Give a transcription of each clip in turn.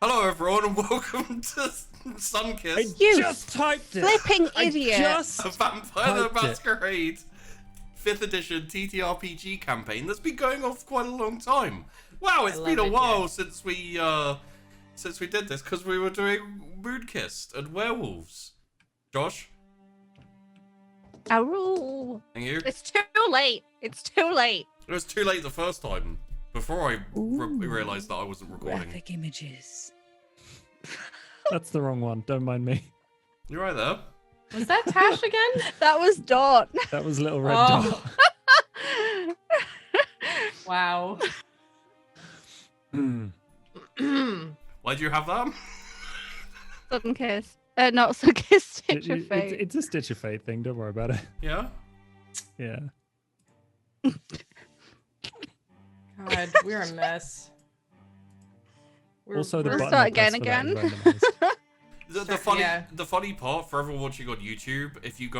Hello everyone and welcome to Sunkissed. You just typed it. flipping idiot. A Vampire the typed it. Masquerade 5th edition TTRPG campaign that's been going on for quite a long time. Wow, it's been a while since we did this because we were doing Moon-Kissed and werewolves. Josh? Aroo. And you? It's too late. It's too late. It was too late the first time. Before I realised that I wasn't recording. Graphic images. That's the wrong one. Don't mind me. You're right there. Was that Tash again? That was Dawn. That was Little Red Dot. Wow. Why'd you have that? Sudden kiss. Not sudden kiss. Stitch of fate. It's a Stitch of Fate thing. Don't worry about it. Yeah? Yeah. God, we're a mess. Also, the We'll button start I again, pressed for that is again. randomized. The funny part for everyone watching on YouTube, if you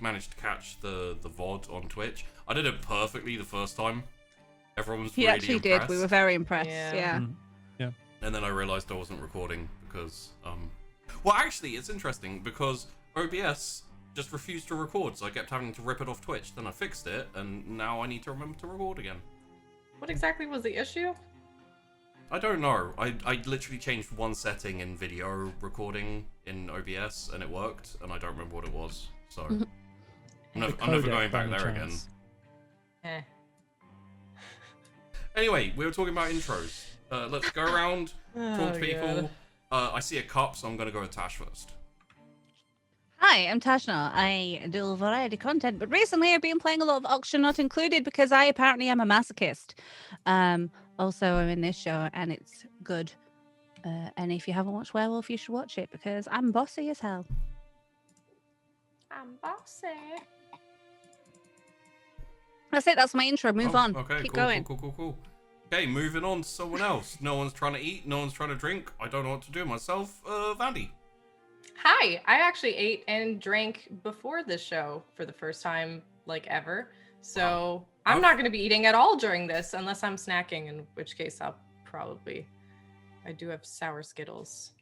manage to catch the VOD on Twitch, I did it perfectly the first time. Everyone was He really actually impressed. did. We were very impressed. Yeah. Yeah. Yeah. And then I realized I wasn't recording because well, actually it's interesting because OBS just refused to record, so I kept having to rip it off Twitch. Then I fixed it, and now I need to remember to record again. What exactly was the issue? I don't know. I literally changed one setting in video recording in OBS and it worked, and I don't remember what it was. So I'm never going back there again. Eh. Anyway, we were talking about intros. Let's go around, talk to people. I see a cup, so I'm going to go with Tash first. Hi, I'm Tashna. I do variety content, but recently I've been playing a lot of Auction Not Included because I apparently am a masochist. Also, I'm in this show and it's good. And if you haven't watched Werewolf, you should watch it because I'm bossy as hell. I'm bossy. That's it. That's my intro. Move on. Okay, Keep cool, going. Cool. Okay, moving on to someone else. No one's trying to eat, no one's trying to drink. I don't know what to do myself. Vandy. Hi, I actually ate and drank before this show for the first time, like ever. So I'm not going to be eating at all during this unless I'm snacking, in which case I do have sour Skittles.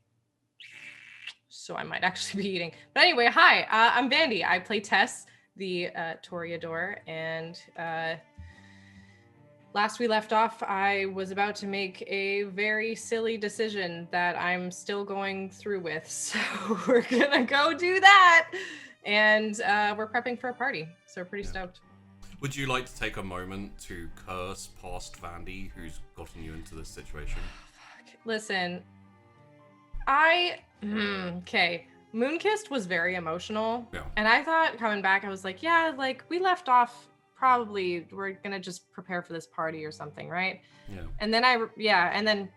So I might actually be eating. But anyway, hi, I'm Vandy. I play Tess, the Toreador, and last we left off, I was about to make a very silly decision that I'm still going through with. So we're gonna go do that. And we're prepping for a party. So we're pretty stoked. Would you like to take a moment to curse past Vandy, who's gotten you into this situation? Listen, okay. Moonkissed was very emotional. Yeah. And I thought coming back, I was like, yeah, like we left off. Probably we're gonna just prepare for this party or something, right? Yeah. And then and then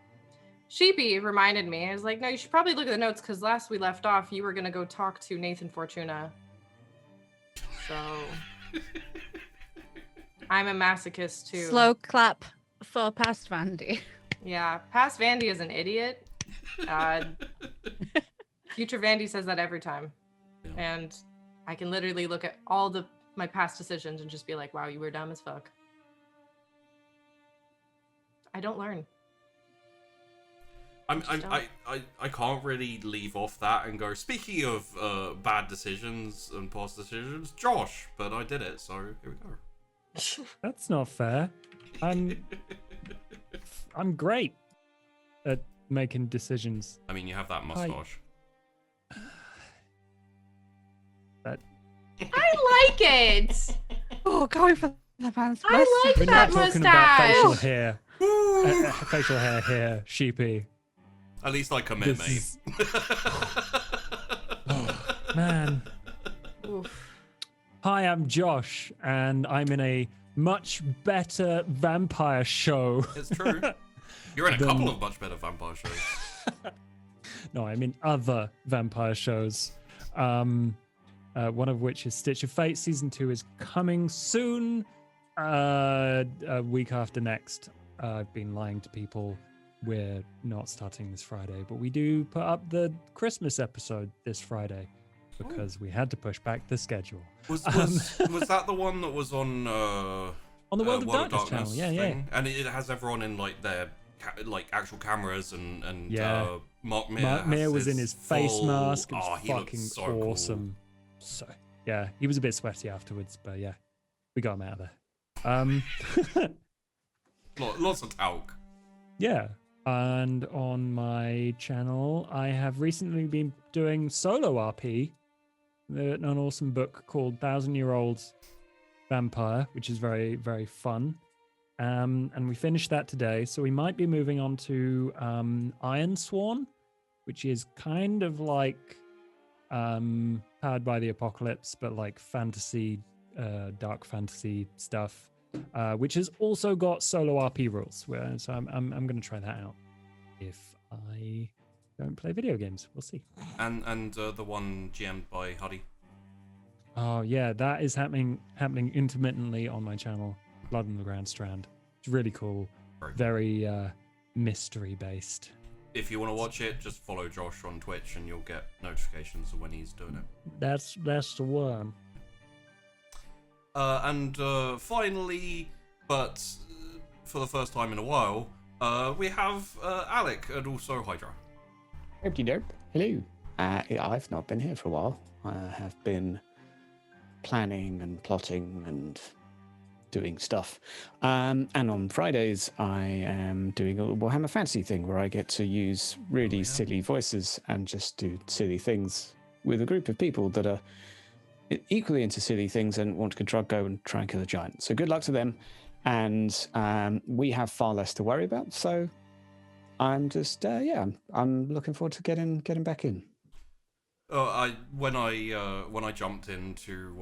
Sheepy reminded me. I was like, no, you should probably look at the notes because last we left off, you were gonna go talk to Nathan Fortuna. So I'm a masochist too. Slow clap for past Vandy. Yeah, past Vandy is an idiot. Future Vandy says that every time, and I can literally look at all my past decisions and just be like, wow, you were dumb as fuck. I don't learn. I can't really leave off that and go, speaking of bad decisions and past decisions, Josh, but I did it, so here we go. That's not fair. I'm great at making decisions. I mean, you have that mustache. I like it. Oh, going for the man's I like We're that not talking about facial mustache. hair. Facial hair here, Sheepy. At least I commit, mate. This Oh, man. Oof. Hi, I'm Josh, and I'm in a much better vampire show. It's true. You're in a couple of much better vampire shows. No, I'm in other vampire shows. One of which is Stitch of Fate. Season 2 is coming soon. A week after next. I've been lying to people. We're not starting this Friday, but we do put up the Christmas episode this Friday because we had to push back the schedule. Was that the one that was on the World of Darkness channel? Yeah. And it has everyone in like their like actual cameras and Yeah. Mark Meer. Mark Meer has was in his face full- mask. It was he looked fucking so cool. awesome. So yeah, he was a bit sweaty afterwards, but yeah, we got him out of there. Lots of talc. Yeah. And on my channel, I have recently been doing solo RP, an awesome book called 1,000-Year-Old Vampire, which is very, very fun. And we finished that today. So we might be moving on to Iron Sworn, which is kind of like Powered by the Apocalypse, but like fantasy, dark fantasy stuff. Which has also got solo RP rules. So I'm going to try that out if I don't play video games. We'll see. And the one GM'd by Huddy. Oh yeah, that is happening intermittently on my channel, Blood on the Grand Strand. It's really cool. Very mystery based. If you want to watch it, just follow Josh on Twitch and you'll get notifications of when he's doing it. That's the one. And finally, but for the first time in a while, we have Alec and also Hydra. Okie dope. Hello. I've not been here for a while. I have been planning and plotting and doing stuff. And on Fridays, I am doing a Warhammer Fantasy thing where I get to use really silly voices and just do silly things with a group of people that are equally into silly things and want to go and try and kill a giant. So good luck to them. And we have far less to worry about. So I'm just, I'm looking forward to getting back in. When I jumped into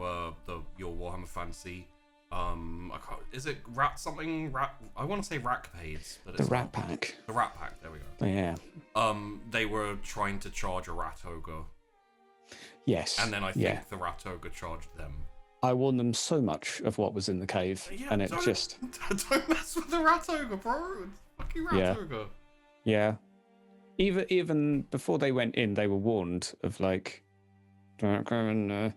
your Warhammer Fantasy, is it rat something? I want to say Rackpades, but it's the Rat Pack. The Rat Pack. There we go. Yeah. They were trying to charge a rat ogre. Yes. And then I think the rat ogre charged them. I warned them so much of what was in the cave, and it just don't mess with the rat ogre, bro. It's fucking rat ogre. Yeah. Even before they went in, they were warned of like, don't go in there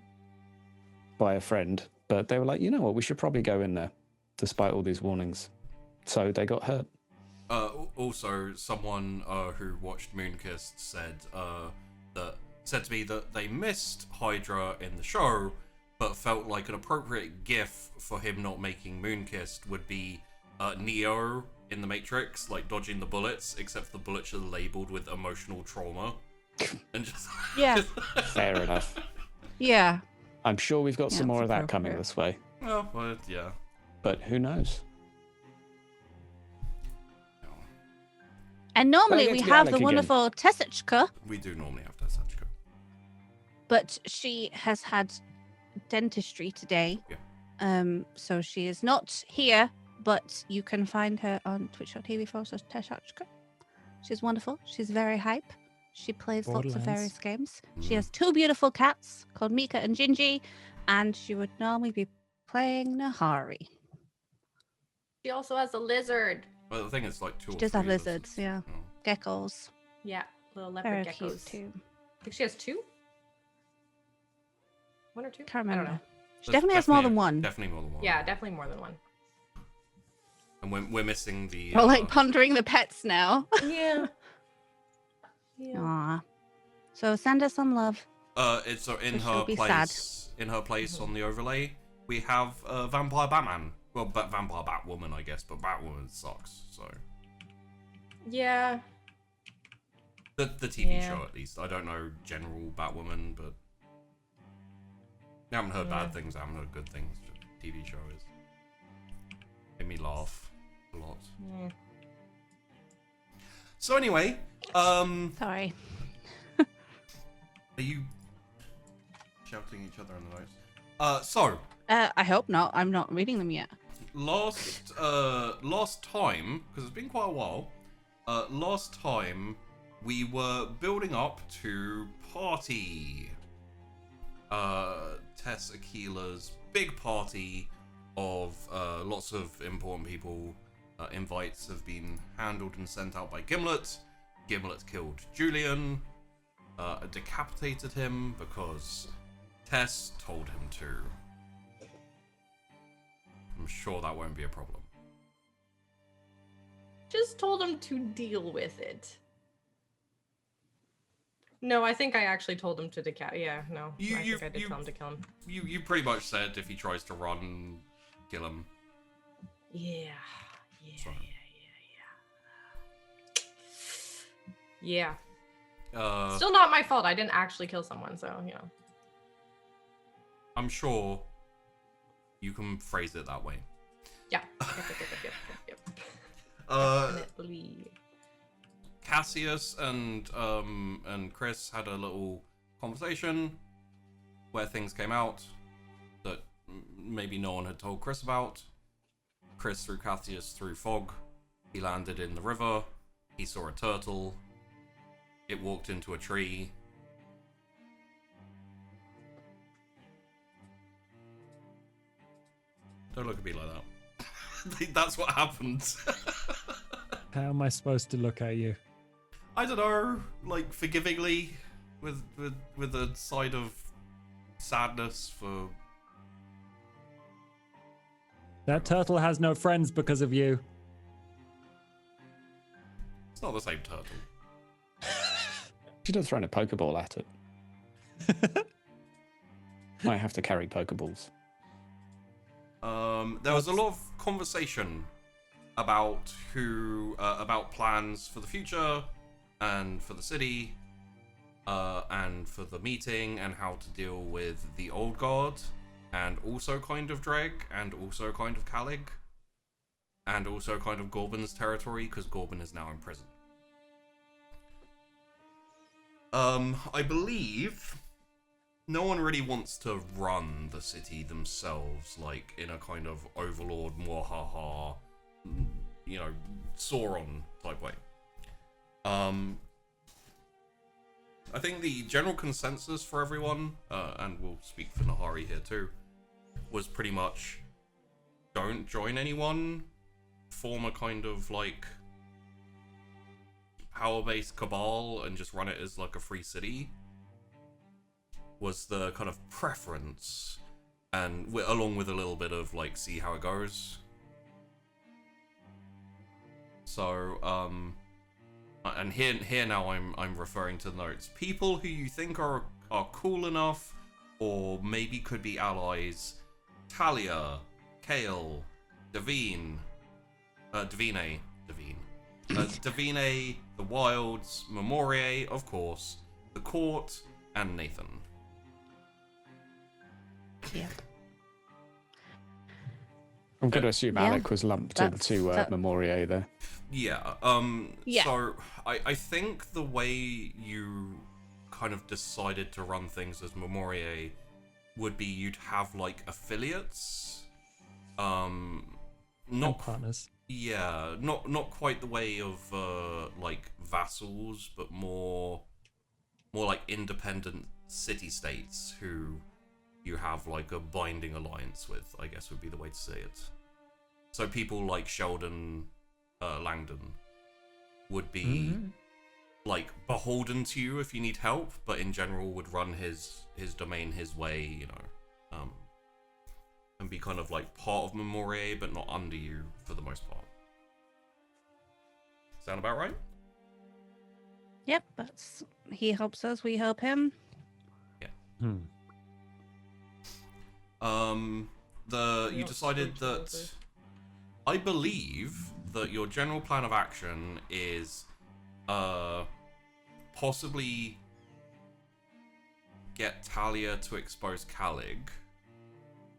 by a friend. But they were like, you know what, we should probably go in there, despite all these warnings. So they got hurt. Also, someone who watched Moonkissed said to me that they missed Hydra in the show, but felt like an appropriate gif for him not making Moonkissed would be Neo in the Matrix, like dodging the bullets, except the bullets are labeled with emotional trauma. And just Fair enough. Yeah. I'm sure we've got some more of that coming this way. Well, but yeah. But who knows? And normally Better we get to have Alec the wonderful Tess Aquila, We do normally have Tess Aquila. but she has had dentistry today. Yeah. So she is not here, but you can find her on twitch.tv/Tess Aquila. She's wonderful. She's very hype. She plays lots of various games. She has two beautiful cats called Mika and Gingy, and she would normally be playing Nahari. She also has a lizard. Well, the thing is, like, two. She does have lizards, yeah. Oh. Geckos. Yeah, little leopard Very geckos. cute too. I think she has two. One or two? Can't I remember. don't know. She definitely has more than one. Definitely more than one. Yeah, definitely more than one. And we're missing the. We're like pondering the pets now. Yeah. Yeah. Aw. So send her some love. It's in She'll her be place. In her place on the overlay, we have Vampire Batman. Well, Vampire Batwoman, I guess, but Batwoman sucks. So. Yeah. The TV show, at least. I don't know general Batwoman, but I haven't heard bad things. I haven't heard good things. TV show is made me laugh a lot. Yeah. So anyway, Sorry. are you shouting each other in the notes? So I hope not. I'm not reading them yet. last time, because it's been quite a while. Last time we were building up to party. Tess Aquila's big party of lots of important people. Invites have been handled and sent out by Gimlet. Gimlet killed Julian, decapitated him because Tess told him to. I'm sure that won't be a problem. just told him to deal with it. No, I think I actually told him to decal. Yeah, no, I think I did tell him to kill him. You pretty much said if he tries to run, kill him. Yeah. So. Yeah. Still not my fault. I didn't actually kill someone, so you know. I'm sure you can phrase it that way. Yeah. Yep. Definitely. Cassius and Chrys had a little conversation where things came out that maybe no one had told Chrys about. Chrys threw Cassius through fog. He landed in the river. He saw a turtle. It walked into a tree. Don't look at me like that. That's what happened. How am I supposed to look at you? I don't know, like forgivingly, with a side of sadness for. That turtle has no friends because of you. It's not the same turtle. Should have thrown a Pokeball at it. Might have to carry Pokeballs. There was a lot of conversation about about plans for the future, and for the city, and for the meeting, and how to deal with the old guard, and also kind of Dreg, and also kind of Calig, and also kind of Gorbin's territory, because Gorbin is now in prison. I believe no one really wants to run the city themselves, like in a kind of overlord, mwahaha, you know, Sauron type way. I think the general consensus for everyone, and we'll speak for Nahari here too, was pretty much don't join anyone, form a kind of like power-based cabal and just run it as like a free city was the kind of preference, and along with a little bit of like see how it goes. So and here now I'm referring to the notes. People who you think are cool enough or maybe could be allies: Talia, Kale, Davine, the Wilds, Memorie, of course, the Court, and Nathan. Yeah. I'm going to assume Alec was lumped into Memorie there. Yeah. Yeah. So I think the way you kind of decided to run things as Memorie would be you'd have like affiliates. Not partners. Yeah, not quite the way of like vassals, but more like independent city-states who you have like a binding alliance with, I guess would be the way to say it. So people like Sheldon Langdon would be like beholden to you if you need help, but in general would run his domain his way, you know, and be kind of like part of Memorie, but not under you for the most part. Sound about right? Yep, he helps us, we help him. Yeah. You decided that I believe that your general plan of action is possibly get Talia to expose Calig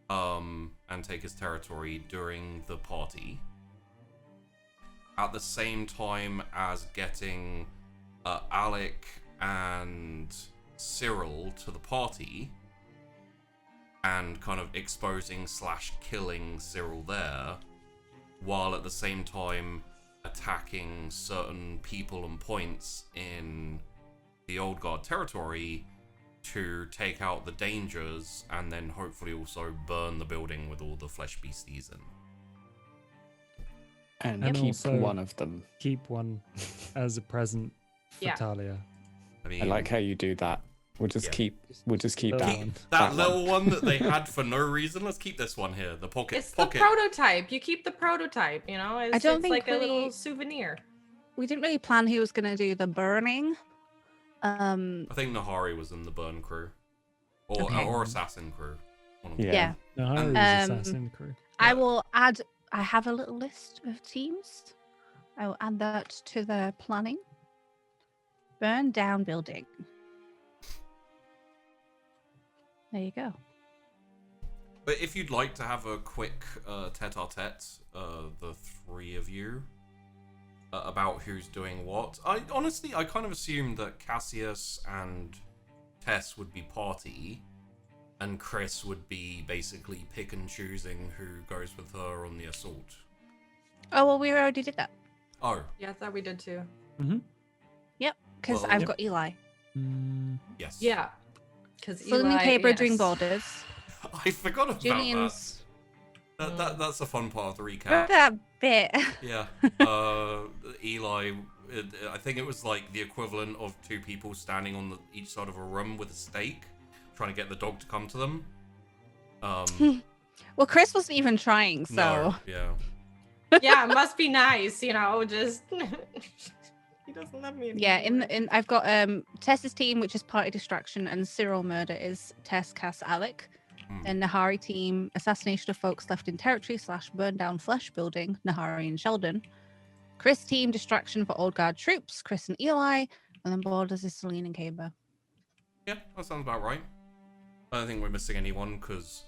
and take his territory during the party, at the same time as getting Alec and Cyril to the party and kind of exposing / killing Cyril there, while at the same time attacking certain people and points in the Old Guard territory to take out the dangers, and then hopefully also burn the building with all the flesh beasties in. And keep also one of them. Keep one as a present for Yeah. Talia. I mean, I like how you do that We'll just Yeah. keep Little that. one. That little one that they had for no reason. Let's keep this one here. The pocket. It's the prototype. You keep the prototype, you know? It's, don't it's think like a little we- souvenir. We didn't really plan who was going to do the burning. I think Nahari was in the burn crew, or Okay. or assassin crew. One of them. Yeah. Yeah. No, Harry's Um, assassin crew. I will add. I have a little list of teams. I will add that to the planning. Burn down building. There you go. But if you'd like to have a quick tete-a-tete, the three of you, about who's doing what, I kind of assumed that Cassius and Tess would be party, and Chrys would be basically pick and choosing who goes with her on the assault. Oh well, we already did that. Oh, Yeah, I thought we did too. Because Well, I've yep. got Eli. yes. Yeah. Because Sullen and Caber are doing borders. I forgot about Julian's. That's a fun part of the Remember recap. that bit. Yeah. Eli, I think it was like the equivalent of two people standing on each side of a room with a stake, trying to get the dog to come to them. Well, Chrys wasn't even trying, so. No, yeah. Yeah, it must be nice, you know, just... He doesn't love me Yeah, anymore. in I've got Tess's team, which is party distraction, and serial murder is Tess, Cass, Alec. And Nahari team, assassination of folks left in territory / burn down flesh building, Nahari and Sheldon. Chrys team, distraction for old guard troops, Chrys and Eli, and then borders is Celine and Caber. Yeah, that sounds about right. I don't think we're missing anyone because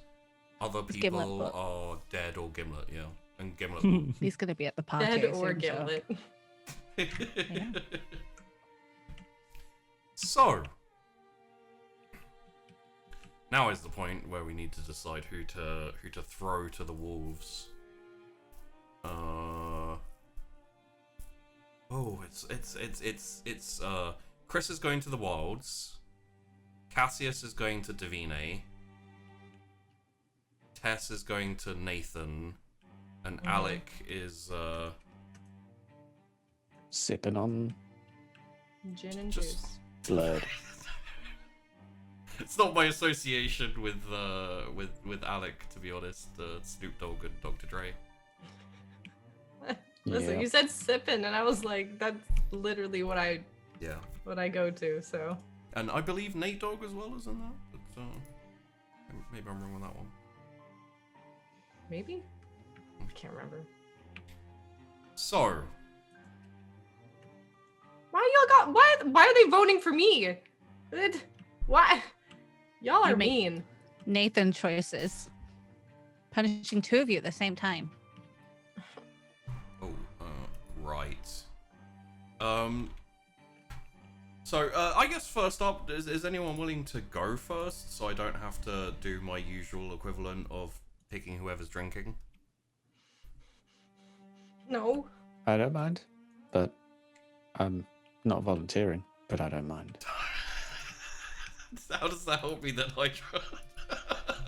other It's people Gimlet, but- are dead or Gimlet, yeah. And Gimlet. He's gonna be at the party. Dead I or assume, so- Gimlet. So, now is the point where we need to decide who to throw to the wolves. It's Chrys is going to the wilds. Cassius is going to Davine. Tess is going to Nathan, and Alec is Sipping on Gin and Just- juice. blood. It's not my association with Alec, to be honest. Snoop Dogg and Dr. Dre. Listen, Yeah. you said sipping, and I was like, that's literally what I Yeah, go to. So and I believe Nate Dogg as well is in that. But maybe I'm wrong on that one. maybe I can't remember. So, Why are they voting for me? Why? Y'all are You make- mean. Nathan choices. Punishing two of you at the same time. right. So I guess first up, is anyone willing to go first, so I don't have to do my usual equivalent of picking whoever's drinking? No. I don't mind, but I'm not volunteering. But I don't mind. How does that help me then, Hydra?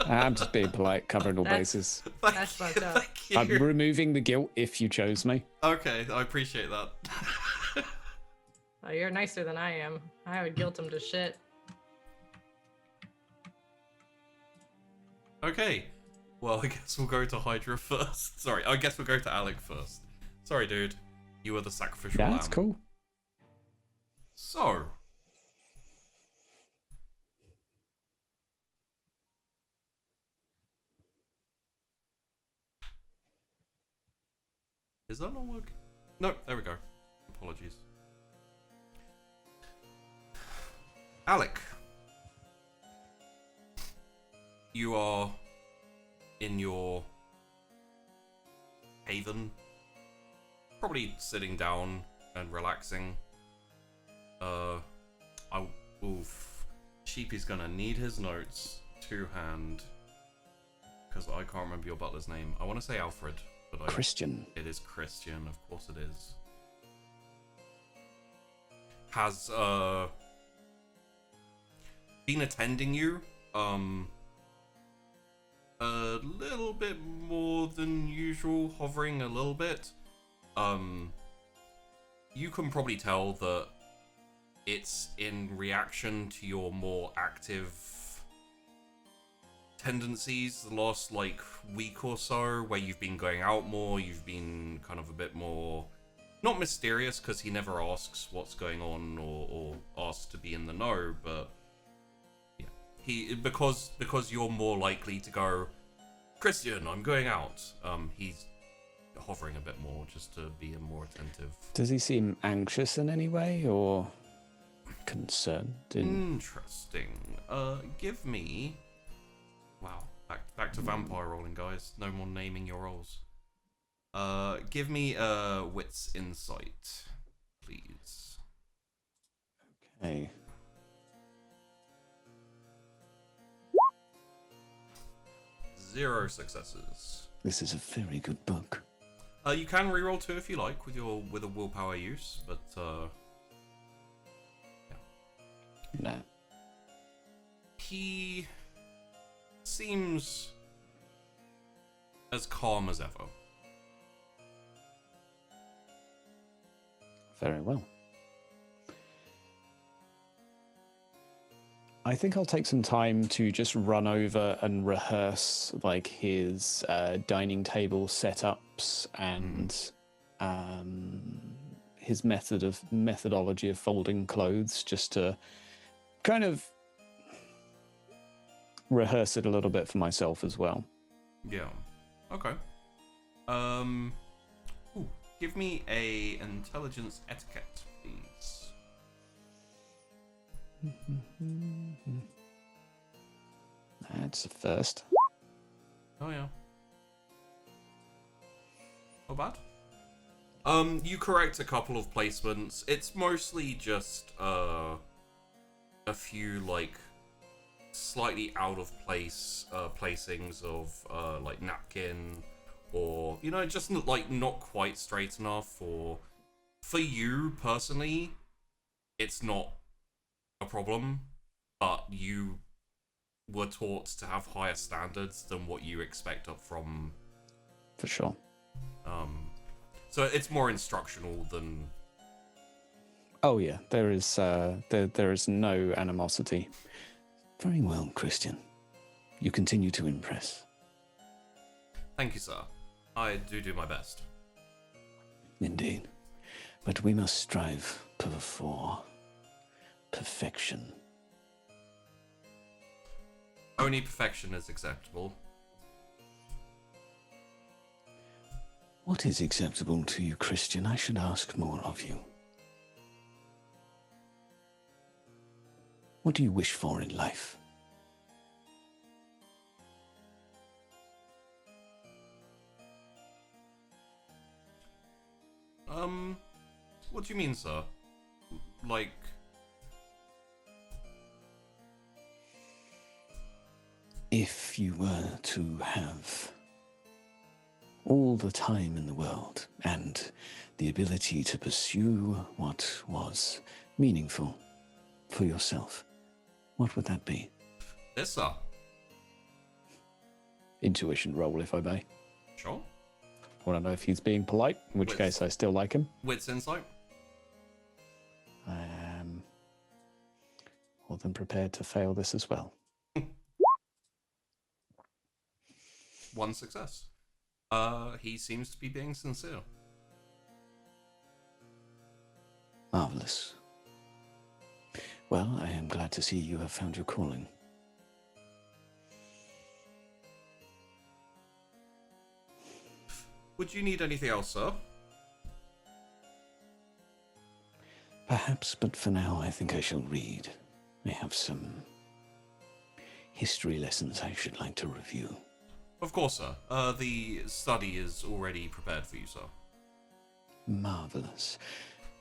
I'm just being polite, covering all That's- bases. That's fucked up. Thank you. I'm removing the guilt if you chose me. Okay, I appreciate that. Oh, you're nicer than I am. I would guilt him to shit. Okay, well, I guess we'll go to Hydra first. Sorry, I guess we'll go to Alec first. Sorry, dude. You were the sacrificial Yeah, lamb. that's cool. So, is that not working? No, there we go. Apologies. Alec, you are in your haven, probably sitting down and relaxing. Sheepy's gonna need his notes to hand, because I can't remember your butler's name. I want to say Alfred, but Christian. it is Christian, of course it is. Has been attending you a little bit more than usual, hovering a little bit. You can probably tell that it's in reaction to your more active tendencies the last like week or so, where you've been going out more, you've been kind of a bit more, not mysterious because he never asks what's going on or asks to be in the know, but yeah, because you're more likely to go, Christian, I'm going out. He's hovering a bit more just to be more attentive. Does he seem anxious in any way or concerned? Interesting. Give me. Wow. Back to vampire rolling, guys. No more naming your rolls. Give me a wits insight, please. Okay. Zero successes. This is a very good book. You can reroll 2 if you like with a willpower use, but yeah. No. He seems as calm as ever. Very well. I think I'll take some time to just run over and rehearse like his dining table setups and his methodology of folding clothes, just to kind of rehearse it a little bit for myself as well. Yeah. Okay. Give me a intelligence etiquette, please. That's a first. Oh yeah. Not bad. You correct a couple of placements. It's mostly just a few like slightly out of place placings of like napkin, or just like not quite straight enough, or for you personally it's not a problem, but you were taught to have higher standards than what you expect up from. For sure. So it's more instructional than. Oh yeah, there is there is no animosity. Very well, Christian. You continue to impress. Thank you, sir. I do my best. Indeed. But we must strive for perfection. Only perfection is acceptable. What is acceptable to you, Christian? I should ask more of you. What do you wish for in life? What do you mean, sir? Like... If you were to have all the time in the world and the ability to pursue what was meaningful for yourself, what would that be? This, sir. Intuition roll, if I may. Sure. I want to know if he's being polite, in which case I still like him. Wits insight. I am more than prepared to fail this as well. 1 success. He seems to be being sincere. Marvelous. Well, I am glad to see you have found your calling. Would you need anything else, sir? Perhaps, but for now I think I shall read. I have some history lessons I should like to review. Of course, sir. The study is already prepared for you, sir. Marvelous.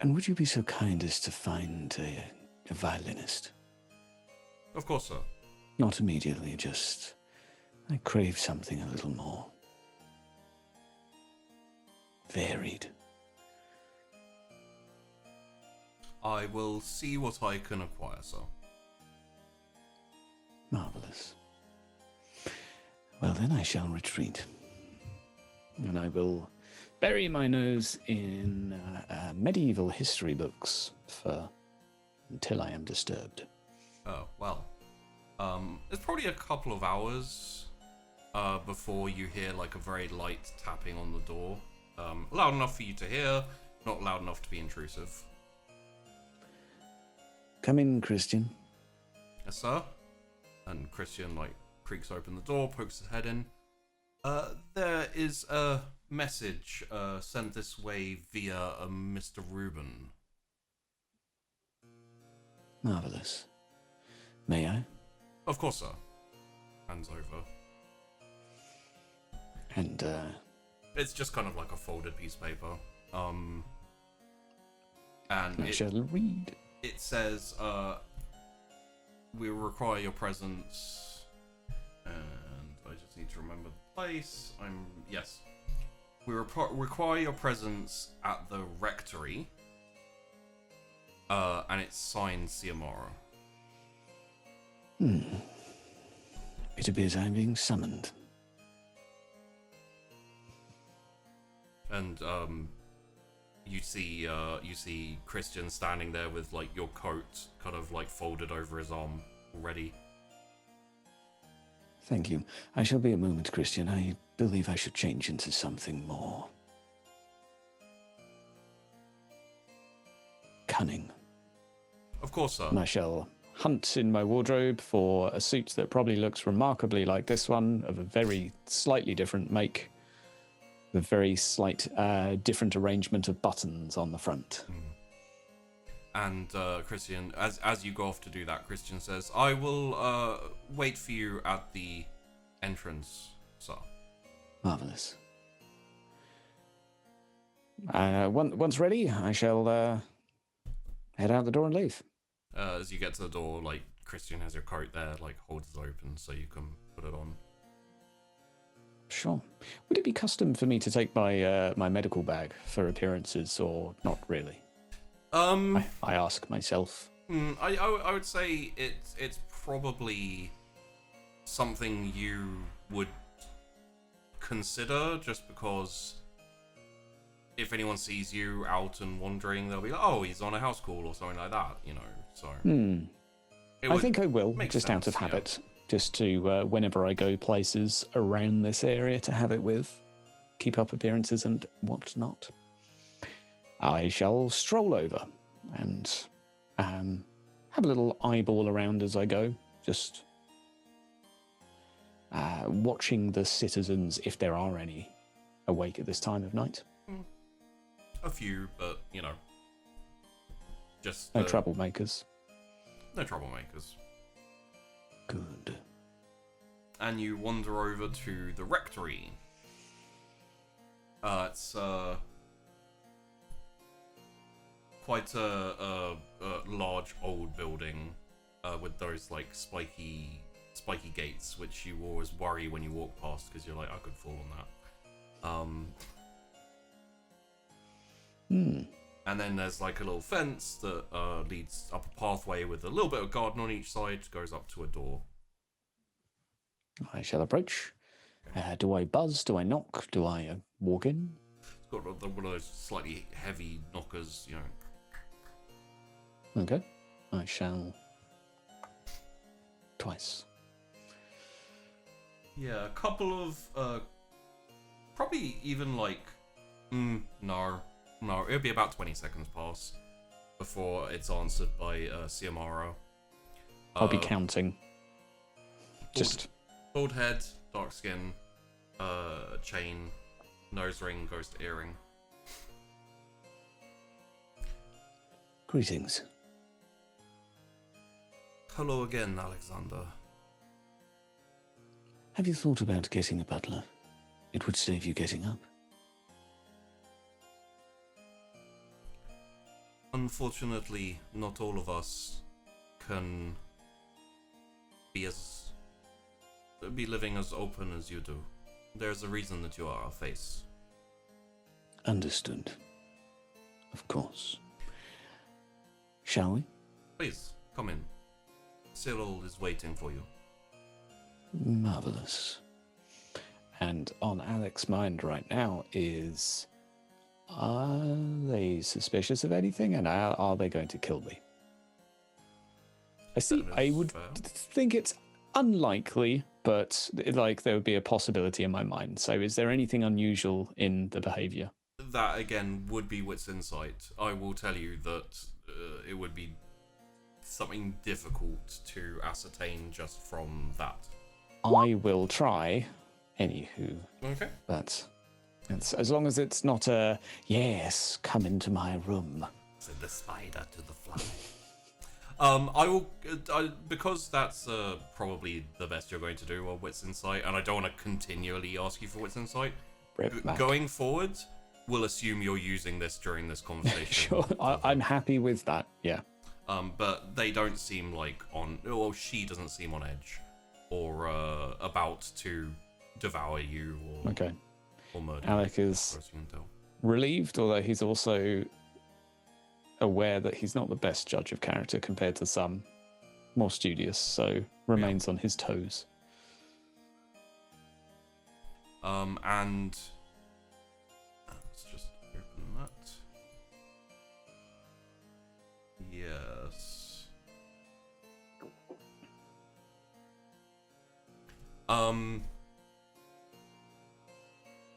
And would you be so kind as to find a violinist? Of course, sir. Not immediately, just... I crave something a little more varied. I will see what I can acquire, sir. Marvelous. Well, then I shall retreat. And I will bury my nose in medieval history books for until I am disturbed. Oh, well. It's probably a couple of hours before you hear like a very light tapping on the door. Loud enough for you to hear, not loud enough to be intrusive. Come in, Christian. Yes, sir. And Christian like creaks open the door, pokes his head in. There is a message sent this way via Mr. Reuben. Marvelous. May I? Of course, sir. Hands over. And, It's just kind of like a folded piece of paper. And I shall read. it says, we require your presence, and I just need to remember the place. Yes. We require your presence at the rectory, and it's signed Siamara. It appears I'm being summoned. And you see Christian standing there with like your coat kind of like folded over his arm already. Thank you. I shall be a moment, Christian. I believe I should change into something more cunning. Of course, sir. And I shall hunt in my wardrobe for a suit that probably looks remarkably like this one, of a very slightly different make, with a very slight different arrangement of buttons on the front. And Christian, as you go off to do that, Christian says, "I will wait for you at the entrance, sir." Marvelous. Once ready, I shall head out the door and leave. As you get to the door, like Christian has your coat there, like holds it open so you can put it on. Sure. Would it be custom for me to take my my medical bag for appearances, or not really? I ask myself. I would say it's probably something you would consider, just because if anyone sees you out and wandering, they'll be like, "Oh, he's on a house call" or something like that, you know. So I think I will, make just sense, out of habit, just to whenever I go places around this area, to have it with, keep up appearances and whatnot. I shall stroll over and have a little eyeball around as I go, just watching the citizens, if there are any, awake at this time of night. A few, but you know, just No troublemakers. No troublemakers. Good. And you wander over to the rectory. It's quite a large old building with those like spiky gates, which you always worry when you walk past because you're like, I could fall on that. And then there's like a little fence that leads up a pathway with a little bit of garden on each side, goes up to a door. I shall approach. Do I buzz? Do I knock? Do I walk in? It's got one of those slightly heavy knockers, you know. Okay. I shall twice. Yeah, a couple of probably even like no, it'll be about 20 seconds pass before it's answered by Siamara. I'll be counting. Bald head, dark skin, chain, nose ring goes to earring. Greetings. Hello again, Alexander. Have you thought about getting a butler? It would save you getting up. Unfortunately, not all of us can be living as open as you do. There's a reason that you are our face. Understood. Of course. Shall we? Please, come in. Cyril is waiting for you. Marvelous. And on Alex's mind right now is, are they suspicious of anything, and are they going to kill me? I see. That I is would fair. think it's unlikely, but like there would be a possibility in my mind. So, is there anything unusual in the behaviour? That again would be wit's insight. I will tell you that it would be something difficult to ascertain just from that. I will try. Anywho, Okay. but it's, as long as it's not a yes, come into my room. Said the spider to the fly. I will, because that's probably the best you're going to do, wit's insight, and I don't want to continually ask you for wit's insight. Going forward, we'll assume you're using this during this conversation. Sure, I'm happy with that. Yeah. But they don't seem like she doesn't seem on edge, or about to devour you, or Okay. or murder. Alec you, is as far as you can tell. relieved, although he's also aware that he's not the best judge of character compared to some more studious, so remains on his toes. And let's just open that. Yes. I'm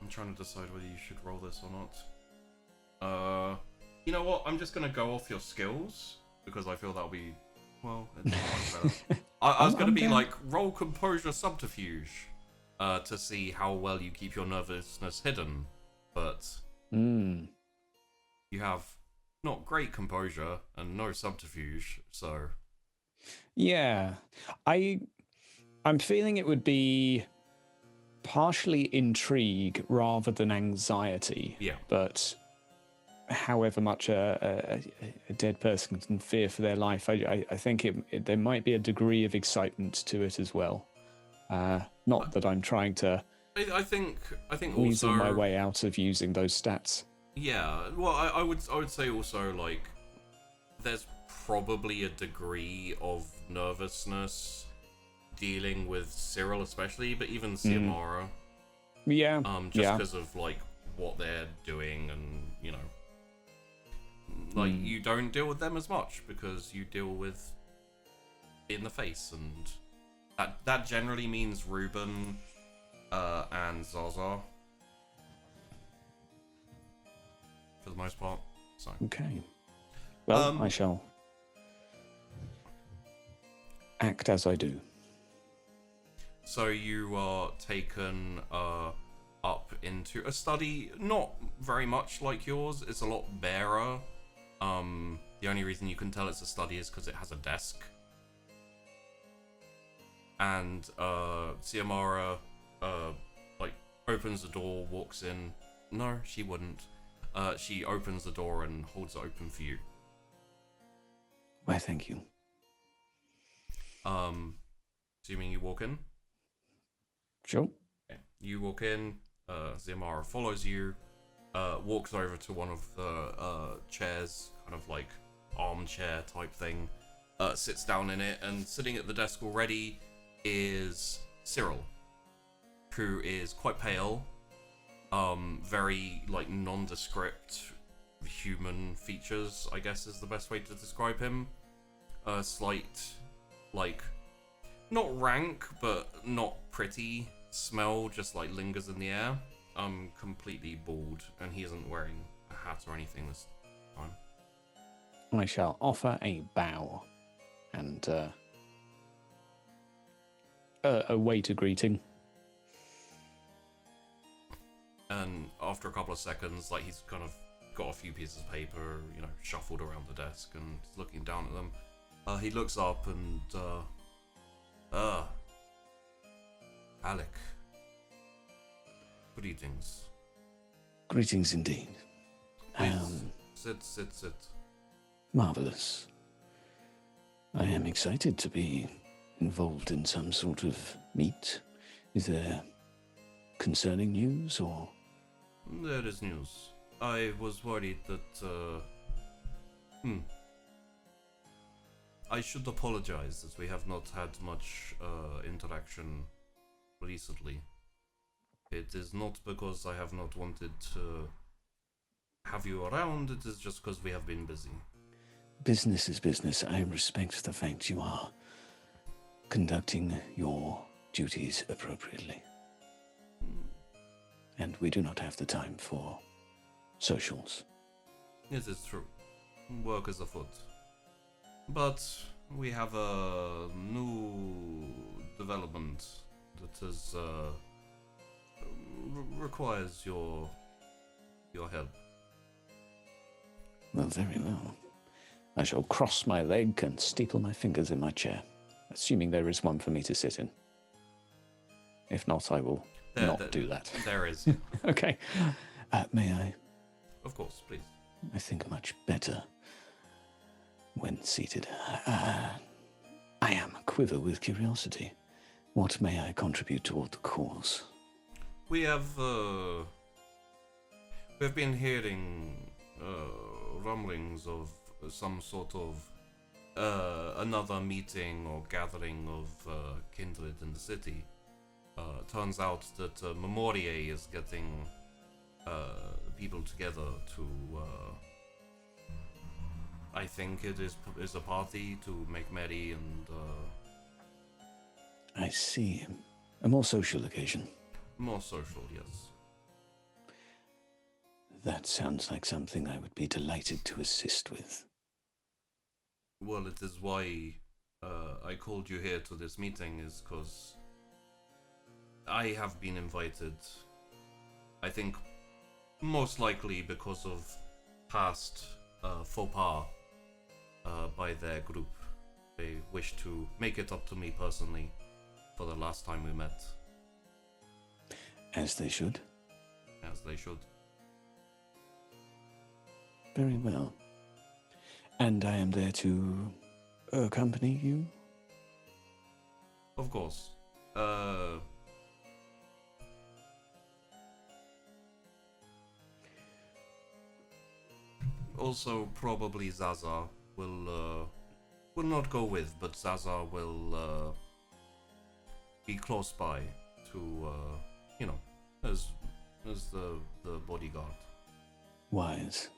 trying to decide whether you should roll this or not. You know what? I'm just gonna go off your skills because I feel that'll be it's much better. I was gonna be down. like roll composure subterfuge to see how well you keep your nervousness hidden, but you have not great composure and no subterfuge, so Yeah, I'm feeling it would be partially intrigue rather than anxiety. yeah. But however much a dead person can fear for their life, I think there might be a degree of excitement to it as well. Not that I'm trying to I think weasel also my way out of using those stats. Yeah, well, I would say also like there's probably a degree of nervousness dealing with Cyril especially, but even Xiomara. Yeah. Just because of like what they're doing, and you know, like you don't deal with them as much because you deal with in the face, and that generally means Ruben and Zaza for the most part. So Okay. Well, I shall act as I do. So you are taken up into a study, not very much like yours. It's a lot barer. The only reason you can tell it's a study is because it has a desk. And Xiomara like opens the door, walks in. No, she wouldn't. She opens the door and holds it open for you. Why, thank you. Assuming you walk in. Sure. Okay. You walk in, Xiomara follows you, walks over to one of the chairs, kind of like armchair type thing, sits down in it, and sitting at the desk already is Cyril, who is quite pale, very like nondescript human features, I guess is the best way to describe him. Slight, like, not rank, but not pretty smell just like lingers in the air. Completely bald, and he isn't wearing a hat or anything this time. I shall offer a bow and await a greeting. And after a couple of seconds, like he's kind of got a few pieces of paper, you know, shuffled around the desk, and he's looking down at them. He looks up and Alec. Greetings. Greetings indeed. Please, sit. Marvelous. I am excited to be involved in some sort of meet. Is there concerning news or? There is news. I was worried that, I should apologize as we have not had much interaction recently. It is not because I have not wanted to have you around, it is just because we have been busy. business is business. I respect the fact you are conducting your duties appropriately. And we do not have the time for socials. It is true. Work is afoot. But we have a new development that is requires your help. Well, very well. I shall cross my leg and staple my fingers in my chair, assuming there is one for me to sit in. If not, I will not do that. There is. Okay. May I? Of course, please. I think much better when seated. I am aquiver with curiosity. What may I contribute toward the cause? We've been hearing rumblings of some sort of another meeting or gathering of Kindred in the city. Turns out that Memorier is getting people together to I think it is a party to make merry and I see. A more social occasion. more social, yes. That sounds like something I would be delighted to assist with. Well, it is why I called you here to this meeting, is because I have been invited. I think most likely because of past faux pas by their group. They wish to make it up to me personally for the last time we met. As they should. As they should. Very well. And I am there to accompany you? Of course. Also, probably Zaza will not go with, but Zaza will be close by to, as the bodyguard. Wise.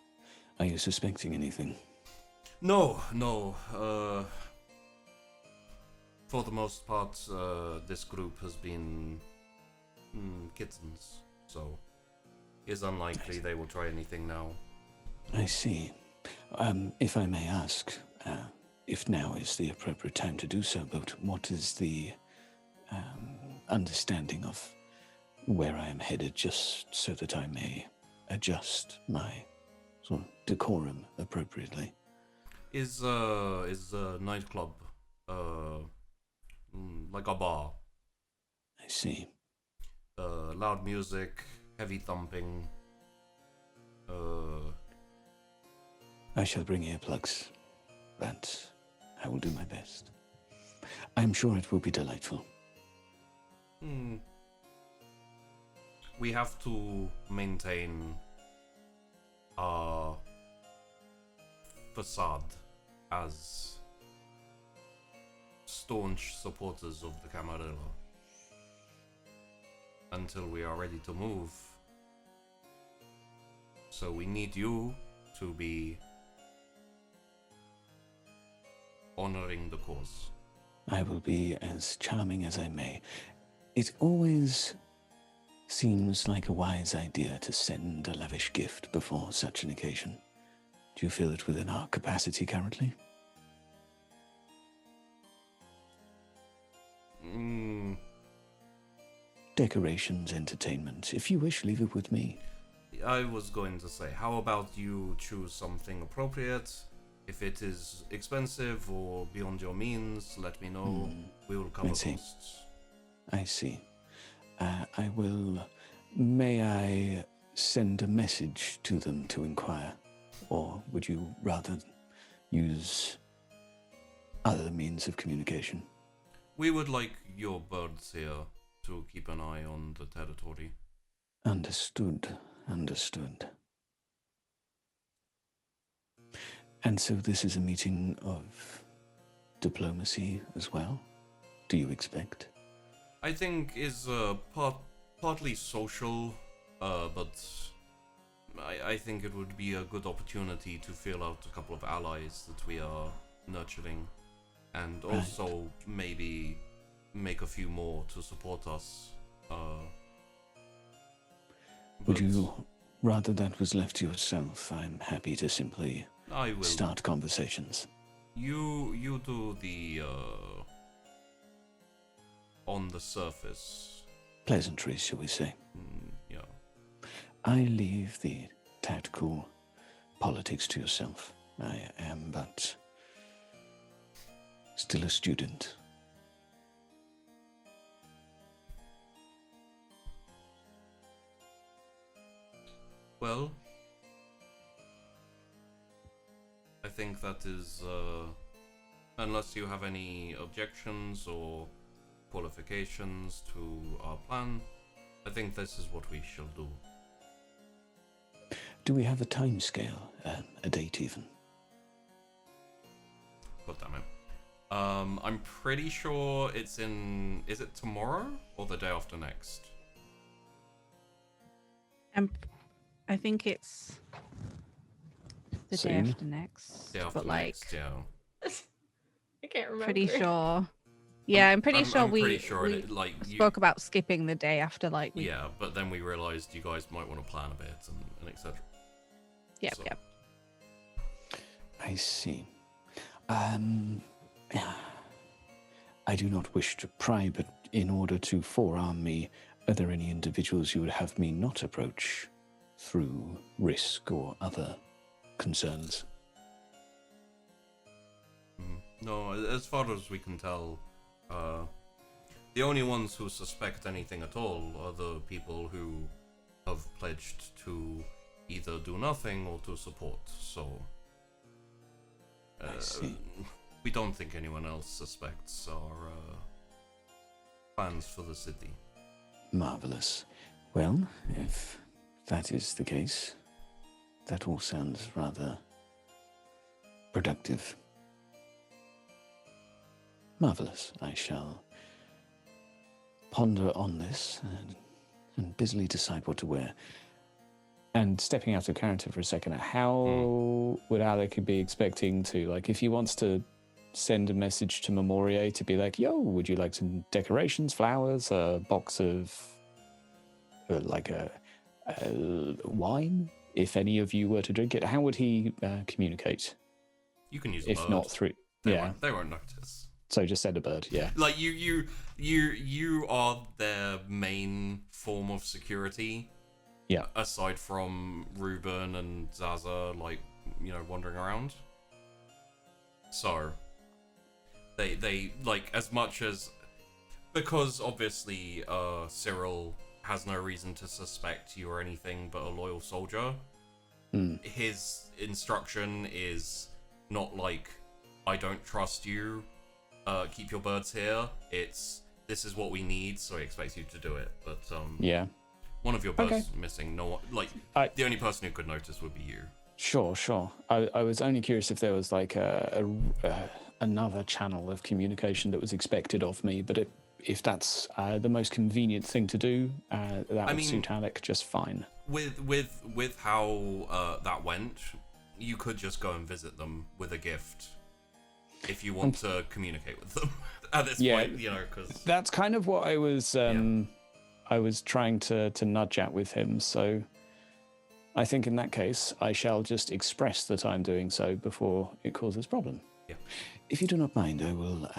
Are you suspecting anything? No. For the most part, this group has been kittens, so it's unlikely they will try anything now. I see. If I may ask, if now is the appropriate time to do so, but what is the understanding of where I am headed, just so that I may adjust my sort of decorum appropriately? Is a nightclub, like a bar. I see. Loud music, heavy thumping. I shall bring earplugs, but I will do my best. I'm sure it will be delightful. We have to maintain our facade as staunch supporters of the Camarilla until we are ready to move. So we need you to be honoring the cause. I will be as charming as I may. It always seems like a wise idea to send a lavish gift before such an occasion. Do you feel it within our capacity currently? Decorations, entertainment. If you wish, leave it with me. I was going to say, how about you choose something appropriate? If it is expensive or beyond your means, let me know. We will cover costs. I see. I will... May I send a message to them to inquire? Or would you rather use other means of communication? We would like your birds here to keep an eye on the territory. Understood. And so this is a meeting of diplomacy as well? Do you expect? I think is partly social, but I think it would be a good opportunity to feel out a couple of allies that we are nurturing, and also maybe make a few more to support us. Would you rather that was left to yourself? I'm happy to simply start conversations. You do the on the surface Pleasantries, shall we say? Yeah. I leave the tactical politics to yourself. I am but still a student. Well, I think that is, unless you have any objections or qualifications to our plan, I think this is what we shall do. Do we have a time scale, a date even? God damn it. I'm pretty sure it's in, is it tomorrow or the day after next? I think it's the day Soon? after next. Day after but like, next, yeah. I can't remember. pretty sure. Yeah, I'm pretty sure I'm we pretty sure we it, like, spoke about skipping the day after, like. Yeah, but then we realized you guys might want to plan a bit and etc. Yep, So- yep. I see. I do not wish to pry, but in order to forearm me, are there any individuals you would have me not approach through risk or other concerns? No, as far as we can tell, the only ones who suspect anything at all are the people who have pledged to either do nothing or to support, so... I see. We don't think anyone else suspects our plans for the city. Marvelous. Well, if that is the case, that all sounds rather productive. Marvelous. I shall ponder on this and busily decide what to wear. And stepping out of character for a second, how would Alec be expecting to, like, if he wants to send a message to Memoria to be like, yo, would you like some decorations, flowers, a box of, like, a wine, if any of you were to drink it? How would he communicate? You can use a If bird. not through... They won't notice. So just send a bird, yeah. Like, you are their main form of security. Yeah. Aside from Ruben and Zaza, like, you know, wandering around. So, they like, as much as... Because, obviously, Cyril has no reason to suspect you or anything but a loyal soldier. His instruction is not like, I don't trust you, keep your birds here. It's, this is what we need, so he expects you to do it. But, Yeah. one of your birds missing. No one, like, the only person who could notice would be you. Sure. I was only curious if there was like another channel of communication that was expected of me, but if that's the most convenient thing to do, that would suit Alec just fine. With how that went, you could just go and visit them with a gift if you want to communicate with them at this point, you know, because that's kind of what I was I was trying to nudge at with him. So I think in that case, I shall just express that I'm doing so before it causes problem. Yeah. If you do not mind, I will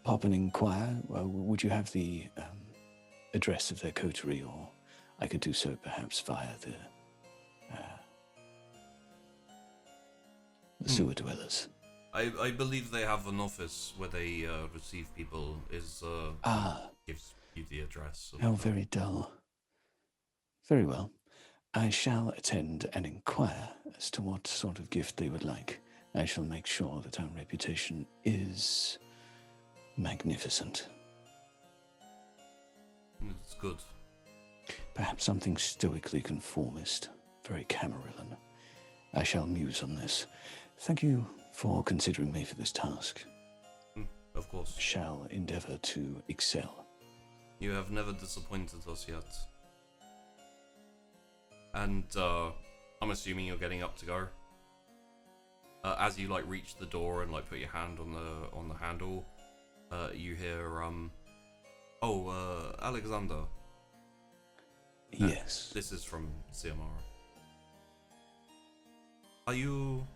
pop and inquire. Would you have the address of their coterie, or I could do so perhaps via the sewer dwellers? I believe they have an office where they receive people. Gives you the address. How very dull. Very well. I shall attend and inquire as to what sort of gift they would like. I shall make sure that our reputation is magnificent. It's good. Perhaps something stoically conformist, very Camarilla. I shall muse on this. Thank you for considering me for this task. Of course. Shall endeavour to excel. You have never disappointed us yet. And I'm assuming you're getting up to go. As you like reach the door and like put your hand on the handle, you hear Alexander. Yes. This is from Siamara. Are you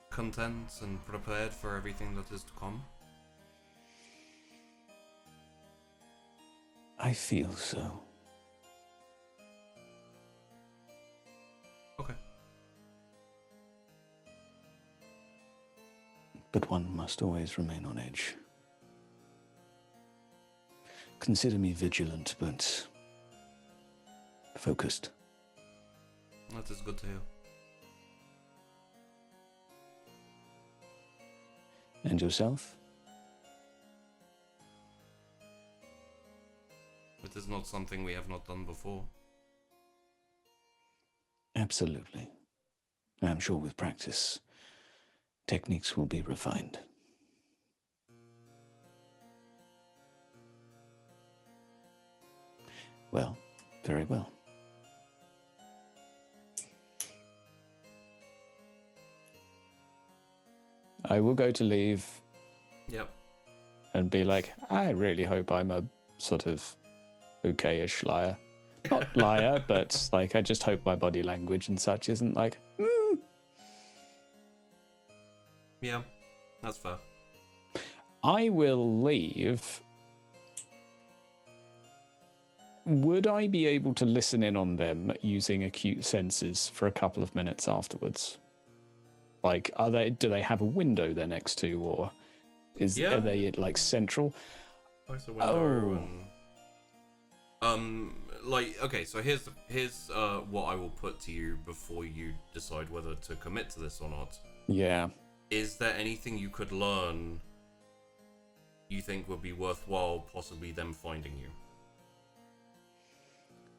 content and prepared for everything that is to come? I feel so. Okay. But one must always remain on edge. Consider me vigilant, but focused. That is good to hear. And yourself? It is not something we have not done before. Absolutely. I'm sure with practice, techniques will be refined. Well, very well. I will go to leave. Yep. And be like, I really hope I'm a sort of okay-ish liar. Not liar, but like, I just hope my body language and such isn't like, Yeah, that's fair. I will leave. Would I be able to listen in on them using acute senses for a couple of minutes afterwards? Like, do they have a window they're next to, or are they like central? Close the window okay, so here's what I will put to you before you decide whether to commit to this or not. Yeah. Is there anything you could learn you think would be worthwhile, possibly them finding you?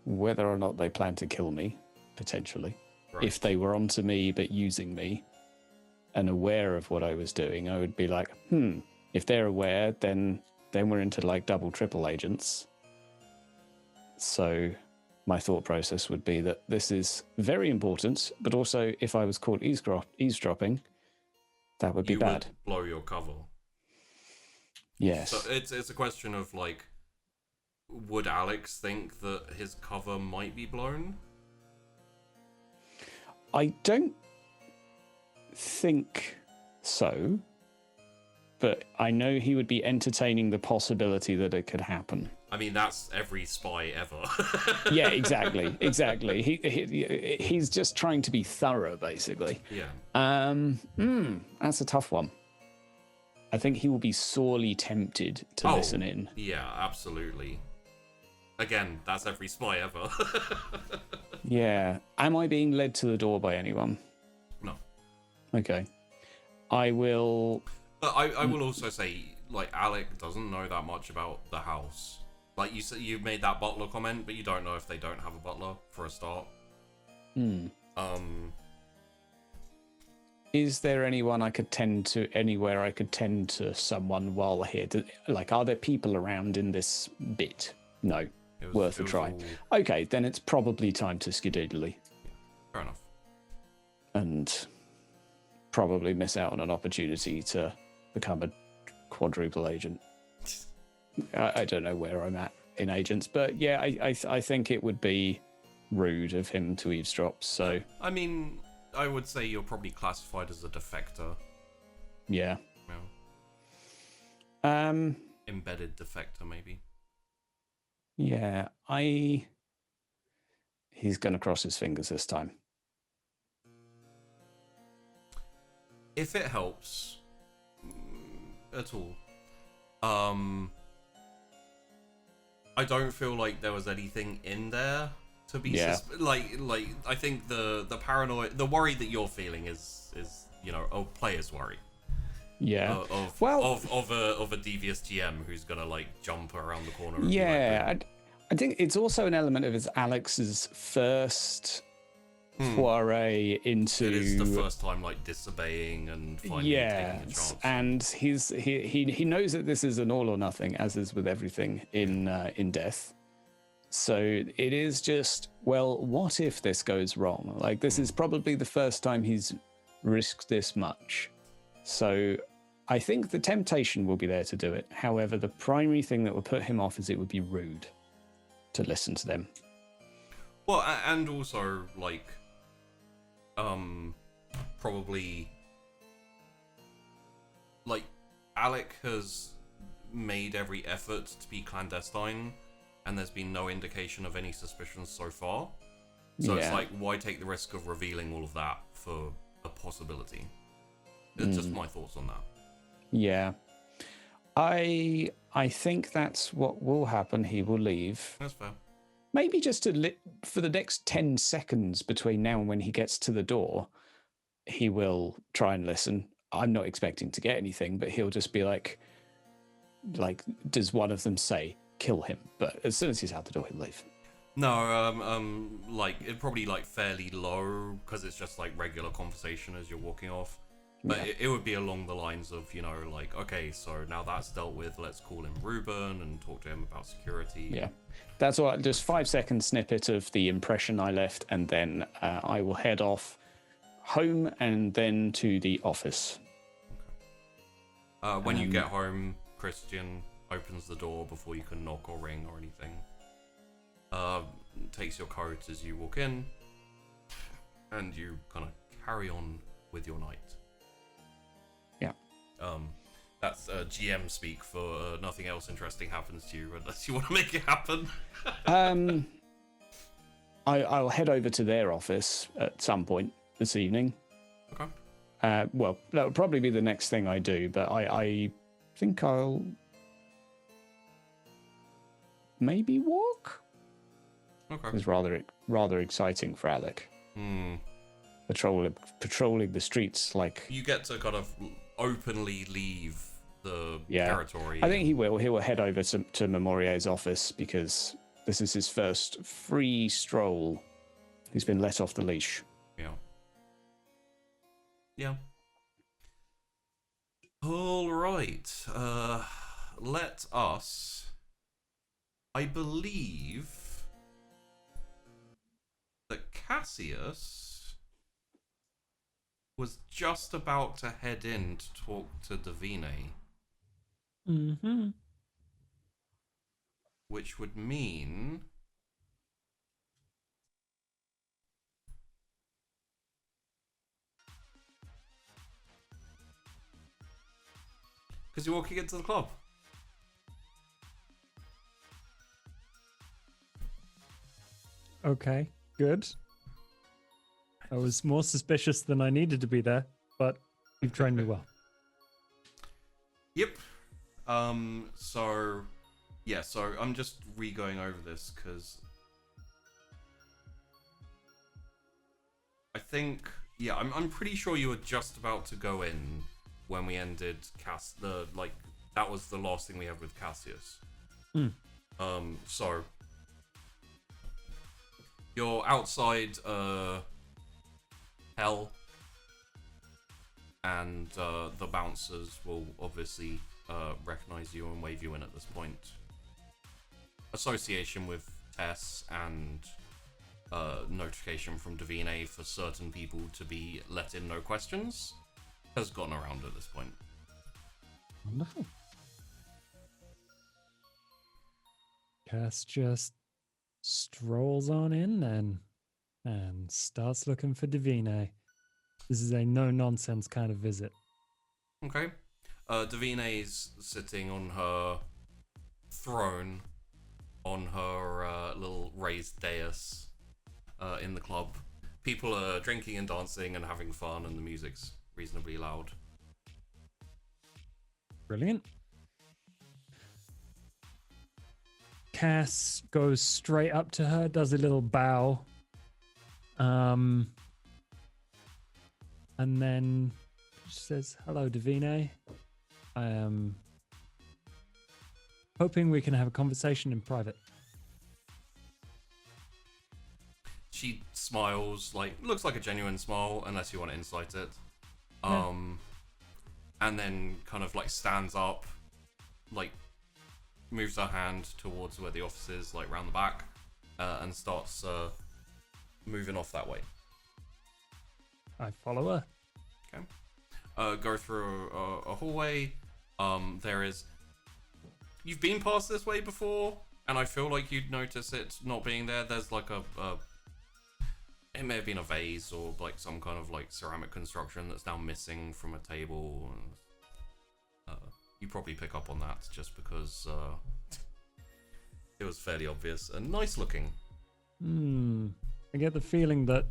Whether or not they plan to kill me, potentially. Right. If they were onto me but using me and aware of what I was doing, I would be like, if they're aware, then we're into like double, triple agents. So my thought process would be that this is very important, but also if I was caught eavesdropping, that would be bad. Would blow your cover. Yes. So it's a question of like, would Alex think that his cover might be blown? I don't think so, but I know he would be entertaining the possibility that it could happen. I mean, that's every spy ever. Yeah, exactly. He's just trying to be thorough, basically. Yeah. That's a tough one. I think he will be sorely tempted to listen in. Yeah, absolutely. Again, that's every spy ever. Yeah. Am I being led to the door by anyone? No. Okay. I will... But I will also say, like, Alec doesn't know that much about the house. Like, you said, you made that butler comment, but you don't know if they don't have a butler, for a start. Is there anyone anywhere I could tend to someone while here? Like, are there people around in this bit? No. Worth a try. Okay, then it's probably time to skedaddly. Fair enough. And probably miss out on an opportunity to become a quadruple agent. I don't know where I'm at in agents, but yeah, I think it would be rude of him to eavesdrop, so... I mean, I would say you're probably classified as a defector. Yeah. No. Embedded defector, maybe. Yeah, he's going to cross his fingers this time. If it helps at all, I don't feel like there was anything in there to be like I think the paranoid, the worry that you're feeling is a player's worry. Yeah. Of a devious GM who's gonna like jump around the corner. Yeah, I think it's also an element of Alex's first foray into. It is the first time like disobeying and finally taking a chance. And he knows that this is an all or nothing, as is with everything in death. So it is just, well, what if this goes wrong? Like, this is probably the first time he's risked this much. So I think the temptation will be there to do it. However, the primary thing that will put him off is it would be rude to listen to them. Well, and also, like, probably, like, Alec has made every effort to be clandestine, and there's been no indication of any suspicions so far. So it's like, why take the risk of revealing all of that for a possibility? It's just my thoughts on that. Yeah. I think that's what will happen. He will leave. That's fair. Maybe just for the next 10 seconds between now and when he gets to the door, he will try and listen. I'm not expecting to get anything, but he'll just be like, does one of them say, kill him? But as soon as he's out the door, he'll leave. No, like, it probably, like, fairly low, because it's just, like, regular conversation as you're walking off. But it would be along the lines of, you know, like, okay, so now that's dealt with, let's call him Ruben and talk to him about security. Yeah, that's all. Just 5-second snippet of the impression I left, and then I will head off home and then to the office. Okay. When you get home, Christian opens the door before you can knock or ring or anything. Takes your coat as you walk in, and you kind of carry on with your night. Yeah. That's GM speak for nothing else interesting happens to you unless you want to make it happen. I'll head over to their office at some point this evening. Okay. Well, that would probably be the next thing I do, but I think I'll maybe walk. Okay. It's rather exciting for Alec. Patrolling the streets like. You get to kind of openly leave the territory. I think he will. He will head over to Memorier's office because this is his first free stroll. He's been let off the leash. Yeah. Yeah. All right. Let us. I believe that Cassius was just about to head in to talk to Davine. Mm-hmm. Which would mean because you're walking into the club. Okay, good. I was more suspicious than I needed to be there, but you've trained me well. Yep. So I'm just re-going over this because I think, I'm pretty sure you were just about to go in when we ended that was the last thing we had with Cassius. So you're outside hell, and the bouncers will obviously recognize you and wave you in at this point. Association with Tess and notification from Davine for certain people to be let in, no questions, has gotten around at this point. Wonderful. Cass just strolls on in then and starts looking for Davine. This is a no-nonsense kind of visit. Okay. Davine's sitting on her throne on her little raised dais in the club. People are drinking and dancing and having fun, and the music's reasonably loud. Brilliant. Cass goes straight up to her, does a little bow, and then she says, "Hello, Davine. I am hoping we can have a conversation in private." She smiles, looks like a genuine smile, unless you want to incite it. Yeah. And then kind of stands up, moves her hand towards where the office is, round the back, and starts moving off that way. I follow her. Go through a hallway. There is. You've been past this way before, and I feel like you'd notice it not being there. There's like it may have been a vase or like some kind of like ceramic construction that's now missing from a table. You probably pick up on that just because it was fairly obvious and nice looking. I get the feeling that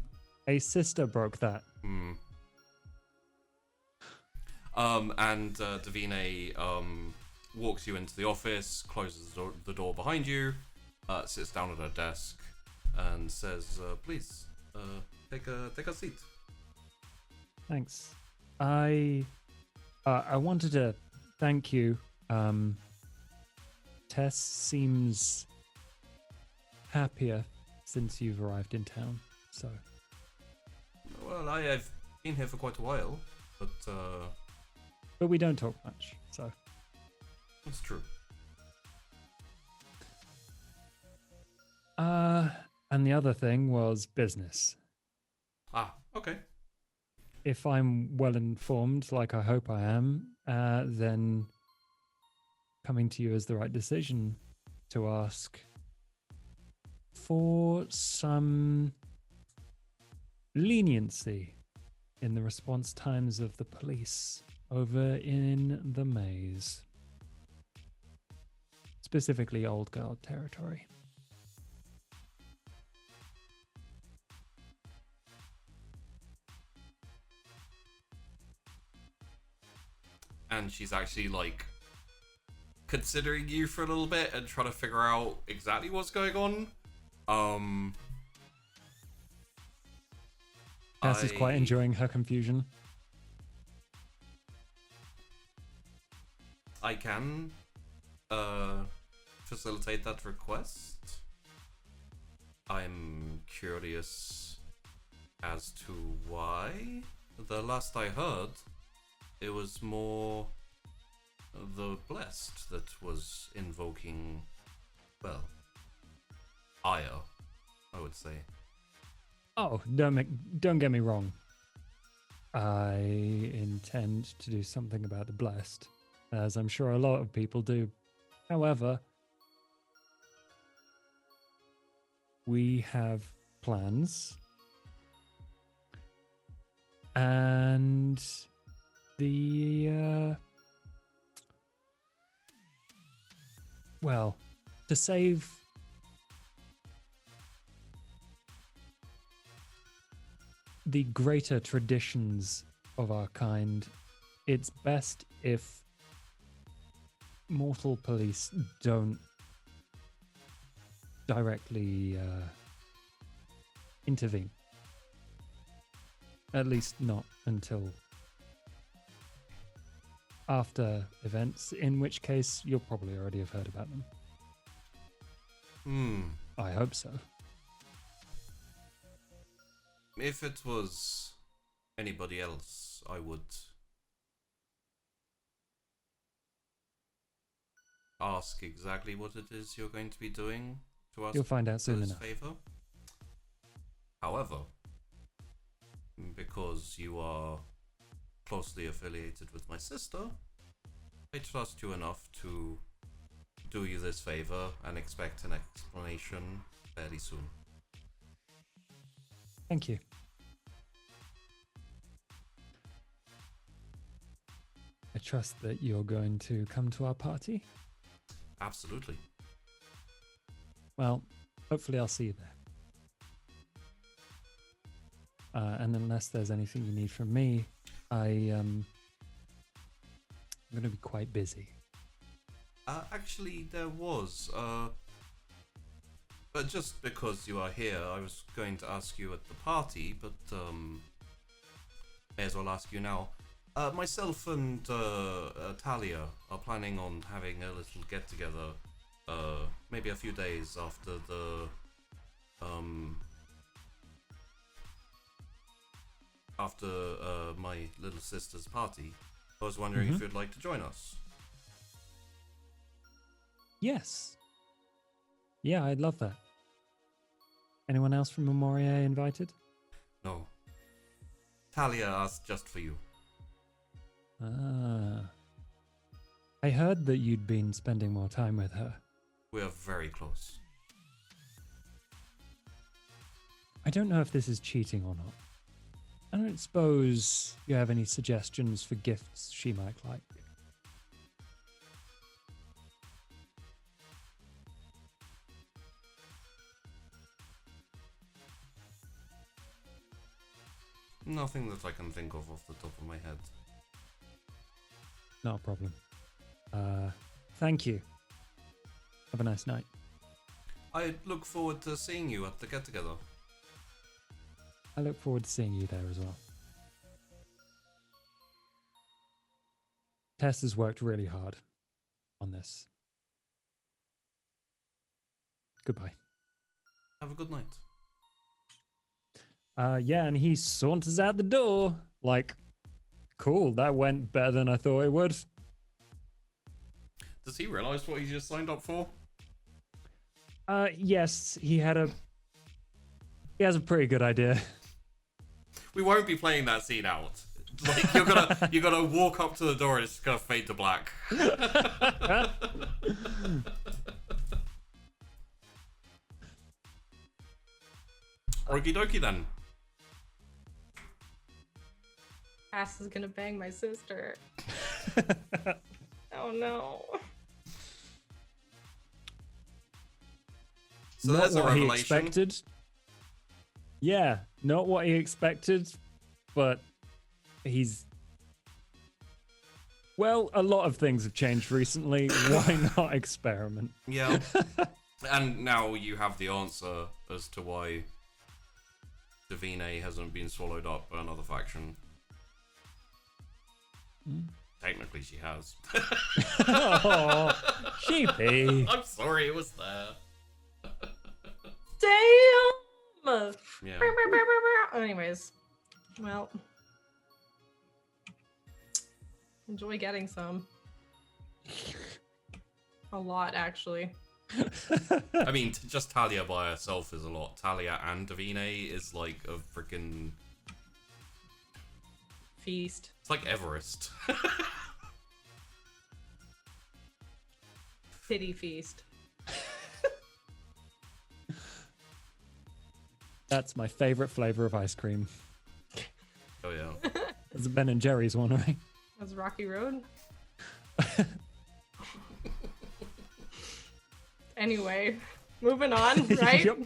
a sister broke that. And Davine walks you into the office, closes the door behind you, sits down at her desk, and says, "Please, take a seat." Thanks. I wanted to thank you. Tess seems happier since you've arrived in town. So. Well, I have been here for quite a while, but we don't talk much, so. That's true. And the other thing was business. Ah, okay. If I'm well informed, like I hope I am, then coming to you is the right decision to ask for some leniency in the response times of the police over in the maze. Specifically Old Guard territory. And she's actually like considering you for a little bit and trying to figure out exactly what's going on. Cass is quite enjoying her confusion. I can facilitate that request. I'm curious as to why. The last I heard, it was more the blessed that was invoking, well, ire, I would say. Oh, don't get me wrong. I intend to do something about the blessed, as I'm sure a lot of people do. However, we have plans, and well, to save the greater traditions of our kind, it's best if mortal police don't directly intervene. At least not until after events, in which case you'll probably already have heard about them. I hope so. If it was anybody else, I would ask exactly what it is you're going to be doing to ask. You'll find out soon this enough. favor. However, because you are closely affiliated with my sister, I trust you enough to do you this favor and expect an explanation fairly soon. Thank you. I trust that you're going to come to our party. Absolutely. Well, hopefully I'll see you there. And unless there's anything you need from me, I'm going to be quite busy. Actually, there was. But just because you are here, I was going to ask you at the party, but may as well ask you now. Myself and Talia are planning on having a little get-together, maybe a few days after the my little sister's party. I was wondering if you'd like to join us. Yes. Yeah, I'd love that. Anyone else from Memoria invited? No. Talia asked just for you. Ah. I heard that you'd been spending more time with her. We are very close. I don't know if this is cheating or not. I don't suppose you have any suggestions for gifts she might like. Nothing that I can think of off the top of my head. Not a problem. Thank you. Have a nice night. I look forward to seeing you at the get-together. I look forward to seeing you there as well. Tess has worked really hard on this. Goodbye. Have a good night. Yeah, and he saunters out the door. Like, cool, that went better than I thought it would. Does he realise what he just signed up for? Yes, he has a pretty good idea. We won't be playing that scene out. Like you're gonna walk up to the door and it's gonna fade to black. Okie dokie then. Cass is gonna bang my sister. Oh no. So Not there's a what he revelation. expected. Yeah, not what he expected, but he's... Well, a lot of things have changed recently. Why not experiment? Yeah. And now you have the answer as to why Davine hasn't been swallowed up by another faction. Technically she has. Oh, sheepy. I'm sorry, it was there. Damn! Yeah. Anyways, well, enjoy getting some. A lot, actually. I mean, just Talia by herself is a lot. Talia and Davine is like a freaking... Feast. It's like Everest. Pity feast. That's my favorite flavor of ice cream. Oh yeah. It's a Ben and Jerry's one, right? That's Rocky Road. Anyway, moving on, right? Yep.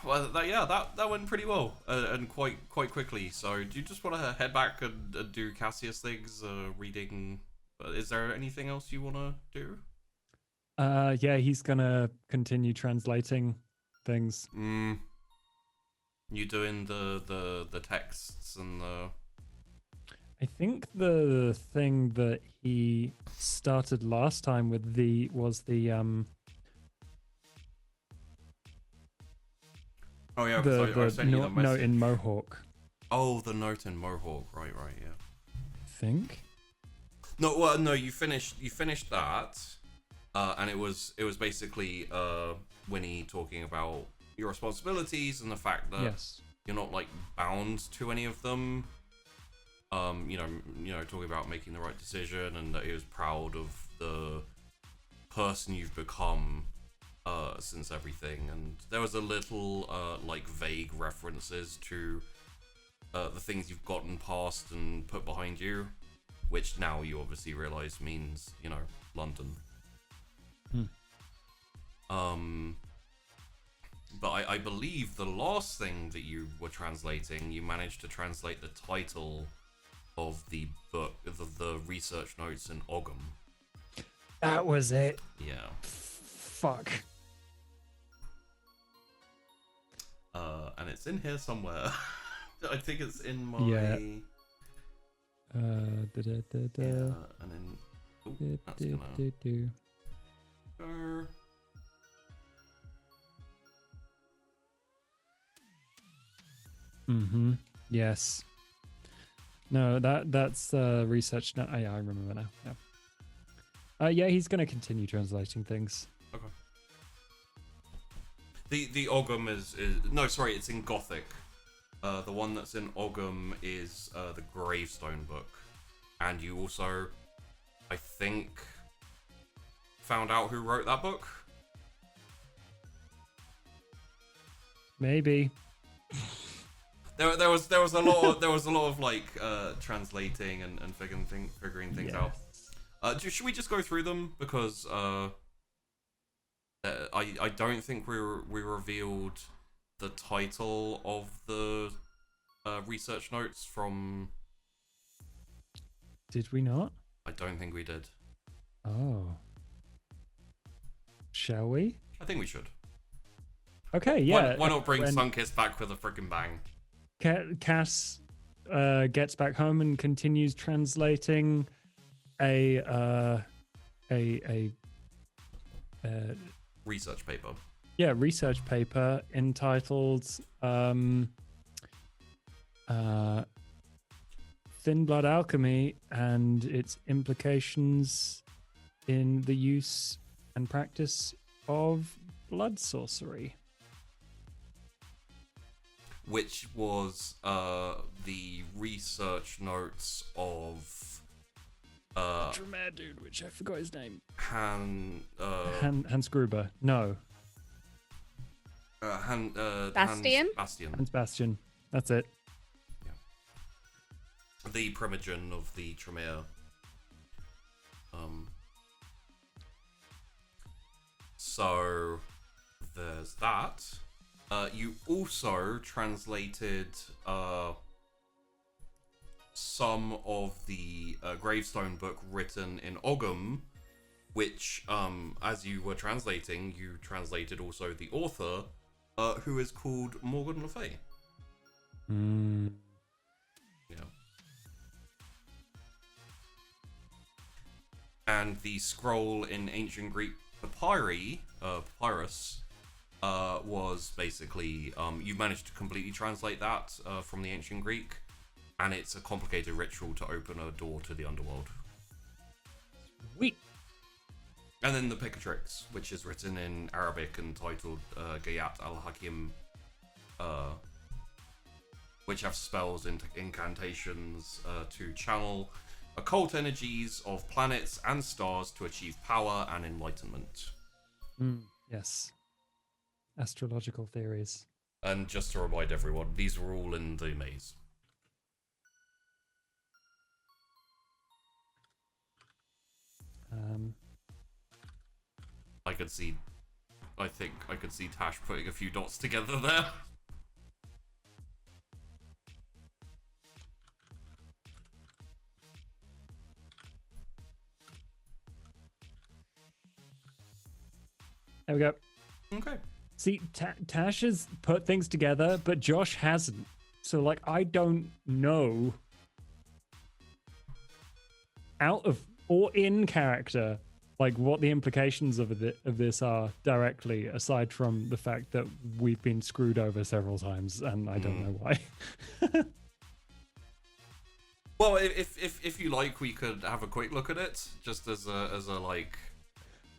Well, that went pretty well and quite quickly. So, do you just want to head back and do Cassius things, reading? Is there anything else you want to do? Yeah, he's gonna continue translating things. You doing the texts and the... I think the thing that he started last time with was the Oh yeah, because I sent you the message. note in Mohawk. Oh, the note in Mohawk, right, yeah. I think. No, well, no, you finished that, and it was basically Winnie talking about your responsibilities and the fact that Yes. you're not like bound to any of them. You know, talking about making the right decision and that he was proud of the person you've become since everything. And there was a little like vague references to the things you've gotten past and put behind you, which now you obviously realize means, you know, London. But I believe the last thing that you were translating, you managed to translate the title of the book, the research notes in Ogham. That was it. Yeah. Fuck. And it's in here somewhere. I think it's in my... Yeah. And then... Ooh, that's gonna... Mm-hmm. Yes. No, that's research. No, yeah, I remember now. Yeah. Yeah, he's gonna continue translating things. Okay. The Ogham is no, sorry, it's in Gothic. The one that's in Ogham is the Gravestone book, and you also, I think, found out who wrote that book. Maybe. There was a lot of like translating and figuring things out. Should we just go through them, because I don't think we revealed the title of the research notes from. Did we not? I don't think we did. Oh. Shall we? I think we should. Okay, yeah. Why not bring Sunkiss back with a freaking bang? Cass gets back home and continues translating a Research paper. Yeah, research paper entitled Thin Blood Alchemy and its implications in the use and practice of blood sorcery. Which was the research notes of Dramatic dude, which I forgot his name. Hans Gruber. No. Bastian? Hans Bastian. That's it. Yeah. The primogen of the Tremere. So there's that. You also translated some of the Gravestone book written in Ogham, which, as you were translating, you translated also the author, who is called Morgan Le Fay. Yeah. And the scroll in ancient Greek papyrus, was basically, you managed to completely translate that from the ancient Greek, and it's a complicated ritual to open a door to the underworld. Sweet. And then the Picatrix, which is written in Arabic and titled Gayat al-Hakim, which have spells and incantations to channel occult energies of planets and stars to achieve power and enlightenment. Yes. Astrological theories. And just to remind everyone, these were all in the maze. I think I could see Tash putting a few dots together there. There we go. Okay. See, Tash has put things together, but Josh hasn't. So, like, I don't know out of or in character, like, what the implications of this are directly, aside from the fact that we've been screwed over several times, and I don't know why. Well, if you like, we could have a quick look at it, just as a like.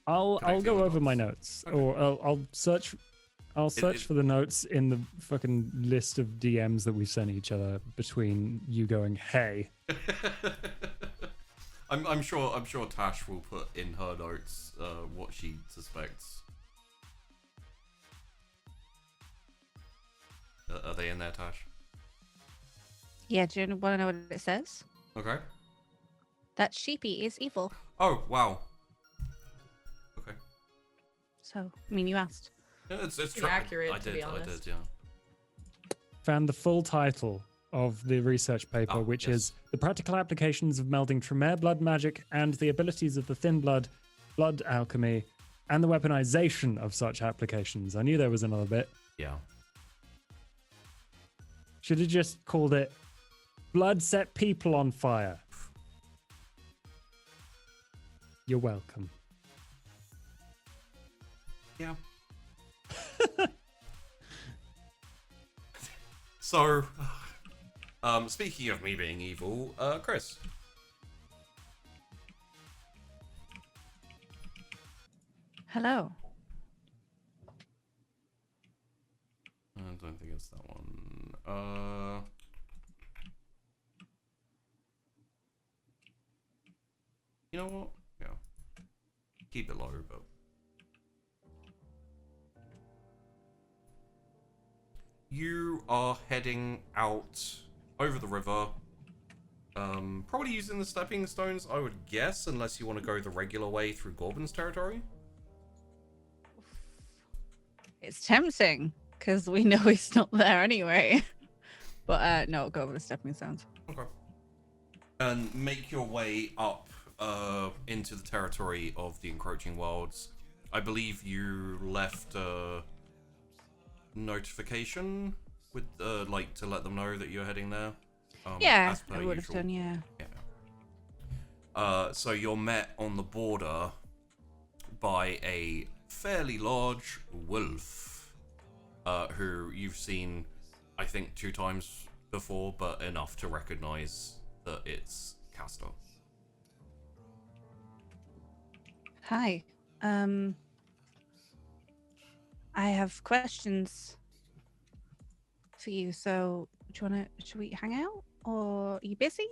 I'll go over my notes, okay. or I'll search. I'll search for the notes in the fucking list of DMs that we sent each other between you going, "Hey." I'm sure Tash will put in her notes what she suspects. Are they in there, Tash? Yeah, do you want to know what it says? Okay. That Sheepy is evil. Oh, wow. Okay. So, I mean, you asked. Yeah, it's Pretty accurate, to be honest. I did, yeah. Found the full title of the research paper, which is The Practical Applications of Melding Tremere Blood Magic and the Abilities of the Thin Blood Alchemy, and the Weaponization of Such Applications. I knew there was another bit. Yeah. Should have just called it Blood Set People on Fire. You're welcome. Yeah. So, speaking of me being evil, Chrys. Hello. don't think it's that one. You know what? Yeah. Keep it low, but... You are heading out over the river. Probably using the stepping stones, I would guess, unless you want to go the regular way through Gorbin's territory. It's tempting, because we know he's not there anyway. But no, go over the stepping stones. Okay. And make your way up into the territory of the encroaching wilds. I believe you left a notification with like to let them know that you're heading there. Yeah, as per I would have usual. done, yeah. So you're met on the border by a fairly large wolf, who you've seen, I think, 2 times before, but enough to recognize that it's Castor. Hi. I have questions for you, so should we hang out? Or are you busy?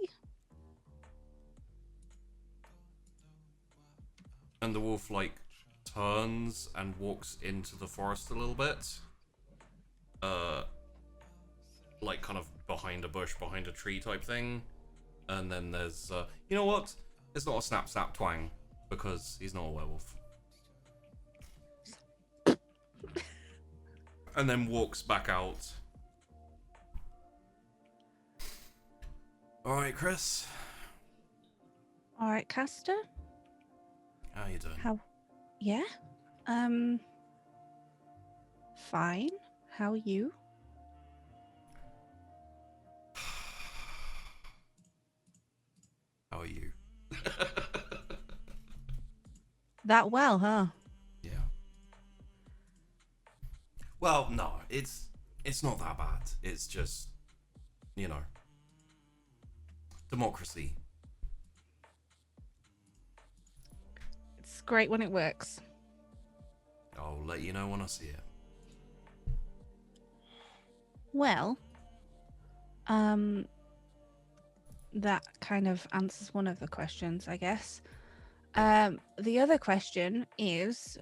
And the wolf, like, turns and walks into the forest a little bit. Like, kind of behind a bush, behind a tree type thing. And then there's, you know what? It's not a snap, snap, twang, because he's not a werewolf. And then walks back out. Alright, Chrys. All right, Castor. How you doing? How? Yeah. Fine. How are you? How are you? That well, huh? Yeah. Well, no, it's not that bad. It's just, you know, democracy. It's great when it works. I'll let you know when I see it. Well, that kind of answers one of the questions, I guess. The other question is,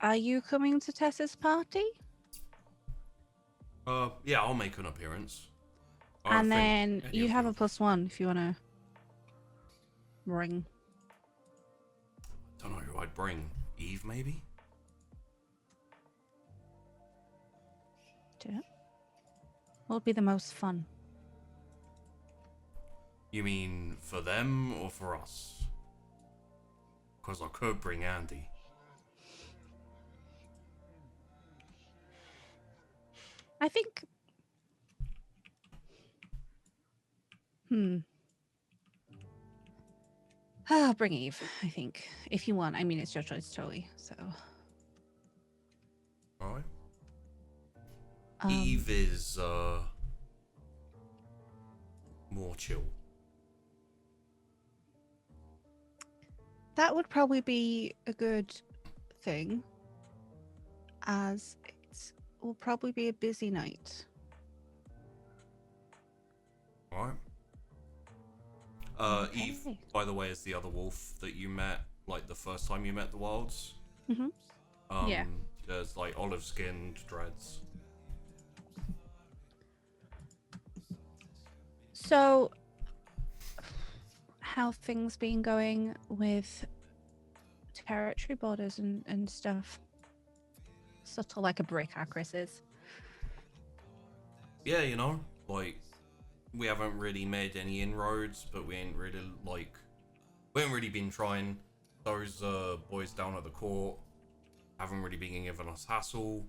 are you coming to Tessa's party? Yeah, I'll make an appearance. And then you have a +1 if you want to ring. Don't know who I'd bring. Eve, maybe? Yeah. What would be the most fun? You mean for them or for us? Because I could bring Andy. I think... I'll bring Eve, I think. If you want. I mean, it's your choice, totally. So... Alright. Eve is, more chill. That would probably be a good thing, as it will probably be a busy night. Alright. Eve, Okay. by the way, is the other wolf that you met, like, the first time you met the Wilds. Mhm. Yeah. There's, like, olive-skinned dreads. So, how things been going with territory borders and stuff? Sort of like a brick, how Chrys is. Yeah, you know, like, we haven't really made any inroads, but we haven't really been trying. Those boys down at the court haven't really been giving us hassle.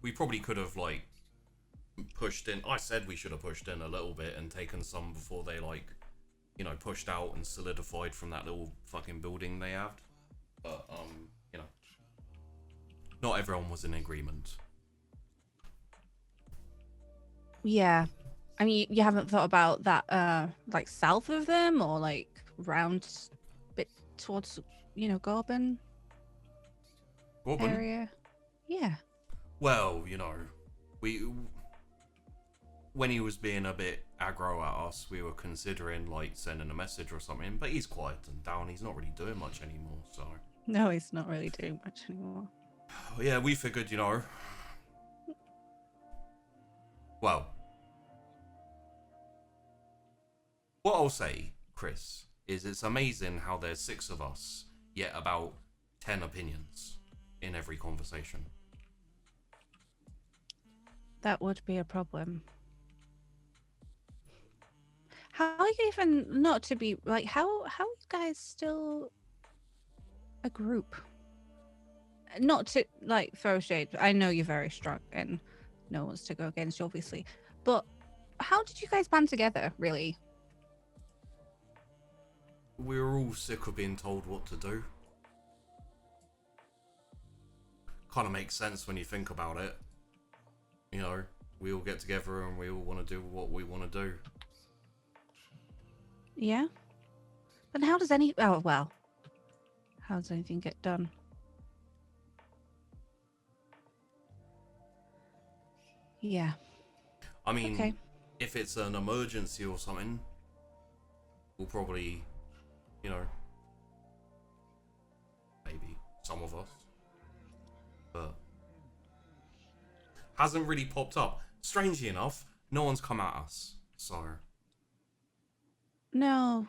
We probably could have, like, pushed in. I said we should have pushed in a little bit and taken some before they, like, you know, pushed out and solidified from that little fucking building they had. But, you know, not everyone was in agreement. Yeah. I mean, you haven't thought about that, like, south of them or, like, round bit towards, you know, Gorbin Gorbin? area? Yeah. Well, when he was being a bit aggro at us, we were considering like sending a message or something, but he's quieting down. He's not really doing much anymore, so. No, he's not really doing much anymore. Yeah, we figured, well, what I'll say, Chrys, is it's amazing how there's 6 of us, yet about 10 opinions in every conversation. That would be a problem. How are you even not to be like how are you guys still a group? Not to like throw shade. I know you're very strong and no one's to go against you, obviously. But how did you guys band together, really? We were all sick of being told what to do. Kind of makes sense when you think about it. We all get together and we all want to do what we want to do. Yeah. But how does anything get done? Yeah. I mean, Okay. if it's an emergency or something, we'll probably, maybe some of us, but hasn't really popped up. Strangely enough, no one's come at us, so. No.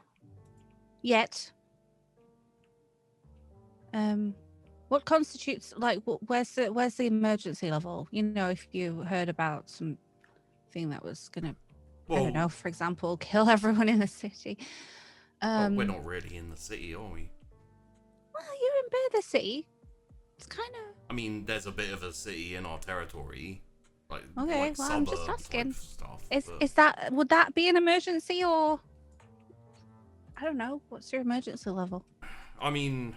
Yet. What constitutes like where's the emergency level? If you heard about something that was gonna, I don't know, for example, kill everyone in the city. Well, we're not really in the city, are we? Well, you're in the city. It's kind of. I mean, there's a bit of a city in our territory, Okay, like well, I'm just suburb asking. type stuff. Would that be an emergency or? I don't know. What's your emergency level? I mean,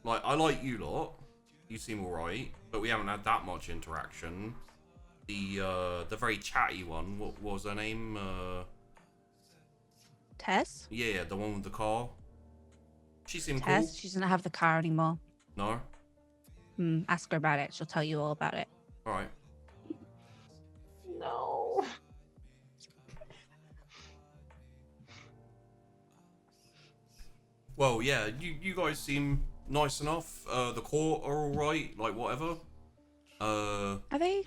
I like you lot. You seem alright, but we haven't had that much interaction. The very chatty one. What was her name? Tess? Yeah, the one with the car. She seemed Tess? cool. She doesn't have the car anymore. No? Ask her about it. She'll tell you all about it. Alright. No. Well, yeah, you guys seem nice enough. The court are alright, whatever. Are they?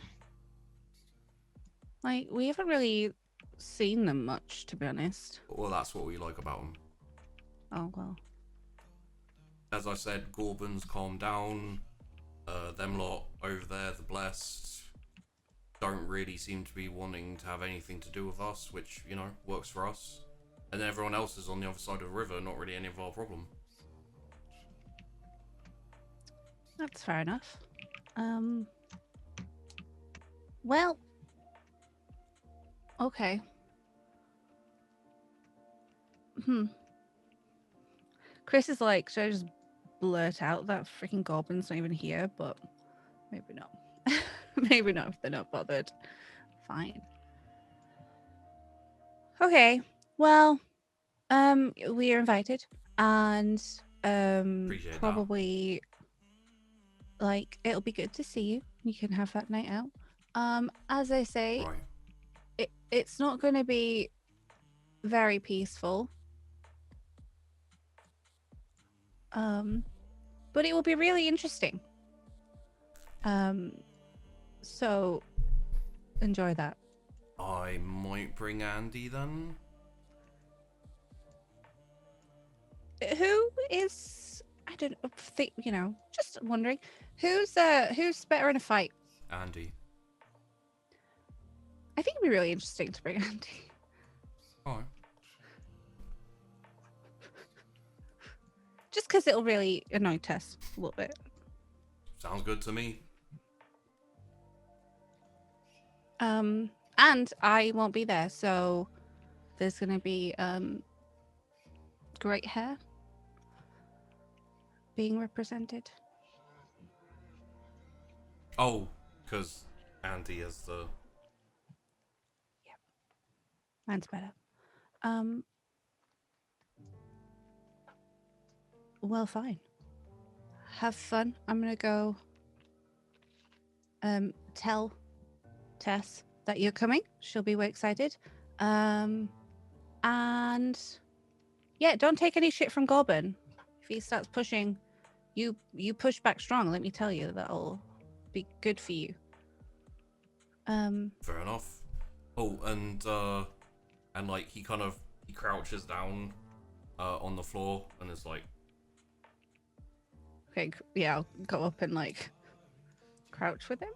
We haven't really seen them much, to be honest. Well, that's what we like about them. Oh, well. As I said, Gorbin's calmed down. Them lot over there, the Blessed, don't really seem to be wanting to have anything to do with us, which, works for us. And then everyone else is on the other side of the river, not really any of our problem. That's fair enough. Well. Okay. Chrys is like, should I just blurt out that freaking goblin's not even here? But maybe not. Maybe not if they're not bothered. Fine. Okay. Well, we are invited, and Appreciate probably it'll be good to see you. You can have that night out. As I say, Right. it's not going to be very peaceful. But it will be really interesting. So enjoy that. I might bring Andy then. Who is? I don't think. Just wondering, who's better in a fight? Andy. I think it'd be really interesting to bring Andy. Alright. Just because it'll really annoy Tess a little bit. Sounds good to me. And I won't be there, so there's gonna be great hair being represented. Oh, because Andy is the... Yep. Mine's better. Well, fine. Have fun. I'm gonna go tell Tess that you're coming. She'll be way excited. And yeah, don't take any shit from Gorbin. If he starts pushing, you push back strong. Let me tell you, that'll be good for you. Fair enough. Oh, and like he crouches down on the floor and is like, Okay, yeah, I'll go up and like crouch with him.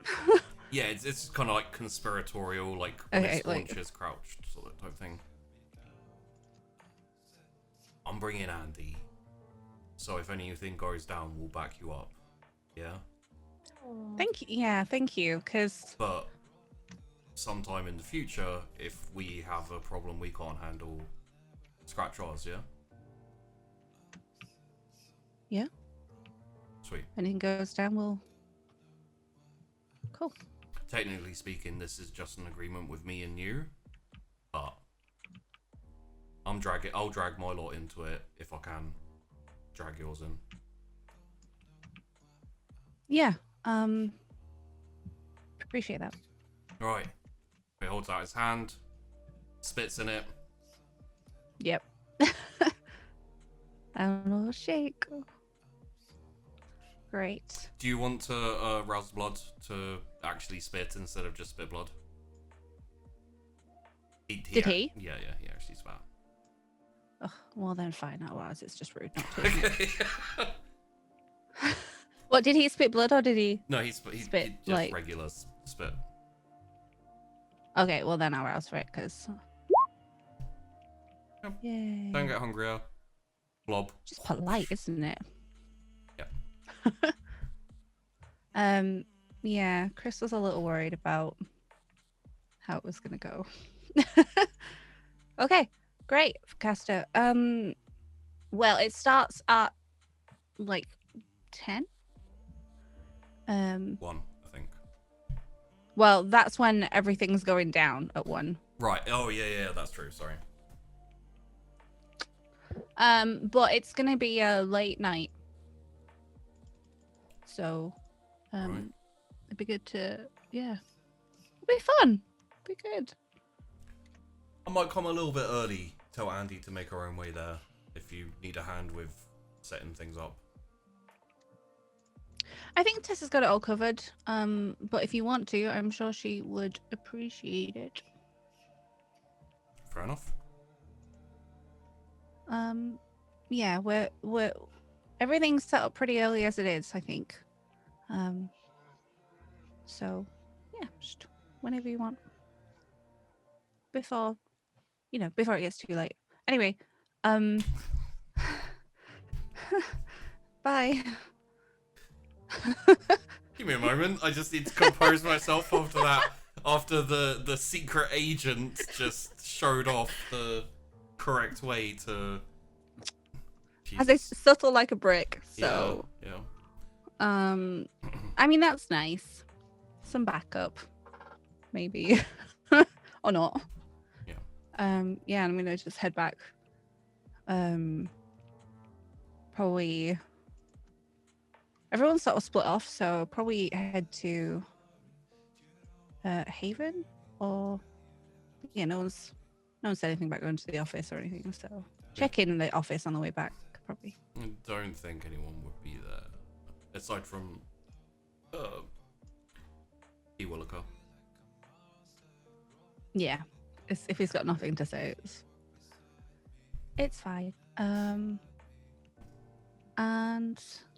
yeah, it's kind of like conspiratorial, like when Okay, his like- haunches crouched sort of type thing. I'm bringing Andy, so if anything goes down, we'll back you up. Yeah, Thank you. Yeah, thank you. Because but sometime in the future, if we have a problem we can't handle, scratch ours. Yeah. Yeah. Sweet. anything goes down, we'll. Cool. Technically speaking, this is just an agreement with me and you, but I'll drag my lot into it if I can. Drag yours in. Yeah. Appreciate that. Right. He holds out his hand, spits in it. Yep. And we'll shake. Great. Do you want to rouse blood to actually spit instead of just spit blood? Did he? Yeah, he actually spat. Ugh, well then fine. Otherwise, it's just rude not to. Okay. What, did he spit blood or did he? No, he Spit, just like- regular spit. Okay, well then I'll rouse for it because. Yep. Yay. Don't get hungrier. Blob. Just polite, isn't it? Yeah. Yeah, Chrys was a little worried about how it was gonna go. Okay, great, Caster. Well, it starts at like 10. 1, I think. Well, that's when everything's going down at 1. Right. Oh, yeah, that's true. Sorry. But it's gonna be a late night. So, Right. it'd be good to, yeah. It'll be fun. Be good. I might come a little bit early. Tell Andy to make her own way there if you need a hand with setting things up. I think Tess has got it all covered. But if you want to, I'm sure she would appreciate it. Fair enough. Yeah, we're everything's set up pretty early as it is, I think. So yeah, just whenever you want. Before it gets too late. Anyway, bye. Give me a moment. I just need to compose myself after that. After the secret agent just showed off the correct way to. As it's Jesus. subtle like a brick. So Yeah. I mean that's nice. Some backup, maybe, or not. Yeah. Yeah, I'm gonna just head back. Probably. Everyone's sort of split off, so probably head to Haven, or yeah, no one's said anything about going to the office or anything. So check in the office on the way back, probably. I don't think anyone would be there, aside from Ewillica. Yeah, if he's got nothing to say, it's fine. And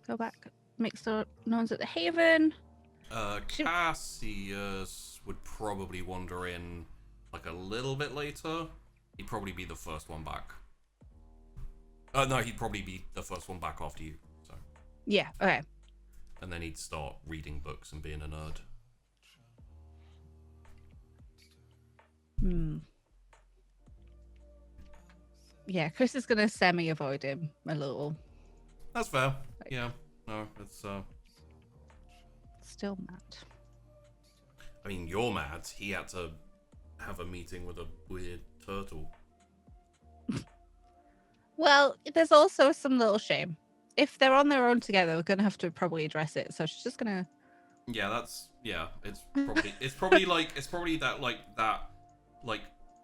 go back. Make sure no one's at the Haven. Cassius would probably wander in like a little bit later. He'd probably be the first one back. No, he'd probably be the first one back after you. So. Yeah. Okay. And then he'd start reading books and being a nerd. Yeah, Chrys is gonna semi-avoid him a little. That's fair. Yeah. No, it's Still mad. I mean, you're mad. He had to have a meeting with a weird turtle. Well, there's also some little shame. If they're on their own together, we're gonna have to probably address it. So she's just gonna. Yeah, that's Yeah, it's probably that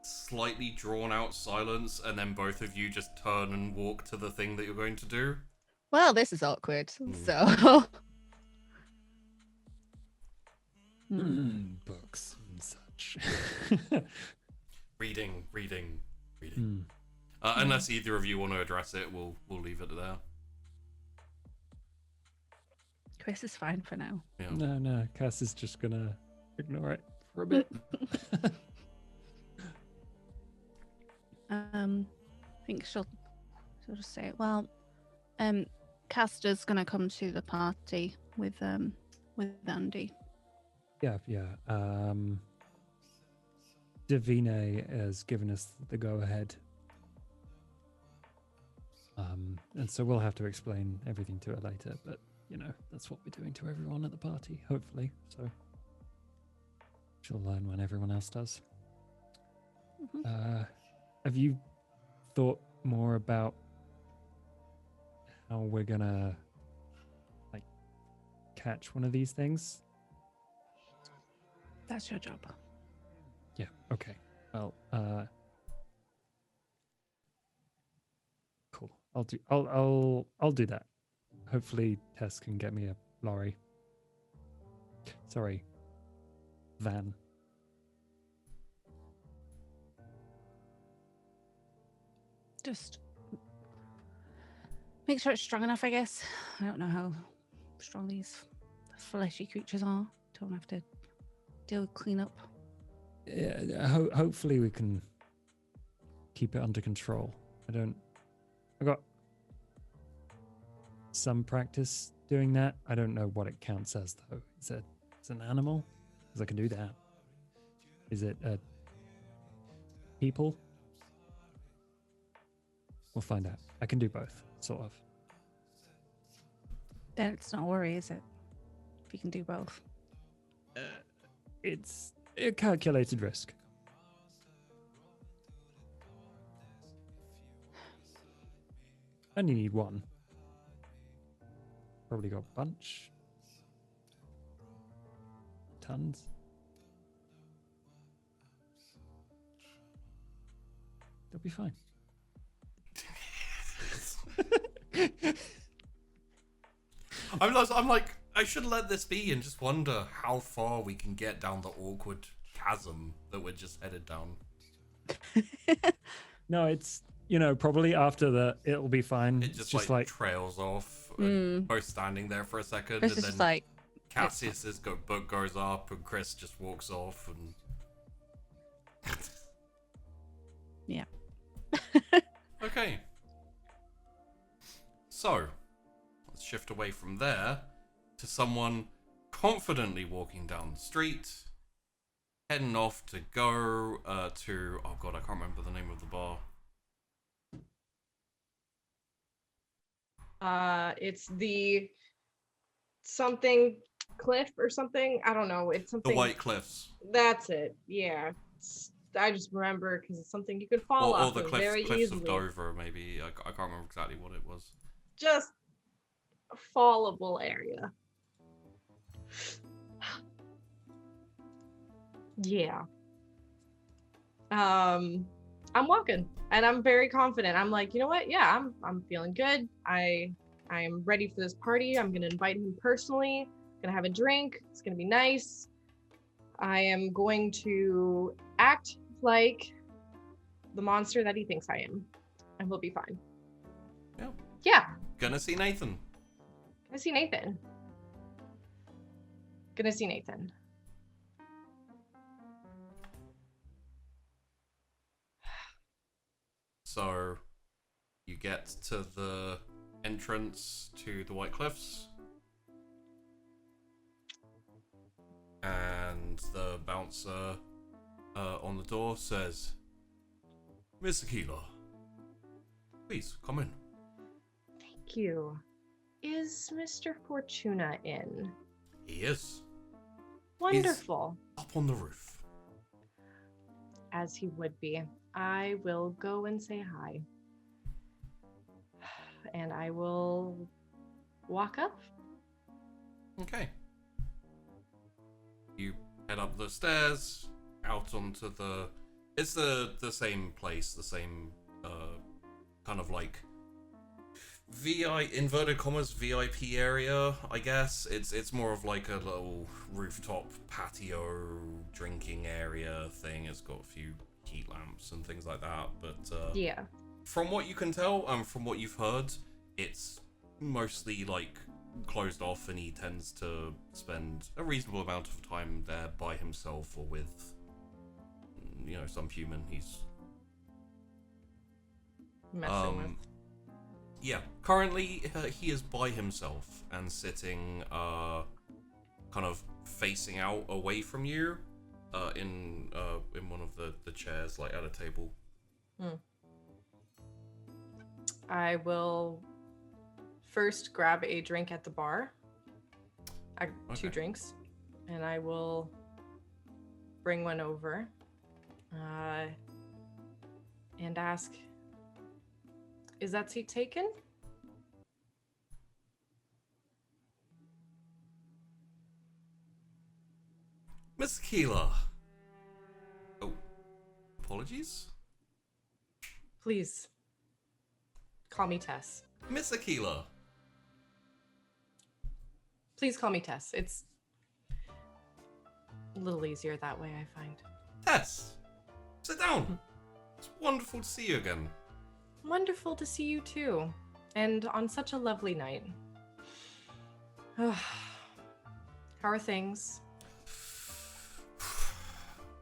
slightly drawn out silence, and then both of you just turn and walk to the thing that you're going to do. Well, this is awkward. Hmm. So. Books and such. Reading. Unless either of you want to address it, we'll leave it there. Chrys is fine for now. Yeah. No. Cass is just gonna ignore it for a bit. I think she'll just say, well, Castor's gonna come to the party with Andy. Yeah. Davine has given us the go-ahead. And so we'll have to explain everything to her later, but, that's what we're doing to everyone at the party, hopefully. So she'll learn when everyone else does. Mm-hmm. Have you thought more about how we're gonna, catch one of these things? That's your job. Yeah, okay. Well, cool. I'll do that. Hopefully Tess can get me a lorry. Sorry. Van. Just make sure it's strong enough, I guess. I don't know how strong these fleshy creatures are. Don't have to deal with cleanup. Yeah, hopefully we can keep it under control. I got some practice doing that. I don't know what it counts as, though. Is it an animal? Because I can do that. Is it a people? We'll find out. I can do both, sort of. Then it's not a worry, is it? If you can do both. It's a calculated risk. Only need one. Probably got a bunch. Tons. They'll be fine. I'm like, I should let this be and just wonder how far we can get down the awkward chasm that we're just headed down. No, it's, probably after it'll be fine. It just like trails off, both standing there for a second, Chris and is then just like, Cassius's book goes up, and Chrys just walks off, and yeah. Okay. So, let's shift away from there to someone confidently walking down the street, heading off to go to, oh god, I can't remember the name of the bar. It's the something cliff or something. I don't know. It's something. The White Cliffs. That's it. Yeah. I just remember because it's something you could fall off or the of very cliffs easily. of Dover, maybe. I can't remember exactly what it was. Just a fallable area. Yeah. I'm walking and I'm very confident. I'm like, you know what? Yeah, I'm feeling good. I am ready for this party. I'm gonna invite him personally. Gonna have a drink. It's gonna be nice. I am going to act like the monster that he thinks I am, and we'll be fine. Yeah. Yeah. Gonna see Nathan. Gonna see Nathan. Gonna see Nathan. So, you get to the entrance to the White Cliffs, and the bouncer on the door says, Miss Aquila, please come in. Thank you. Is Mr. Fortuna in? He is. Wonderful. He's up on the roof. As he would be. I will go and say hi. And I will walk up. Okay. head up the stairs, out onto the... It's the same place, the same kind of like inverted commas VIP area, I guess. It's more of like a little rooftop patio drinking area thing. It's got a few heat lamps and things like that, but Yeah. from what you can tell and from what you've heard, it's mostly like closed off, and he tends to spend a reasonable amount of time there by himself or with, you know, some human he's Messing with. yeah, currently he is by himself and sitting kind of facing out away from you in one of the chairs, like at a table. I will first grab a drink at the bar. Two Okay. drinks. And I will bring one over and ask, is that seat taken? Miss Aquila. Oh, apologies. Please call me Tess. Miss Aquila. Please call me Tess. It's a little easier that way, I find. Tess, sit down. It's wonderful to see you again. Wonderful to see you too. And on such a lovely night. How are things?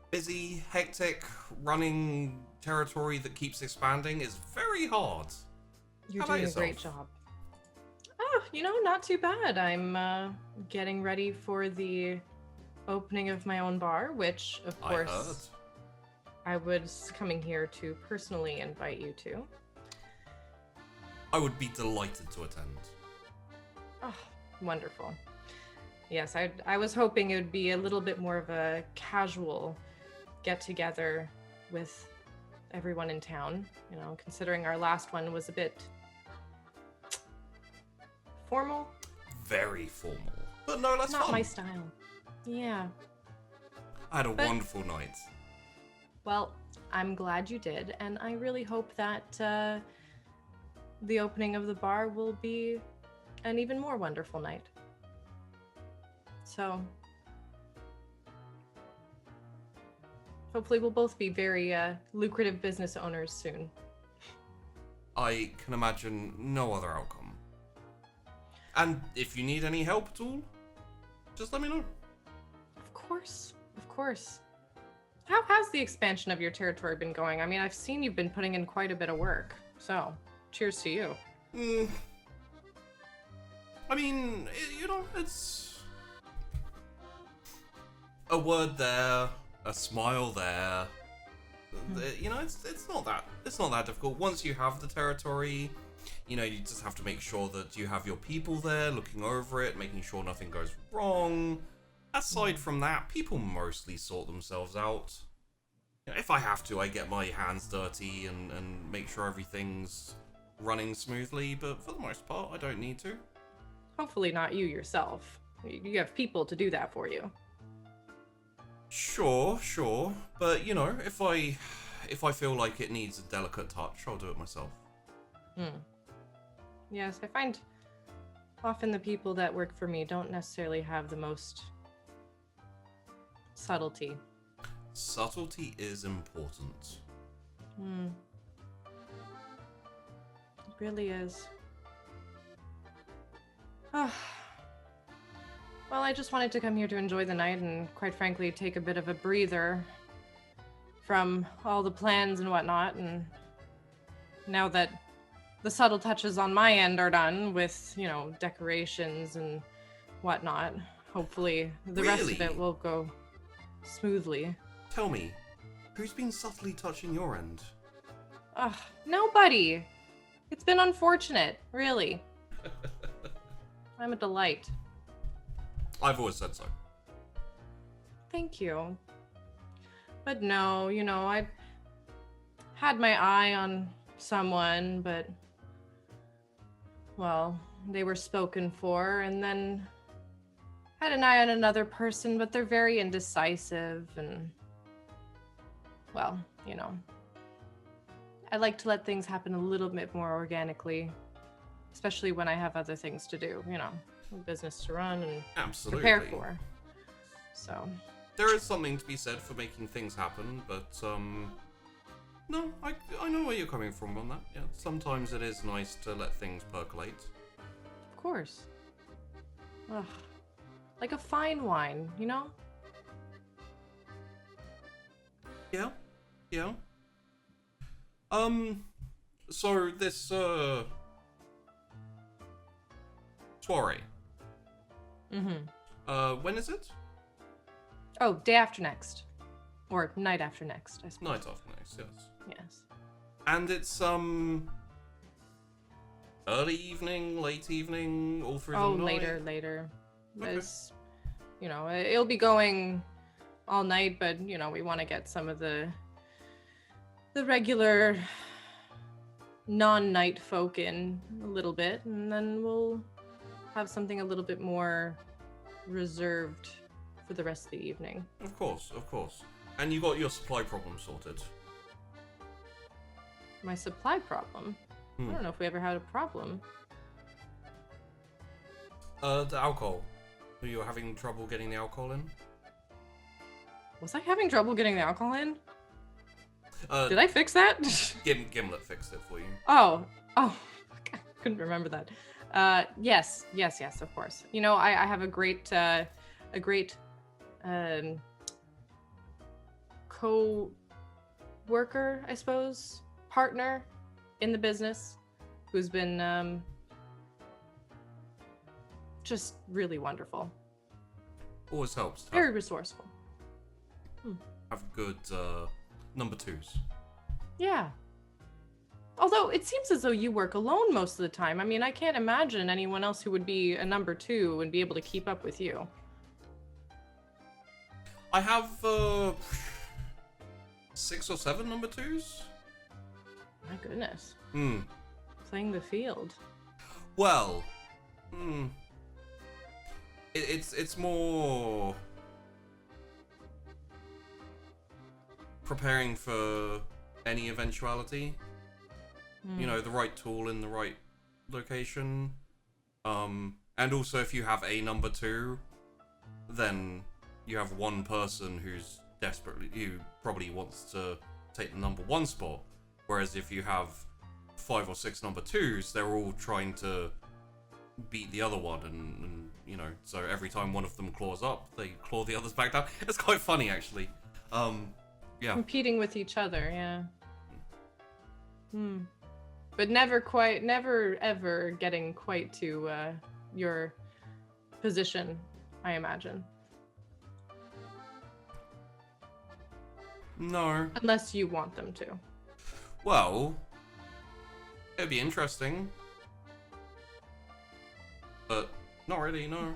Busy, hectic, running territory that keeps expanding is very hard. You're How about doing a great yourself? job. Oh, not too bad. I'm getting ready for the opening of my own bar, which, of I heard. course, I was coming here to personally invite you to. I would be delighted to attend. Oh, wonderful. Yes, I was hoping it would be a little bit more of a casual get-together with everyone in town, considering our last one was a bit formal. Very formal. But no, that's Not fun. my style. Yeah. I had a But- wonderful night. Well, I'm glad you did, and I really hope that the opening of the bar will be an even more wonderful night. So, hopefully we'll both be very lucrative business owners soon. I can imagine no other outcome. And if you need any help at all, just let me know. Of course, of course. How has the expansion of your territory been going? I mean, I've seen you've been putting in quite a bit of work, so cheers to you. I mean, it's a word there, a smile there. It's not that difficult. Once you have the territory, you just have to make sure that you have your people there looking over it, making sure nothing goes wrong. Aside from that, people mostly sort themselves out. If I have to, I get my hands dirty and make sure everything's running smoothly, but for the most part, I don't need to. Hopefully not you yourself. You have people to do that for you. Sure, but if I feel like it needs a delicate touch, I'll do it myself. Yes, I find often the people that work for me don't necessarily have the most subtlety. Subtlety is important. It really is. Well, I just wanted to come here to enjoy the night and, quite frankly, take a bit of a breather from all the plans and whatnot. And now that the subtle touches on my end are done with, decorations and whatnot, hopefully the rest of it Really? will go smoothly. Tell me, who's been subtly touching your end? Ugh, nobody. It's been unfortunate, really. I'm a delight. I've always said so. Thank you. But no, I had my eye on someone, but, well, they were spoken for, and then had an eye on another person, but they're very indecisive and, well, you know, I like to let things happen a little bit more organically, especially when I have other things to do, you know, business to run and Absolutely. prepare for. So there is something to be said for making things happen, but no, I know where you're coming from on that. Yeah, sometimes it is nice to let things percolate. of course. Ugh. Like a fine wine, you know? Yeah. So this soiree. When is it? Oh, day after next. Or night after next, I suppose. Night after next, yes. Yes. And it's early evening, late evening, all through the night. Later. Okay. As, you know, it'll be going all night, but you know, we want to get some of the regular non-night folk in a little bit, and then we'll have something a little bit more reserved for the rest of the evening. Of course. And you got your supply problem sorted. My supply problem? I don't know if we ever had a problem. The alcohol. Were you having trouble getting the alcohol in? Was I having trouble getting the alcohol in? Did I fix that? Gimlet fixed it for you. Oh, I couldn't remember that. Yes, of course. You know, I have a great co-worker, I suppose, partner in the business, who's been just really wonderful. Always helps to Very resourceful. have good number twos. Yeah. Although it seems as though you work alone most of the time. I mean, I can't imagine anyone else who would be a number two and be able to keep up with you. I have 6 or 7 number twos. My goodness. Hmm. Playing the field. Well, it's more preparing for any eventuality. You know, the right tool in the right location. And also if you have a number two, then you have one person who probably wants to take the number one spot. Whereas if you have 5 or 6 number twos, they're all trying to beat the other one, and you know, so every time one of them claws up, they claw the others back down. It's quite funny, actually. Yeah. Competing with each other, yeah. But never ever getting quite to your position, I imagine. No. Unless you want them to. Well, it'd be interesting. But not really, no.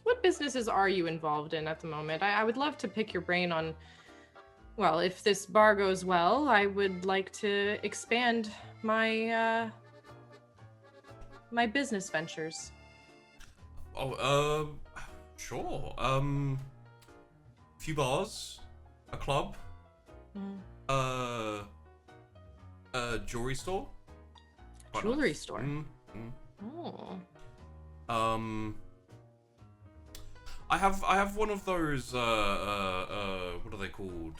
What businesses are you involved in at the moment? I would love to pick your brain on, well, if this bar goes well, I would like to expand my my business ventures. Oh, sure. Few bars, a club, a jewelry store. Quite Jewelry nice. store. Oh. I have one of those what are they called?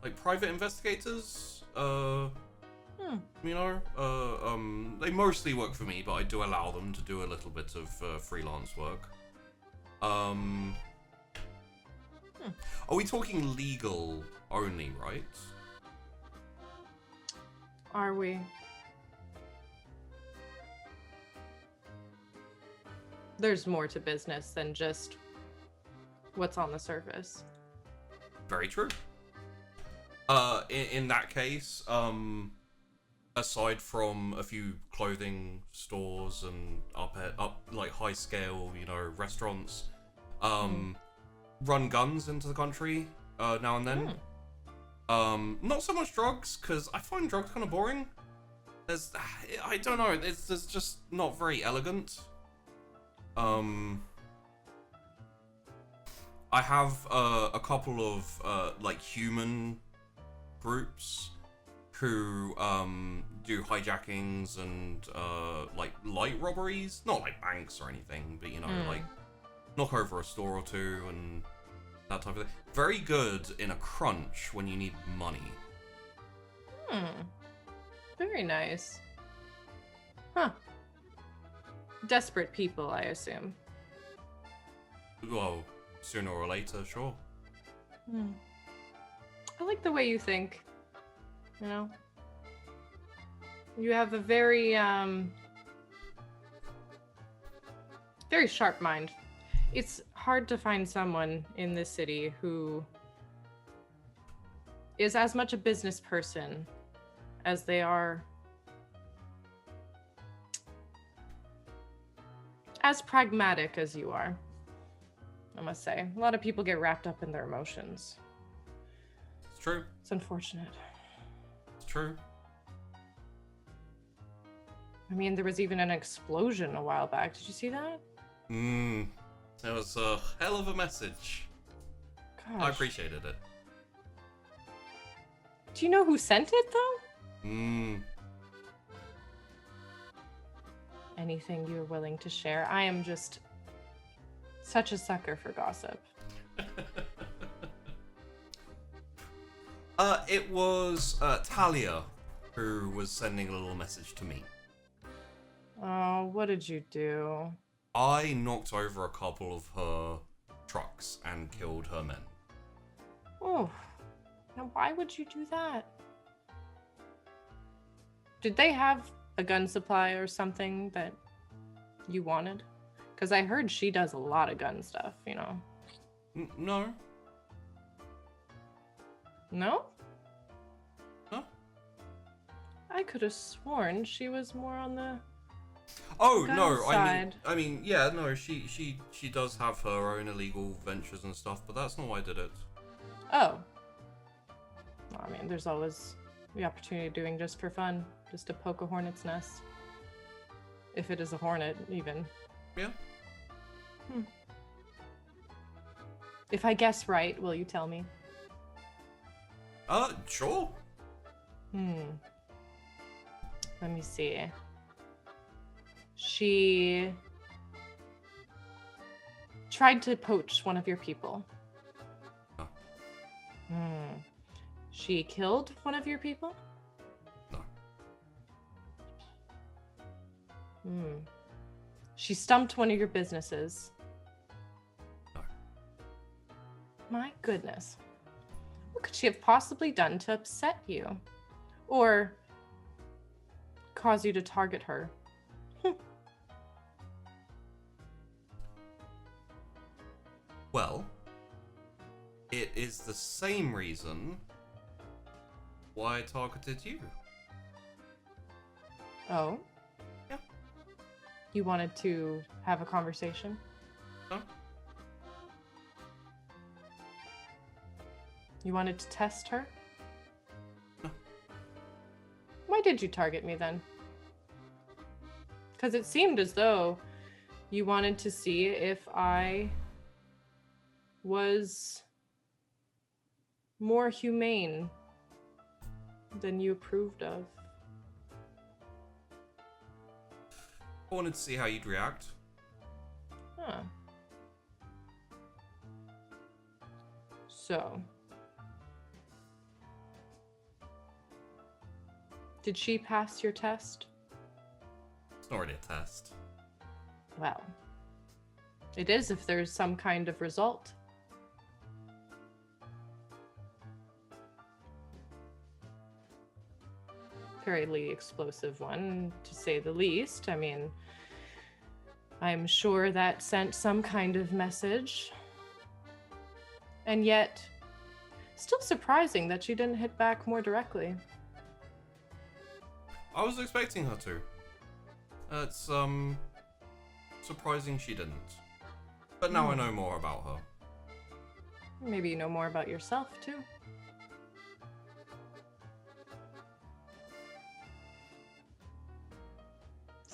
Like private investigators. You know, they mostly work for me, but I do allow them to do a little bit of freelance work. Are we talking legal only, right? Are we? There's more to business than just what's on the surface. Very true. In that case, aside from a few clothing stores and up like high scale, you know, restaurants, run guns into the country now and then. Not so much drugs, because I find drugs kind of boring. I don't know, it's just not very elegant. I have a couple of like human groups who do hijackings and like light robberies, not like banks or anything, but you know, like knock over a store or two and that type of thing. Very good in a crunch when you need money. Very nice. Huh. Desperate people, I assume. Well, sooner or later, sure. I like the way you think. You know? You have a very, very sharp mind. It's hard to find someone in this city who is as much a business person as they are as pragmatic as you are, I must say. A lot of people get wrapped up in their emotions. It's true. It's unfortunate. It's true. I mean, there was even an explosion a while back. Did you see that? It was a hell of a message. Gosh. I appreciated it. Do you know who sent it, though? Anything you're willing to share? I am just such a sucker for gossip. It was Talia who was sending a little message to me. Oh, what did you do? I knocked over a couple of her trucks and killed her men. Oh, now why would you do that? Did they have a gun supply or something that you wanted? Because I heard she does a lot of gun stuff, you know. No. No? No. I could have sworn she was more on the Oh gun no, side. I mean, yeah, no, she does have her own illegal ventures and stuff, but that's not why I did it. Oh. Well, I mean, there's always the opportunity of doing just for fun, just to poke a hornet's nest. If it is a hornet, even. Yeah. If I guess right, will you tell me? Sure. Let me see. She tried to poach one of your people. No. She killed one of your people? No. She stumped one of your businesses? No. My goodness. What could she have possibly done to upset you? Or cause you to target her? Well, it is the same reason why I targeted you. Oh? Yeah. You wanted to have a conversation? No. You wanted to test her? No. Why did you target me then? Because it seemed as though you wanted to see if I was more humane than you approved of. I wanted to see how you'd react. Huh. So, did she pass your test? It's not really a test. Well, it is if there's some kind of result. Fairly explosive one, to say the least. I mean, I'm sure that sent some kind of message. And yet, still surprising that she didn't hit back more directly. I was expecting her to. It's, surprising she didn't. But now I know more about her. Maybe you know more about yourself, too.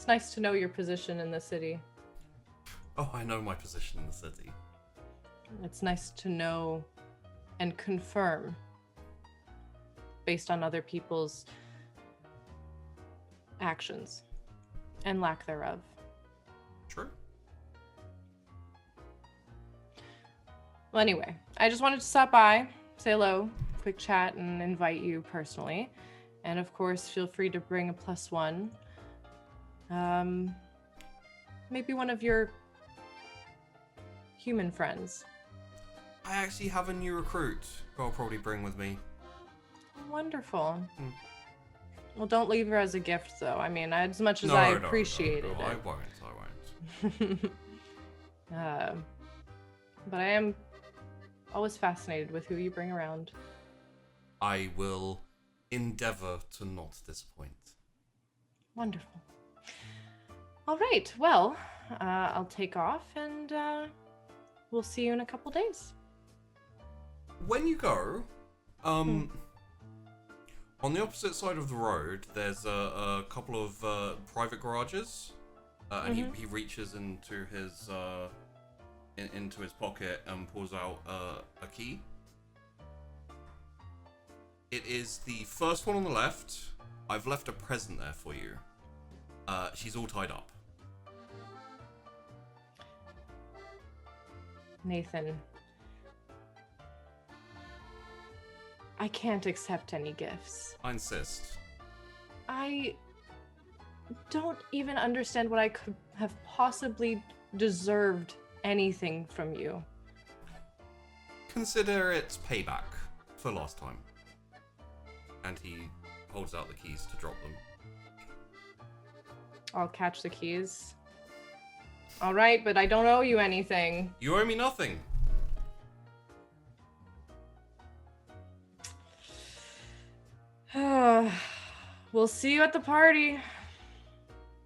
It's nice to know your position in the city. Oh, I know my position in the city. It's nice to know and confirm based on other people's actions and lack thereof. True. Well, anyway, I just wanted to stop by, say hello, quick chat, and invite you personally. And of course, feel free to bring a +1. Maybe one of your human friends. I actually have a new recruit who I'll probably bring with me. Wonderful. Hmm. Well, don't leave her as a gift, though. I mean, as much as I appreciated no, it. I won't. But I am always fascinated with who you bring around. I will endeavor to not disappoint. Wonderful. All right. Well, I'll take off, and we'll see you in a couple days. When you go, on the opposite side of the road, there's a couple of private garages, and he reaches into his pocket and pulls out a key. It is the first one on the left. I've left a present there for you. She's all tied up. Nathan, I can't accept any gifts. I insist. I don't even understand what I could have possibly deserved anything from you. Consider it payback for last time. And he holds out the keys to drop them. I'll catch the keys. All right, but I don't owe you anything. You owe me nothing. We'll see you at the party.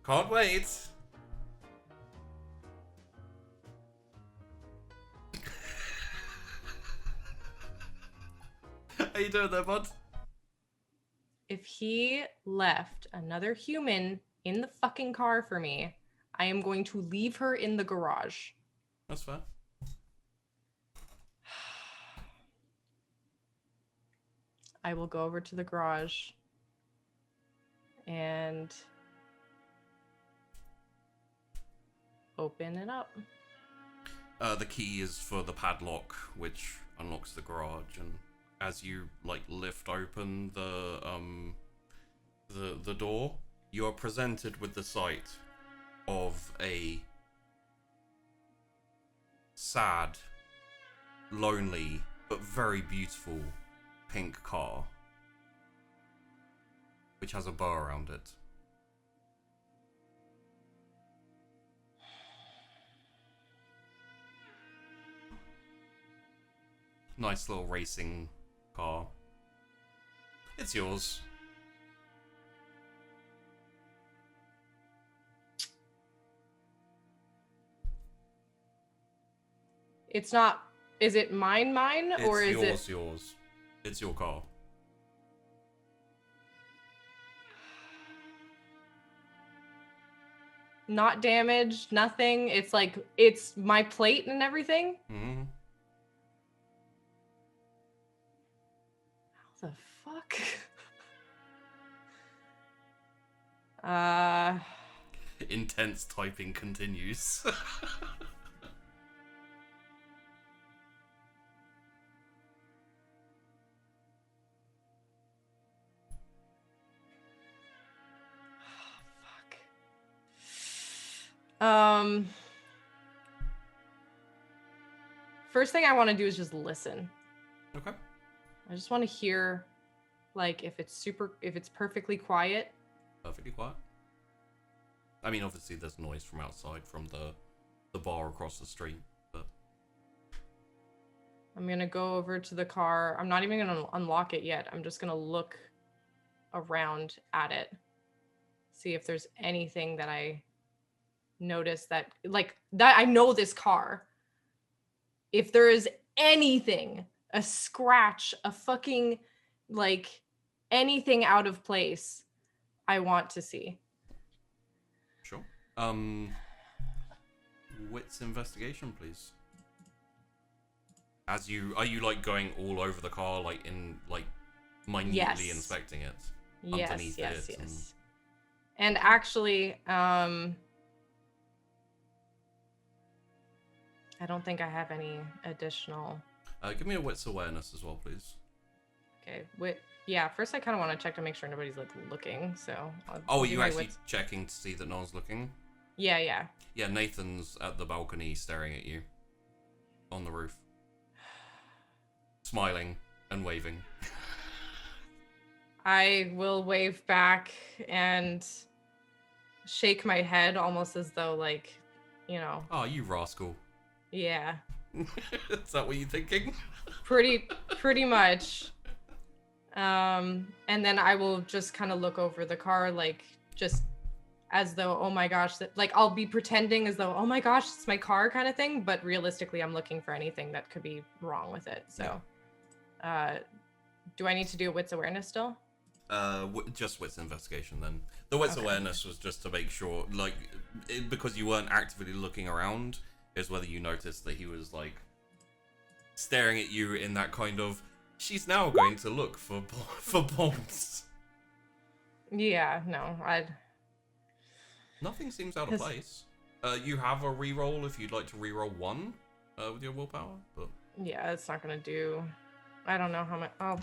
Can't wait. How you doing there, bud? If he left another human in the fucking car for me, I am going to leave her in the garage. That's fair. I will go over to the garage and open it up. The key is for the padlock, which unlocks the garage, and as you lift open the door, you are presented with the sight of a sad, lonely, but very beautiful pink car, which has a bow around it. Nice little racing car. It's yours. It's not. Is it mine, or is it yours? It's your car. not damaged? Nothing. It's like it's my plate and everything. Mm-hmm. How the fuck? Intense typing continues. First thing I want to do is just listen. Okay. I just want to hear, like, if it's perfectly quiet. Perfectly quiet. I mean, obviously there's noise from outside from the bar across the street, but I'm gonna go over to the car. I'm not even gonna unlock it yet. I'm just gonna look around at it, see if there's anything that I notice that, like, that I know this car. If there is anything, a scratch, a fucking, like, anything out of place, I want to see. Sure. Wits investigation, please. Are you like going all over the car, like minutely Yes. inspecting it? Yes, Underneath yes, it yes. And actually, I don't think I have any additional. Give me a wits awareness as well, please. Okay, yeah. First, I kind of want to check to make sure nobody's like looking. So. Are do you my actually wits. checking to see that no one's looking? Yeah, yeah. Yeah, Nathan's at the balcony staring at you. On the roof. Smiling and waving. I will wave back and shake my head almost as though like, Oh, you rascal. yeah. Is that what you're thinking? Pretty much. And then I will just kind of look over the car, like just as though, oh my gosh, like I'll be pretending as though, oh my gosh, it's my car kind of thing. But realistically, I'm looking for anything that could be wrong with it. So, do I need to do a wits awareness still? Just wits investigation then. The wits awareness was just to make sure, like, because you weren't actively looking around, is whether you noticed that he was like staring at you in that kind of, she's now going to look for bombs. Yeah, no, Nothing seems out of place. You have a reroll if you'd like to reroll one with your willpower, but yeah, it's not gonna do. I don't know how much. Oh,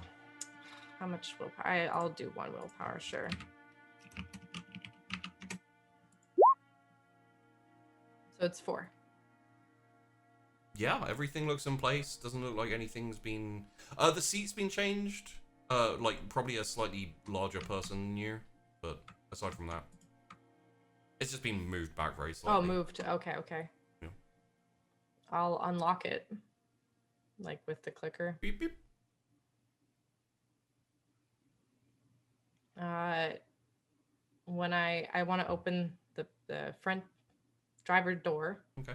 how much willpower? I'll do one willpower, sure. So it's 4. yeah, everything looks in place. Doesn't look like anything's been. The seat's been changed. Like probably a slightly larger person than you, but aside from that, it's just been moved back very slightly. Oh, moved. Okay, okay. Yeah. I'll unlock it, like with the clicker. Beep beep. When I want to open the front driver door. Okay.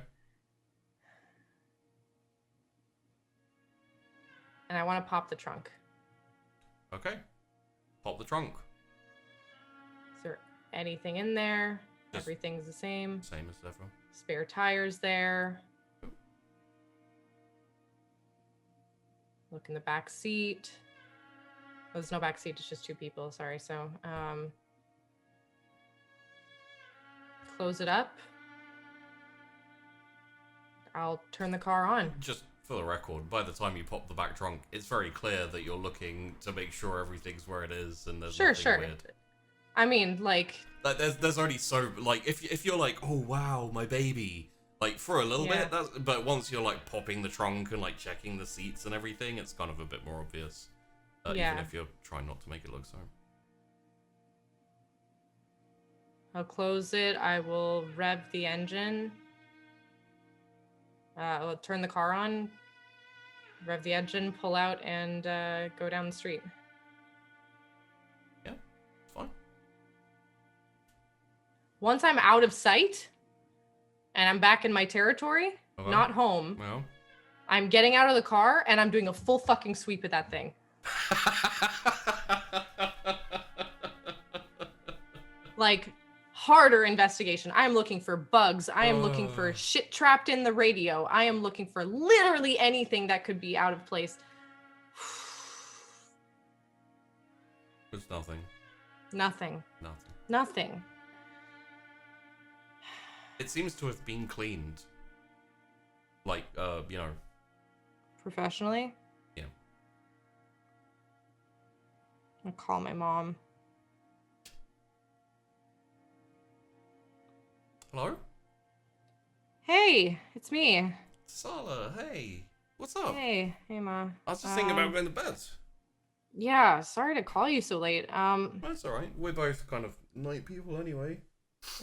And I want to pop the trunk. Okay. Pop the trunk. Is there anything in there? Just Everything's the same. Same as ever. Spare tires there. Look in the back seat. Oh, there's no back seat, it's just 2 people, sorry. So, close it up. I'll turn the car on. Just for the record, by the time you pop the back trunk, it's very clear that you're looking to make sure everything's where it is and there's nothing weird. I mean, like there's already so, like, if you're like, oh wow, my baby, like for a little bit, but once you're like popping the trunk and like checking the seats and everything, it's kind of a bit more obvious. Even if you're trying not to make it look so. I'll close it. I will rev the engine. I'll turn the car on, rev the engine, pull out, and go down the street. Yeah, fine. Once I'm out of sight and I'm back in my territory, not home, I'm getting out of the car and I'm doing a full fucking sweep of that thing. Like harder investigation. I am looking for bugs. I am looking for shit trapped in the radio. I am looking for literally anything that could be out of place. There's nothing. Nothing. Nothing. Nothing. It seems to have been cleaned. Like, you know. Professionally? Yeah. I'll call my mom. Hello? Hey, it's me. Sire, hey. What's up? Hey, Ma. I was just thinking about going to bed. Yeah, sorry to call you so late. That's alright. We're both kind of night people anyway.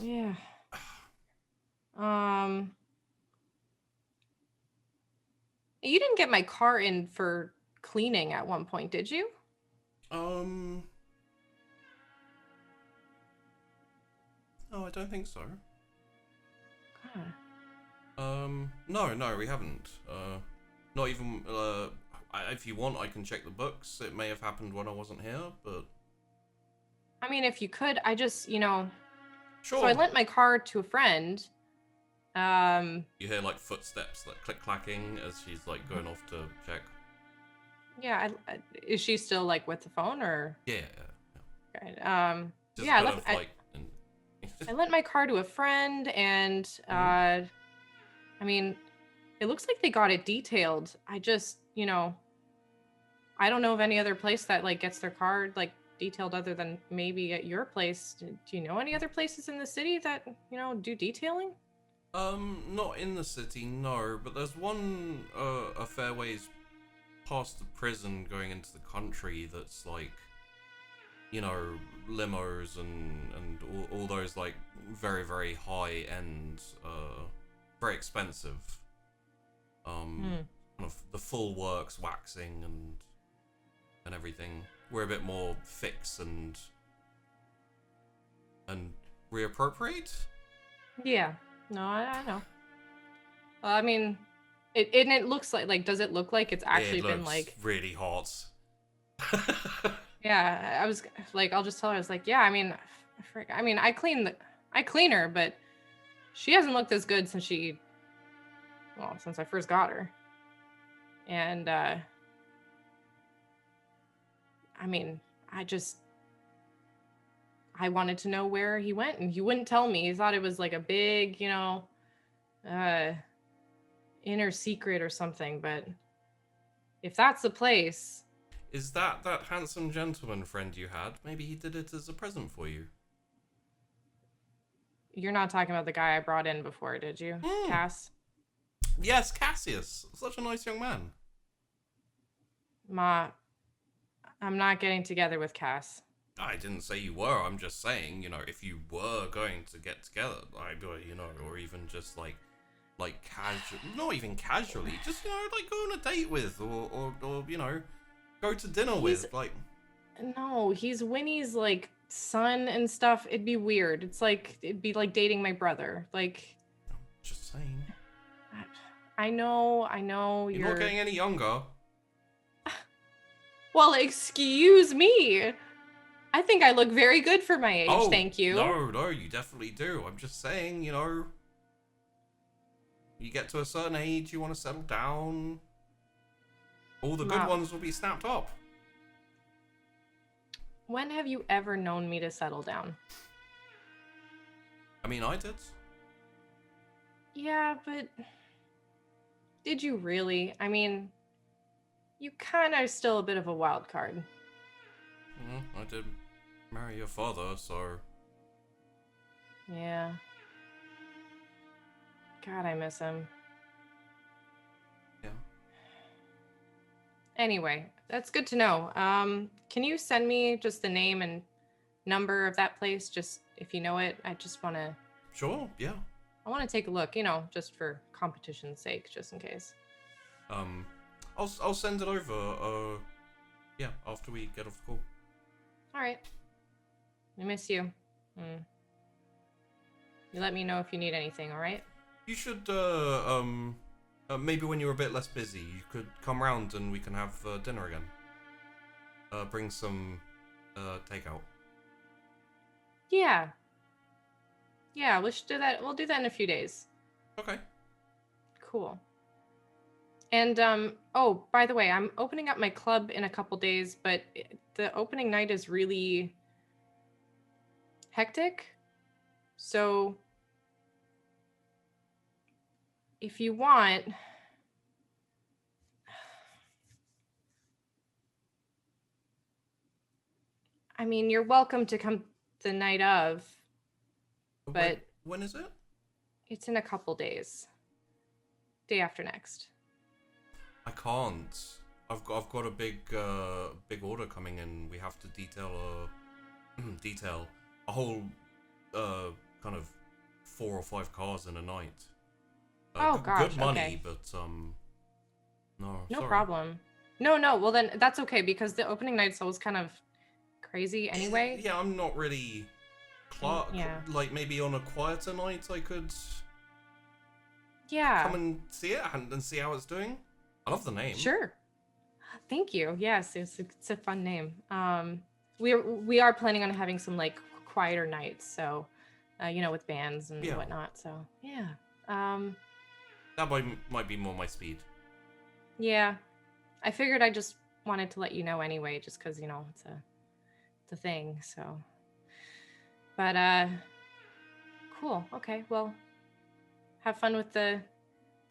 Yeah. You didn't get my car in for cleaning at one point, did you? No, I don't think so. No, we haven't. Not even, if you want, I can check the books. It may have happened when I wasn't here, but... I mean, if you could, I just, Sure. So I lent my car to a friend. You hear like footsteps, like click-clacking as she's like going off to check. Yeah, is she still like with the phone or? Yeah. Okay. Just Yeah, kind of like. I lent my car to a friend, and I mean, it looks like they got it detailed. I just, I don't know of any other place that like gets their car like detailed other than maybe at your place. Do you know any other places in the city that do detailing? Not in the city, no. But there's one a fair ways past the prison going into the country that's like, limos and all those like very, very high end, very expensive. Kind of the full works waxing and everything. We're a bit more fix and reappropriate. Yeah. No, I know. I mean, it looks like does it look like it's actually been like really hot? Yeah, I was like, I'll just tell her. I was like, yeah, I mean, I clean her, but she hasn't looked as good since I first got her. And I mean, I wanted to know where he went, and he wouldn't tell me. He thought it was like a big, inner secret or something. But if that's the place. Is that handsome gentleman friend you had? Maybe he did it as a present for you. You're not talking about the guy I brought in before, did you? Cass? Yes, Cassius. Such a nice young man. Ma, I'm not getting together with Cass. I didn't say you were. I'm just saying, if you were going to get together, or even just like casual, not even casually, just like go on a date with, or go to dinner with, like. No, he's Winnie's like son and stuff. It'd be weird. It'd be like dating my brother. Like. Just saying. I know. You're not getting any younger. Well, excuse me. I think I look very good for my age. Oh, thank you. No, you definitely do. I'm just saying, you get to a certain age, you want to settle down. All the good ones will be snapped up. When have you ever known me to settle down? I mean, I did. Yeah, but did you really? I mean, you kind of are still a bit of a wild card. I did marry your father, so. Yeah. God, I miss him. Yeah. Anyway, that's good to know. Can you send me just the name and number of that place, just if you know it? I just want to. Sure. Yeah. I want to take a look, just for competition's sake, just in case. I'll send it over. Yeah, after we get off the call. All right. I miss you. You let me know if you need anything, all right? You should, maybe when you're a bit less busy, you could come round and we can have dinner again. Bring some, takeout. Yeah. Yeah, we should do that. We'll do that in a few days. Okay. Cool. And, oh, by the way, I'm opening up my club in a couple days, but the opening night is really hectic. So if you want, I mean, you're welcome to come the night of, but when is it? It's in a couple days. Day after next. I can't. I've got a big order coming in. We have to detail a whole kind of 4 or 5 cars in a night. Oh gosh, good money, okay. But no. No sorry. problem. No. Well, then that's okay because the opening night's always kind of crazy anyway. Yeah, I'm not really. Yeah. Like maybe on a quieter night, I could. Yeah. Come and see it and see how it's doing. I love the name. Sure. Thank you. Yes, it's a fun name. We are planning on having some like quieter nights, so you know, with bands and Yeah. whatnot. So yeah, That might be more my speed. yeah. I figured I just wanted to let you know anyway, just because, you know, it's a thing. So, but cool. Okay, well, have fun with the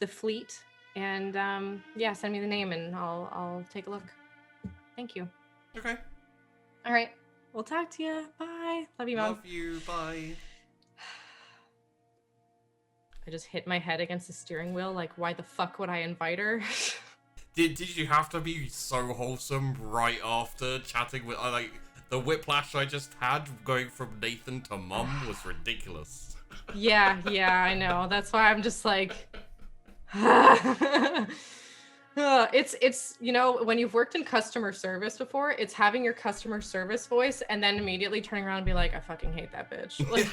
fleet, and yeah, send me the name and I'll take a look. Thank you. Okay. All right, we'll talk to you. Bye. Love you, Mom. Love you. Bye. I just hit my head against the steering wheel. Like, why the fuck would I invite her? Did you have to be so wholesome right after chatting with like the whiplash I just had going from Nathan to Mum was ridiculous. Yeah, I know. That's why I'm just like, it's you know, when you've worked in customer service before, it's having your customer service voice and then immediately turning around and be like, I fucking hate that bitch. Like,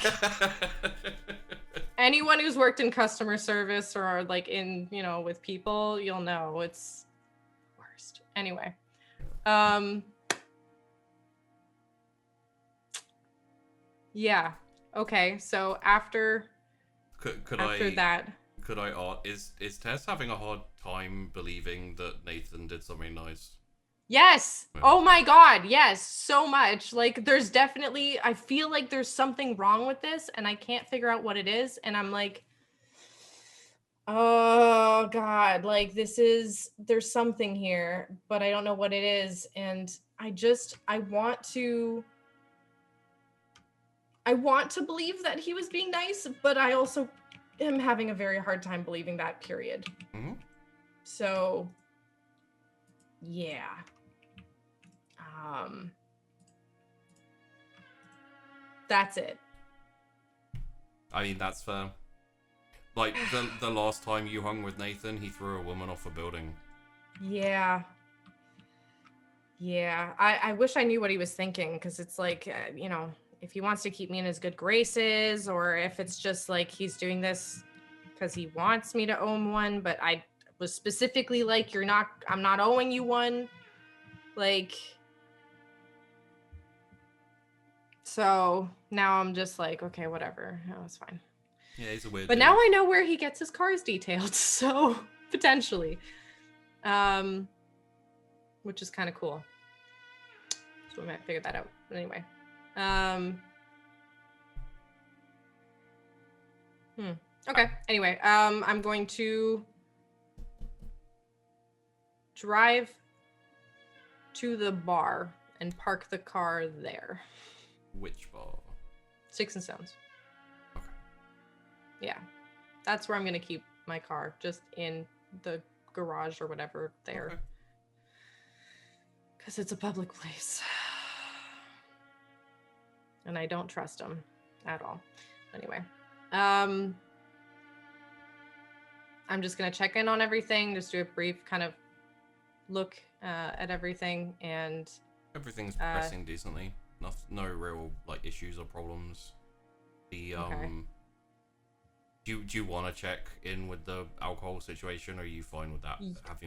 anyone who's worked in customer service or like in, you know, with people, you'll know it's worst. Anyway, yeah. Okay, so after that, could I is Tess having a hard time believing that Nathan did something nice? yes. Yeah. Oh my god, yes, so much. Like, there's definitely, I feel like there's something wrong with this and I can't figure out what it is, and I'm like, oh god, like there's something here, but I don't know what it is, and I want to believe that he was being nice, but I also am having a very hard time believing that, period. Mm-hmm. So, yeah. That's it. I mean, that's fair. Like, the last time you hung with Nathan, he threw a woman off a building. Yeah. I wish I knew what he was thinking, because it's like, you know, if he wants to keep me in his good graces, or if it's just like he's doing this because he wants me to own one, but I was specifically like, I'm not owing you one. Like, so now I'm just like, okay, whatever. No, it's fine. Yeah, he's a weird But dude. now I know where he gets his cars detailed, so potentially. Which is kind of cool. So we might figure that out. But anyway. Okay. Anyway, I'm going to drive to the bar and park the car there. Which bar? Sticks and Stones. Okay. Yeah. That's where I'm going to keep my car, just in the garage or whatever there. Okay. Because it's a public place. And I don't trust them at all. Anyway. I'm just going to check in on everything, just do a brief kind of look at everything, and Everything's progressing decently. No real like issues or problems. The Okay. Do you want to check in with the alcohol situation, or are you fine with that?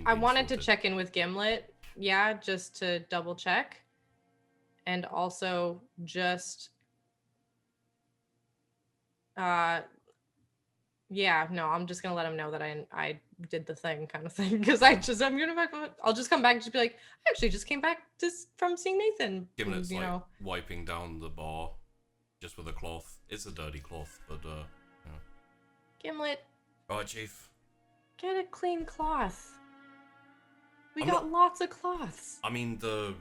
I wanted to check in with Gimlet, yeah, just to double check, and also just yeah, no, I'm just gonna let him know that I did the thing, kind of thing, because I'll just come back and just be like, I actually just came back from seeing Nathan. Gimlet's you like know. wiping down the bar just with a cloth. It's a dirty cloth, but Gimlet, Alright, Chief. get a clean cloth. We I'm got lots of cloths. I mean, the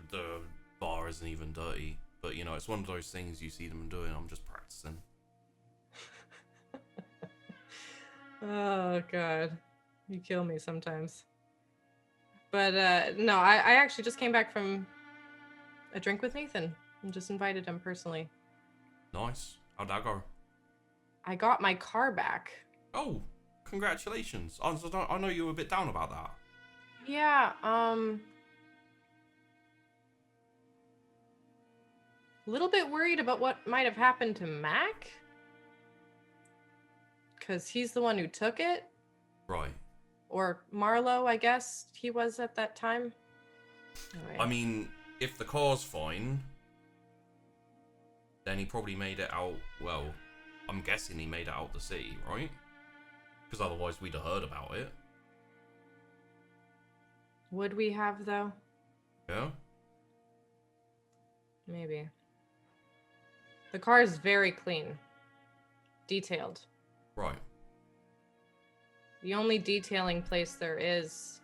bar isn't even dirty, but you know, it's one of those things you see them doing. I'm just practicing. Oh god, you kill me sometimes. But no, I actually just came back from a drink with Nathan and just invited him personally. Nice. How'd that go? I got my car back. Oh, congratulations. I know you were a bit down about that. Yeah, a little bit worried about what might have happened to Mac, because he's the one who took it. Right. Or Marlowe, I guess he was at that time. Anyway. I mean, if the car's fine, then he probably made it out well. I'm guessing he made it out the city, right? Because otherwise we'd have heard about it. Would we have, though? Yeah? Maybe. The car is very clean. Detailed. Right. The only detailing place there is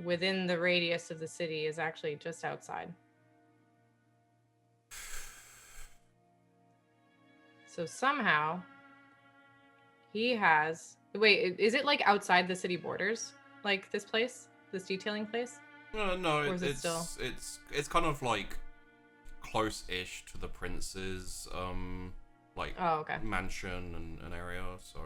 within the radius of the city is actually just outside. So somehow he has... Wait, is it like outside the city borders? Like this place? This detailing place? No, Or is it still? it's kind of like close-ish to the prince's like Okay. mansion and area, so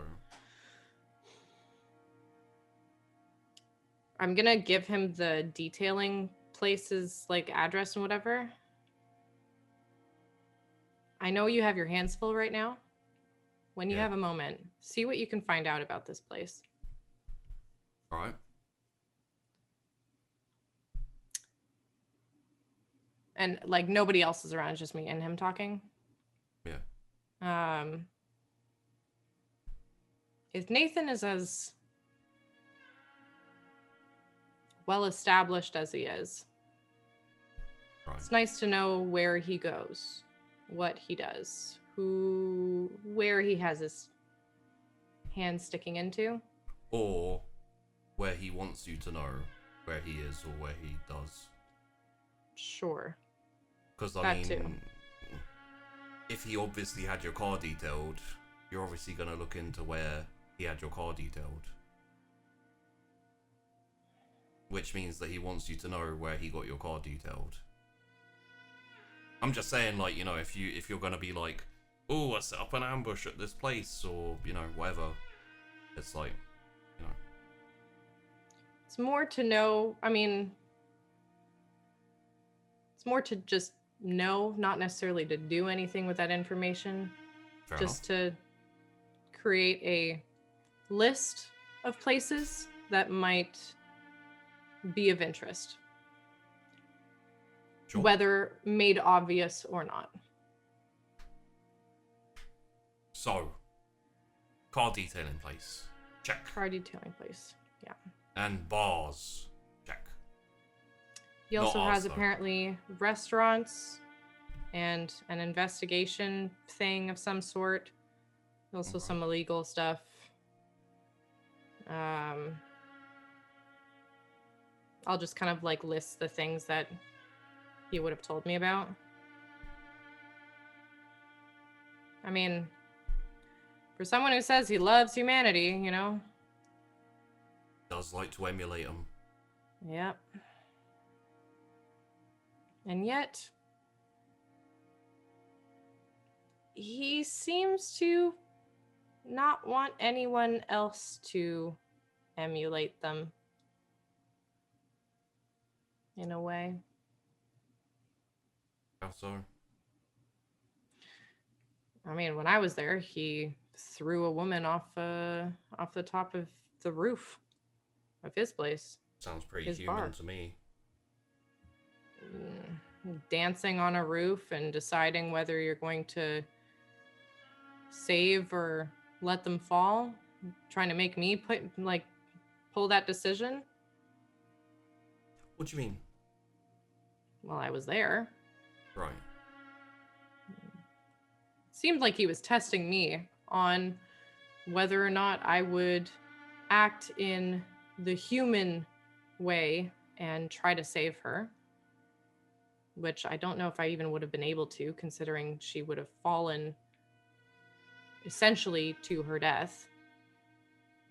I'm gonna give him the detailing place's like address and whatever. I know you have your hands full right now. When you Yeah. have a moment, see what you can find out about this place. right. And like nobody else is around, it's just me and him talking. Yeah. If Nathan is as well established as he is, Right. it's nice to know where he goes, what he does, where he has his hand sticking into. Or where he wants you to know where he is or where he does. Sure. Because I That mean, too. if he obviously had your car detailed, you're obviously going to look into where he had your car detailed. Which means that he wants you to know where he got your car detailed. I'm just saying, like, you know, if you're going to be like, oh, I set up an ambush at this place, or, you know, whatever, it's like, you know. It's more to know, I mean, it's more to just know, not necessarily to do anything with that information. Fair Just enough. to create a list of places that might be of interest, Sure. whether made obvious or not. So, car detailing place. Check. Car detailing place. Yeah. And bars. Check. He Not also ours, has though. apparently restaurants and an investigation thing of some sort. Also Okay. some illegal stuff. I'll just kind of like list the things that he would have told me about. I mean, for someone who says he loves humanity, you know? Does like to emulate them. Yep. And yet, he seems to not want anyone else to emulate them. In a way. How so? I mean, when I was there, he threw a woman off the top of the roof of his place. Sounds pretty His human bar. to me. Dancing on a roof and deciding whether you're going to save or let them fall. Trying to make me pull that decision. What do you mean? Well, I was there. Right. Seemed like he was testing me on whether or not I would act in the human way and try to save her, which I don't know if I even would have been able to, considering she would have fallen essentially to her death.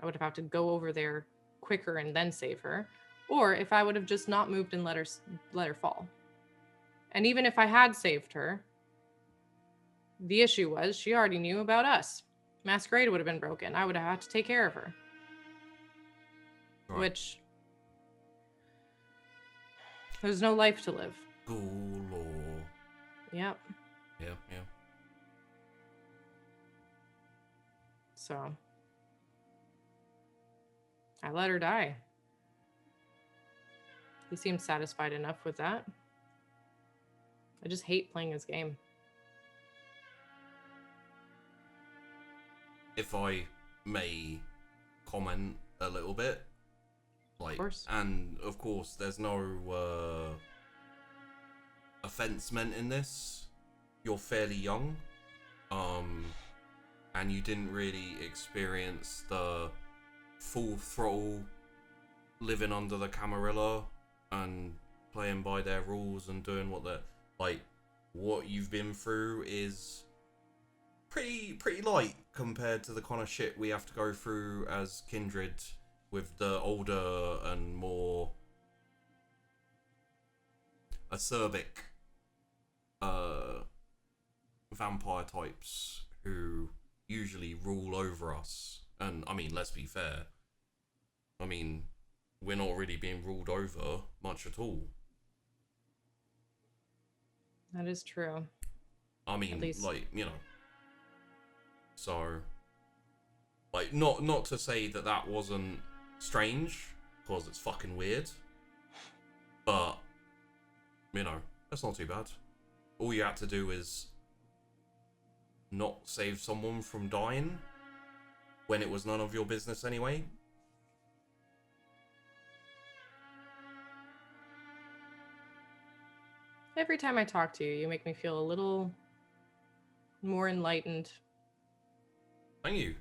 I would have had to go over there quicker and then save her, or if I would have just not moved and let her fall. And even if I had saved her, the issue was she already knew about us. Masquerade would have been broken. I would have had to take care of her. Right. Which, there's no life to live. Ghoul or... Yep. Yeah. So, I let her die. He seemed satisfied enough with that. I just hate playing his game. if I may comment a little bit, like, Of course. and of course, there's no offense meant in this. You're fairly young, and you didn't really experience the full throttle living under the Camarilla and playing by their rules and doing what they're like. What you've been through is pretty light compared to the kind of shit we have to go through as Kindred with the older and more acerbic vampire types who usually rule over us. And I mean, let's be fair, I mean, we're not really being ruled over much at all. That is true. I mean, least- like, you know. So, like, not to say that that wasn't strange, because it's fucking weird. But, you know, that's not too bad. All you had to do is not save someone from dying when it was none of your business anyway. Every time I talk to you, you make me feel a little more enlightened. Thank you.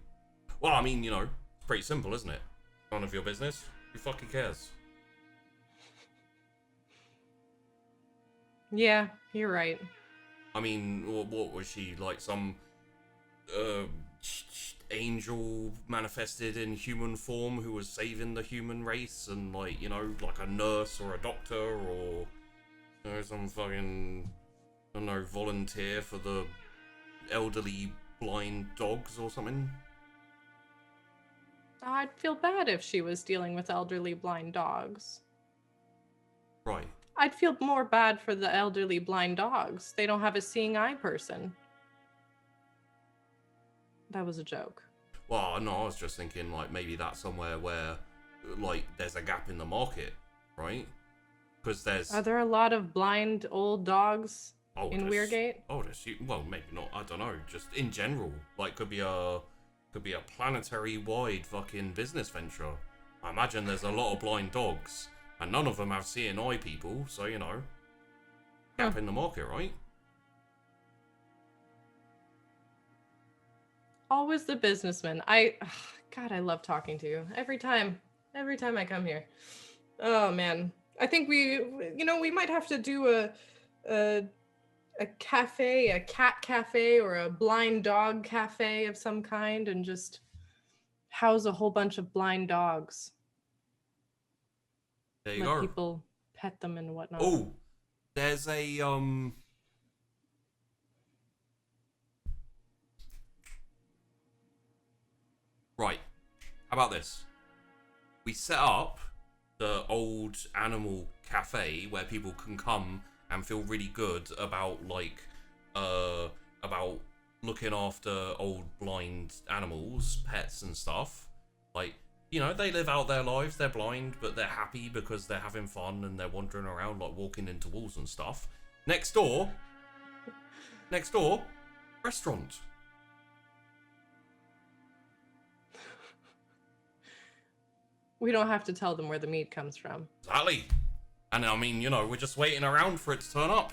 Well, I mean, you know, it's pretty simple, isn't it? None of your business. Who fucking cares? Yeah, you're right. I mean, what was she, like some angel manifested in human form who was saving the human race, and like, you know, like a nurse or a doctor, or you know, some fucking, I don't know, volunteer for the elderly blind dogs or something? I'd feel bad if she was dealing with elderly blind dogs. Right. I'd feel more bad for the elderly blind dogs. They don't have a seeing eye person. That was a joke. Well, no, I was just thinking, like, maybe that's somewhere where, like, there's a gap in the market, right? Because there's... Are there a lot of blind old dogs in there's- Weirgate? Oh, well, maybe not. I don't know. Just in general, like, could be a planetary-wide fucking business venture. I imagine there's a lot of blind dogs, and none of them have seeing eye people. So you know, gap in the market, right? Always the businessman. God, I love talking to you. Every time I come here. Oh man. I think we might have to do a cafe, a cat cafe or a blind dog cafe of some kind, and just house a whole bunch of blind dogs. There you Let go. people pet them and whatnot. Oh, there's a Right. How about this? We set up the old animal cafe where people can come and feel really good about, like, about looking after old blind animals, pets and stuff. Like, you know, they live out their lives, they're blind, but they're happy because they're having fun and they're wandering around, like, walking into walls and stuff. Next door, restaurant. We don't have to tell them where the meat comes from. Exactly. And I mean, you know, we're just waiting around for it to turn up.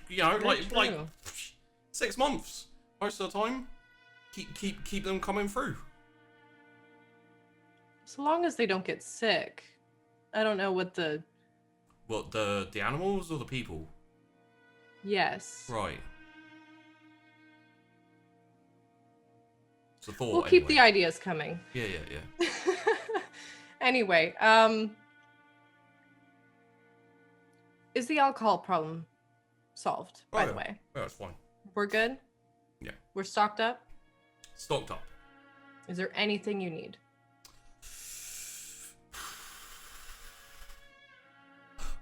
You know, Very like true. 6 months most of the time. Keep them coming through. So long as they don't get sick. I don't know what What, the animals or the people? Yes. Right. It's a thought. We'll keep the anyway. ideas coming. Yeah. Anyway, is the alcohol problem solved, by the way? Yeah, it's fine. We're good? Yeah. We're stocked up? Stocked up. Is there anything you need?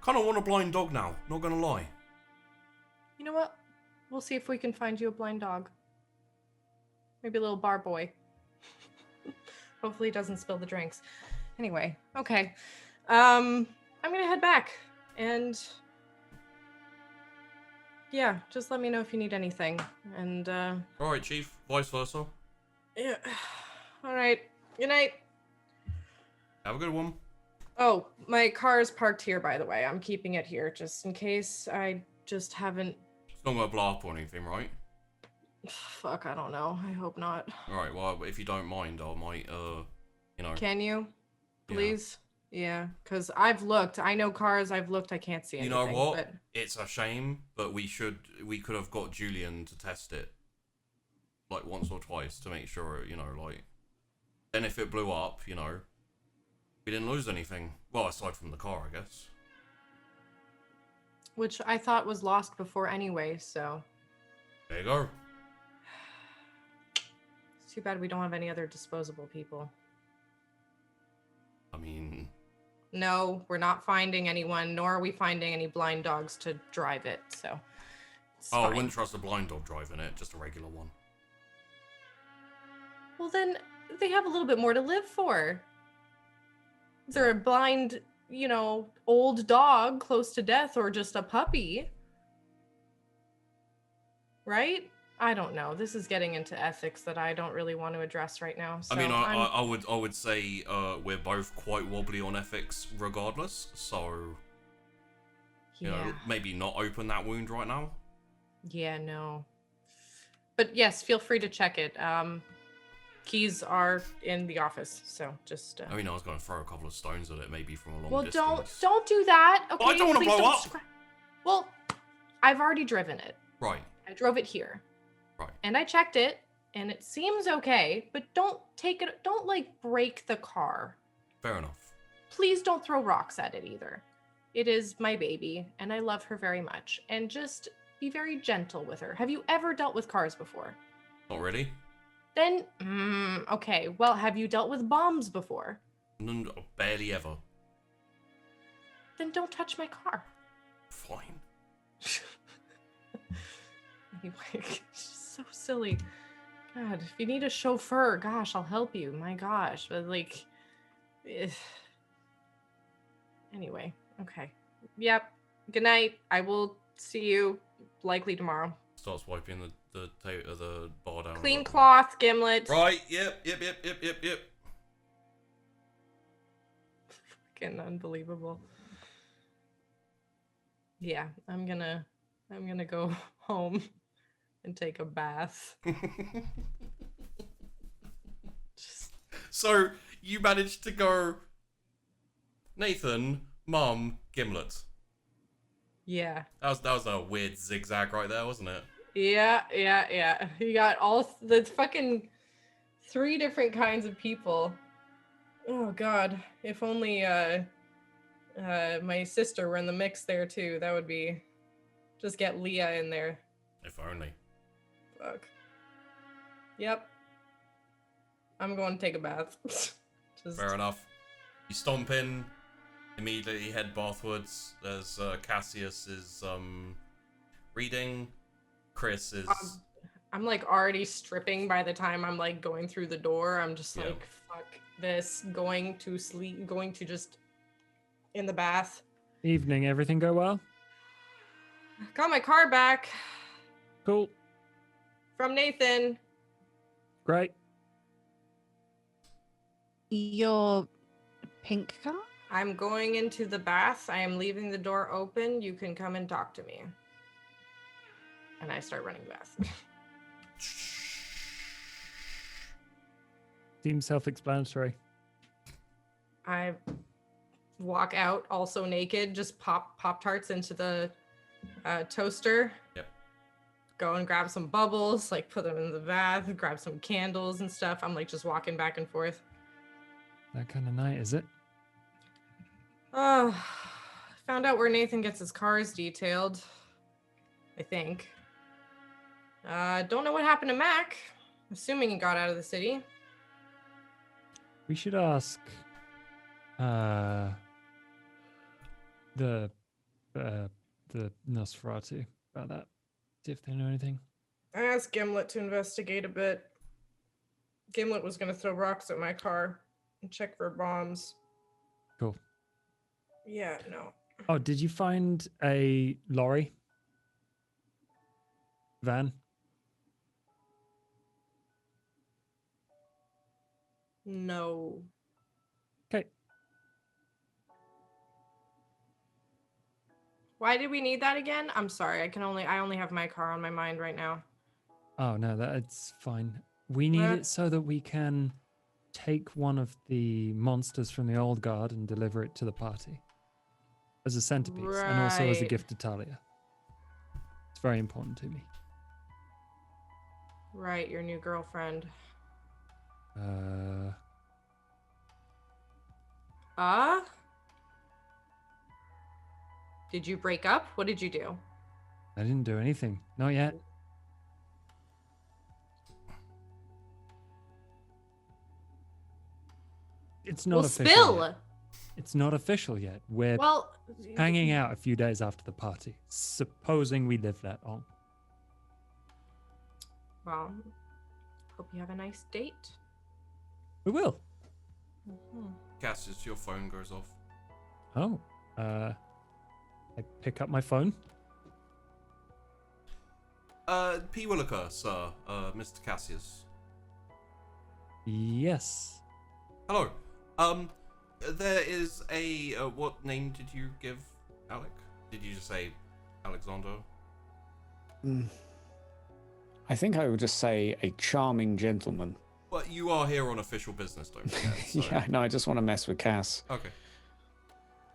Kind of want a blind dog now, not gonna lie. You know what? We'll see if we can find you a blind dog. Maybe a little bar boy. Hopefully he doesn't spill the drinks. Anyway, okay. I'm gonna head back. And yeah, just let me know if you need anything. And Alright, Chief. Vice versa. Yeah. All right. Good night. Have a good one. Oh, my car is parked here, by the way. I'm keeping it here just in case. I just haven't. It's not gonna blow up or anything, right? Fuck, I don't know. I hope not. Alright, well, if you don't mind, I might, you know. Can you? Please? Yeah, because I've looked. I know cars. I've looked. I can't see anything. You know what? But... It's a shame, but we could have got Julian to test it. Like, once or twice to make sure, you know, like. Then if it blew up, you know. We didn't lose anything. Well, aside from the car, I guess. Which I thought was lost before anyway, so. There you go. It's too bad we don't have any other disposable people. I mean... No, we're not finding anyone, nor are we finding any blind dogs to drive it, so. I wouldn't trust a blind dog driving it, just a regular one. Well, then they have a little bit more to live for. Is there a blind, you know, old dog close to death or just a puppy? Right? I don't know. This is getting into ethics that I don't really want to address right now. So I mean, I would say we're both quite wobbly on ethics regardless, so you know, maybe not open that wound right now. Yeah, no. But yes, feel free to check it. Keys are in the office, so just. I mean, I was going to throw a couple of stones at it, maybe from a long distance. Well, don't do that. Okay, I don't want to blow up. Well, I've already driven it. Right. I drove it here. Right. And I checked it, and it seems okay. But don't take it. Don't like break the car. Fair enough. Please don't throw rocks at it either. It is my baby, and I love her very much. And just be very gentle with her. Have you ever dealt with cars before? Not really. Then, okay. Well, have you dealt with bombs before? No, barely ever. Then don't touch my car. Fine. Anyway, it's just so silly. God, if you need a chauffeur, gosh, I'll help you. My gosh, but like, anyway, okay. Yep. Good night. I will see you likely tomorrow. Starts wiping the bar down. Clean cloth, Gimlet. Right. Yep. Fucking unbelievable. Yeah, I'm gonna go home and take a bath. So you managed to go Nathan, Mum, Gimlet. Yeah. That was a weird zigzag right there, wasn't it? Yeah. You got all the fucking 3 different kinds of people. Oh God, if only my sister were in the mix there too. That would be, just get Leah in there. If only. Fuck. Yep. I'm going to take a bath. Fair enough. You stomp in, immediately head bathwards as Cassius is reading. Chrys is. I'm like already stripping by the time I'm like going through the door. I'm just like, fuck this. Going to sleep. Going to just in the bath. Evening. Everything go well? Got my car back. Cool. From Nathan. Great. Your pink car? I'm going into the bath. I am leaving the door open. You can come and talk to me. And I start running the bath. Seems self-explanatory. I walk out also naked, just pop Pop-Tarts into the toaster. Yep. Go and grab some bubbles, like put them in the bath, grab some candles and stuff. I'm like just walking back and forth. That kind of night, is it? Oh, found out where Nathan gets his cars detailed. I think. Don't know what happened to Mac. Assuming he got out of the city. We should ask the Nosferatu about that. See if they know anything. I asked Gimlet to investigate a bit. Gimlet was going to throw rocks at my car and check for bombs. Cool. Yeah, no. Oh, did you find a lorry? Van? No. Okay. Why did we need that again? I'm sorry. I only have my car on my mind right now. Oh no, that's fine. We need What? it so that we can take one of the monsters from the old guard and deliver it to the party as a centerpiece, and also as a Right. gift to Talia. It's very important to me. Right, your new girlfriend. Did you break up? What did you do? I didn't do anything. Not yet. It's not Well, official spill. yet. It's not official yet. We're Well, hanging out a few days after the party, supposing we live that long. Well, hope you have a nice date. We will. Cassius, your phone goes off. Oh, I pick up my phone. P. Williker, sir. Mr. Cassius. Yes. Hello. There is a. What name did you give Alec? Did you just say Alexander? I think I would just say a charming gentleman. Well, you are here on official business, don't forget. So. Yeah, no, I just want to mess with Cass. Okay.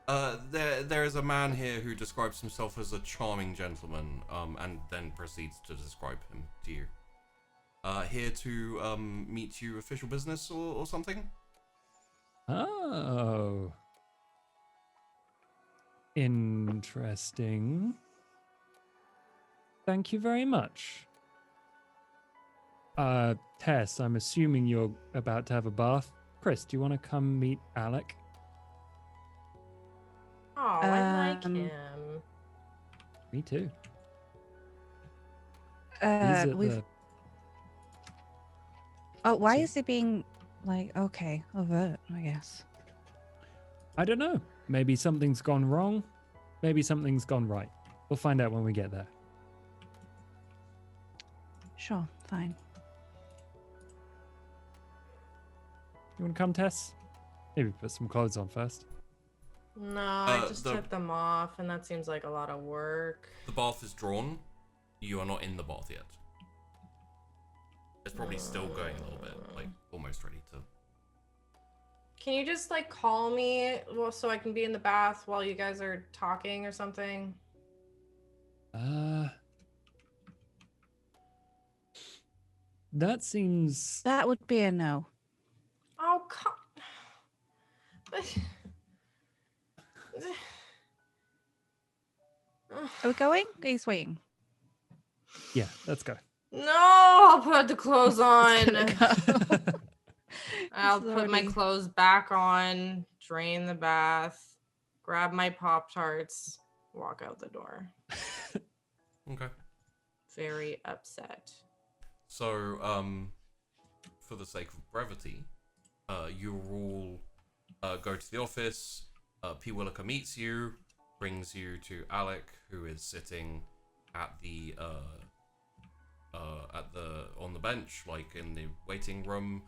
There is a man here who describes himself as a charming gentleman, and then proceeds to describe him to you. Here to meet you official business or something? Oh. Interesting. Thank you very much. Tess, I'm assuming you're about to have a bath. Chrys, do you want to come meet Alec? Oh, I like Um, him. Me too. He's at We've. the- Oh, why So- is he being like okay, overt? I guess. I don't know. Maybe something's gone wrong. Maybe something's gone right. We'll find out when we get there. Sure, fine. You want to come, Tess? Maybe put some clothes on first. No, I just the- took them off, and that seems like a lot of work. The bath is drawn. You are not in the bath yet. It's probably still going a little bit, like almost ready to. Can you just like call me so I can be in the bath while you guys are talking or something? That seems... That would be a no. Oh, come. Are we going? He's waiting. Yeah, let's go. No, I'll put the clothes on. I'll It's put my already- clothes back on, drain the bath, grab my Pop-Tarts, walk out the door. Okay. Very upset. So, for the sake of brevity, you all go to the office. P. Williker meets you, brings you to Alec, who is sitting at the on the bench, like in the waiting room,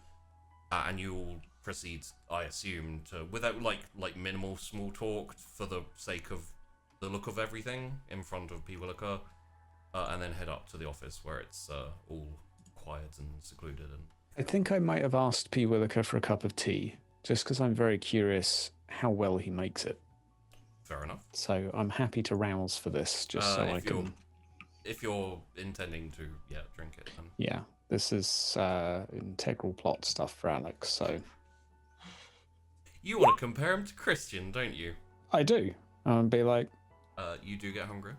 and you all proceed, I assume, to without like minimal small talk for the sake of the look of everything in front of P. Williker, and then head up to the office where it's all quiet and secluded. And I think I might have asked P. Williker for a cup of tea, just because I'm very curious how well he makes it. fair enough. So I'm happy to rouse for this, just so I if you're can... if you're intending to drink it, then Yeah, this is integral plot stuff for Alex, so... you want to compare him to Christian, don't you? I do. Be like, You do get hungry.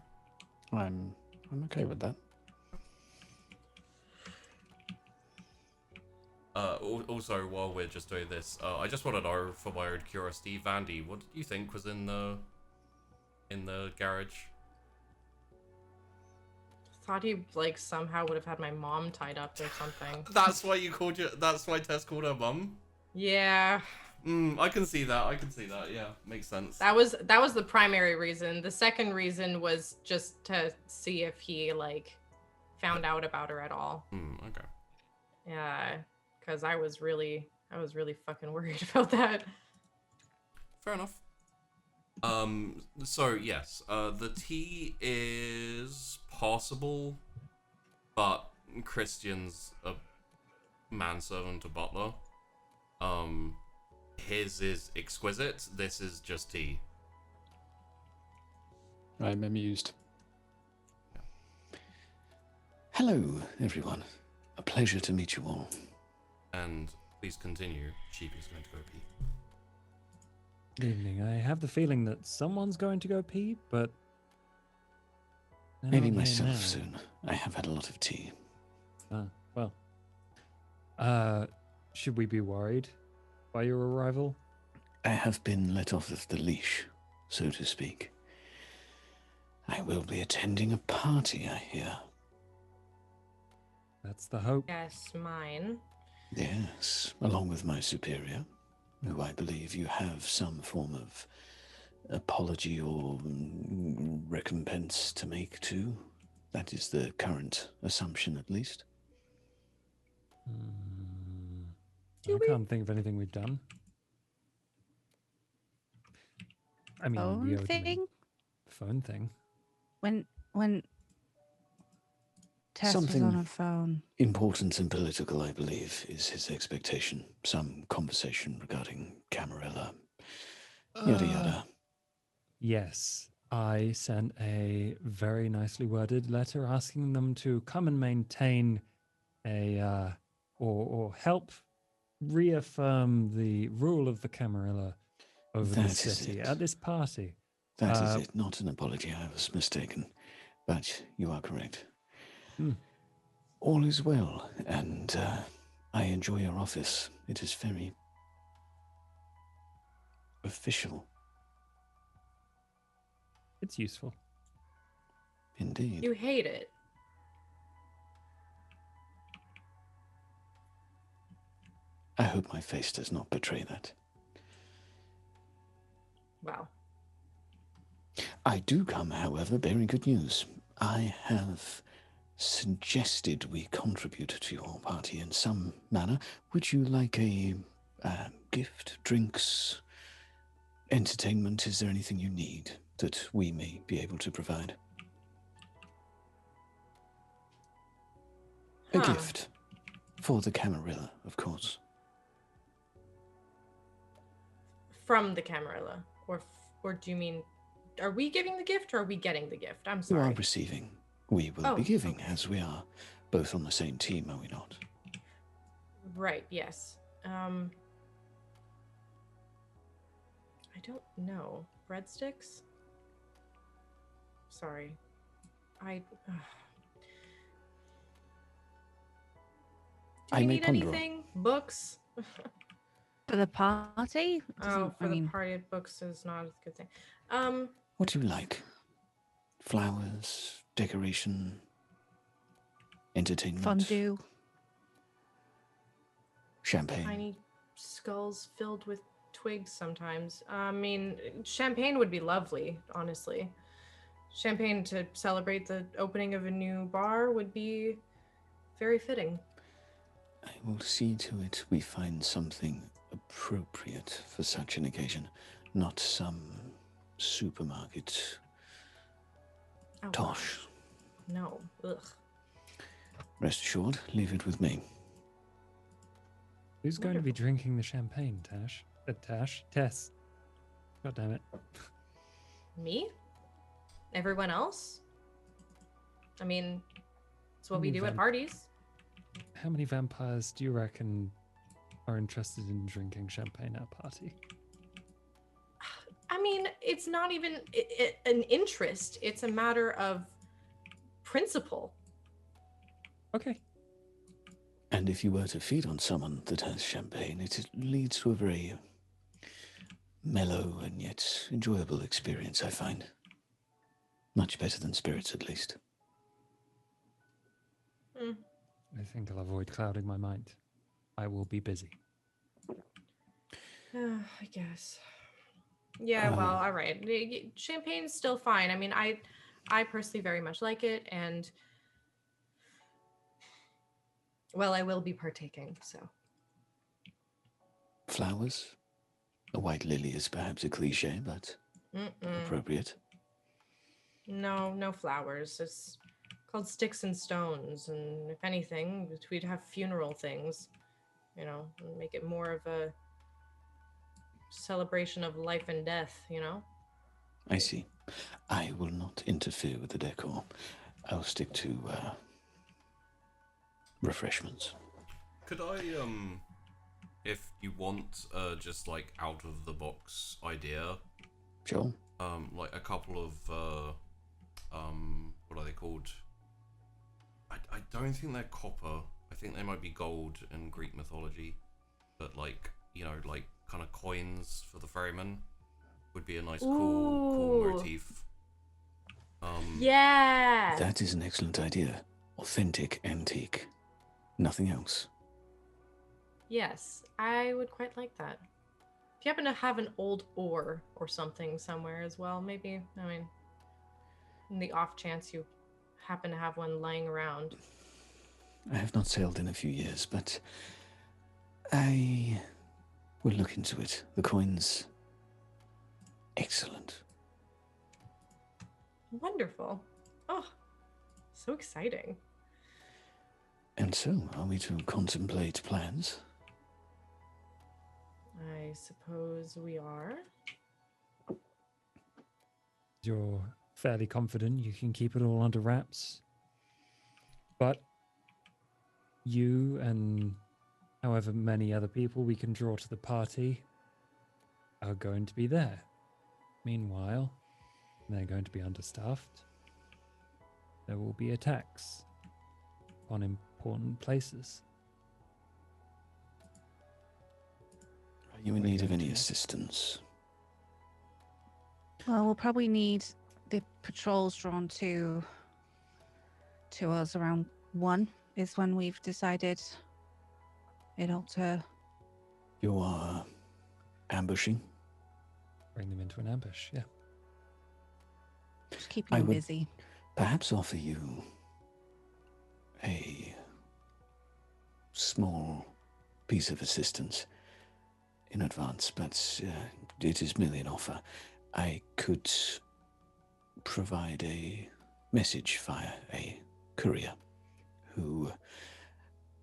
I'm okay with that. Also, while we're just doing this, I just want to know for my own curiosity, Vandy, what did you think was in the garage? Thought he like somehow would have had my mom tied up or something. That's why you called you. That's why Tess called her mum. Yeah, I can see that. Yeah, makes sense. that was the primary reason. The second reason was just to see if he like found out about her at all. Okay. Yeah, because I was really I was really fucking worried about that. Fair enough. So yes, the tea is possible, but Christian's a manservant, a butler. His is exquisite. This is just tea. I'm amused. Hello, everyone. A pleasure to meet you all. And please continue. Chief is going to go pee. Good evening. I have the feeling that someone's going to go pee, but they're Maybe not here myself now. soon. I have had a lot of tea. Well. Should we be worried by your arrival? I have been let off of the leash, so to speak. I will be attending a party, I hear. That's the hope. Yes, mine. Yes, along with my superior, who I believe you have some form of apology or recompense to make to. That is the current assumption, at least. I can't think of anything we've done. I mean, we Phone owed him thing? a phone thing. When Tess was on her phone. Important and political, I believe, is his expectation. Some conversation regarding Camarilla. Yada yada. Yes, I sent a very nicely worded letter asking them to come and maintain a or help reaffirm the rule of the Camarilla over the That is city it. at this party. That is it. Not an apology. I was mistaken. But you are correct. All is well, and I enjoy your office. It is very official. It's useful. Indeed. You hate it. I hope my face does not betray that. Wow. I do come, however, bearing good news. I have suggested we contribute to your party in some manner. Would you like a gift, drinks, entertainment? Is there anything you need that we may be able to provide? A gift. For the Camarilla, of course. From the Camarilla? Or do you mean, are we giving the gift or are we getting the gift? I'm You sorry. are receiving. We will be giving, as we are both on the same team, are we not? Right, yes. I don't know. Breadsticks? Sorry. Do I you may need ponder on- anything? Books? For the party? For the party, books is not a good thing. What do you like? Flowers, decoration, entertainment, Fondue. champagne. Tiny skulls filled with twigs sometimes. I mean, champagne would be lovely, honestly. Champagne to celebrate the opening of a new bar would be very fitting. I will see to it we find something appropriate for such an occasion, not some supermarket tosh. No. Ugh. Rest assured, leave it with me. Who's going to be drinking the champagne, Tash? Tess. God damn it. Me? Everyone else? I mean, it's what we do at parties. How many vampires do you reckon are interested in drinking champagne at a party? I mean, it's not even an interest. It's a matter of principle. Okay. And if you were to feed on someone that has champagne, it leads to a very mellow and yet enjoyable experience, I find. Much better than spirits, at least. I think I'll avoid clouding my mind. I will be busy. I guess. Yeah, well, all right. Champagne's still fine. I mean, I personally very much like it, and well, I will be partaking, so. Flowers? A white lily is perhaps a cliche, but appropriate. No, no flowers. It's called sticks and stones, and if anything, we'd have funeral things, you know, and make it more of a celebration of life and death, you know? I see. I will not interfere with the decor. I'll stick to refreshments. Could I, if you want, just like out of the box idea, Sure. like a couple of, what are they called? I don't think they're copper. I think they might be gold in Greek mythology, but like, you know, like kind of coins for the ferryman would be a nice, cool motif. Yeah. That is an excellent idea. Authentic antique. Nothing else. Yes, I would quite like that. If you happen to have an old oar or something somewhere as well, maybe, I mean, in the off chance you happen to have one lying around. I have not sailed in a few years, but I will look into it. The coins, excellent. Wonderful. Oh, so exciting. And so, are we to contemplate plans? I suppose we are. You're fairly confident you can keep it all under wraps. But you and however many other people we can draw to the party are going to be there. Meanwhile, they're going to be understaffed. There will be attacks on important places. Are you in need of any assistance? Well, we'll probably need the patrols drawn to us around 1 is when we've decided it ought to. You are ambushing? Bring them into an ambush, yeah. Just keeping them busy. Perhaps offer you a small piece of assistance in advance, but it is merely an offer. I could provide a message via a courier who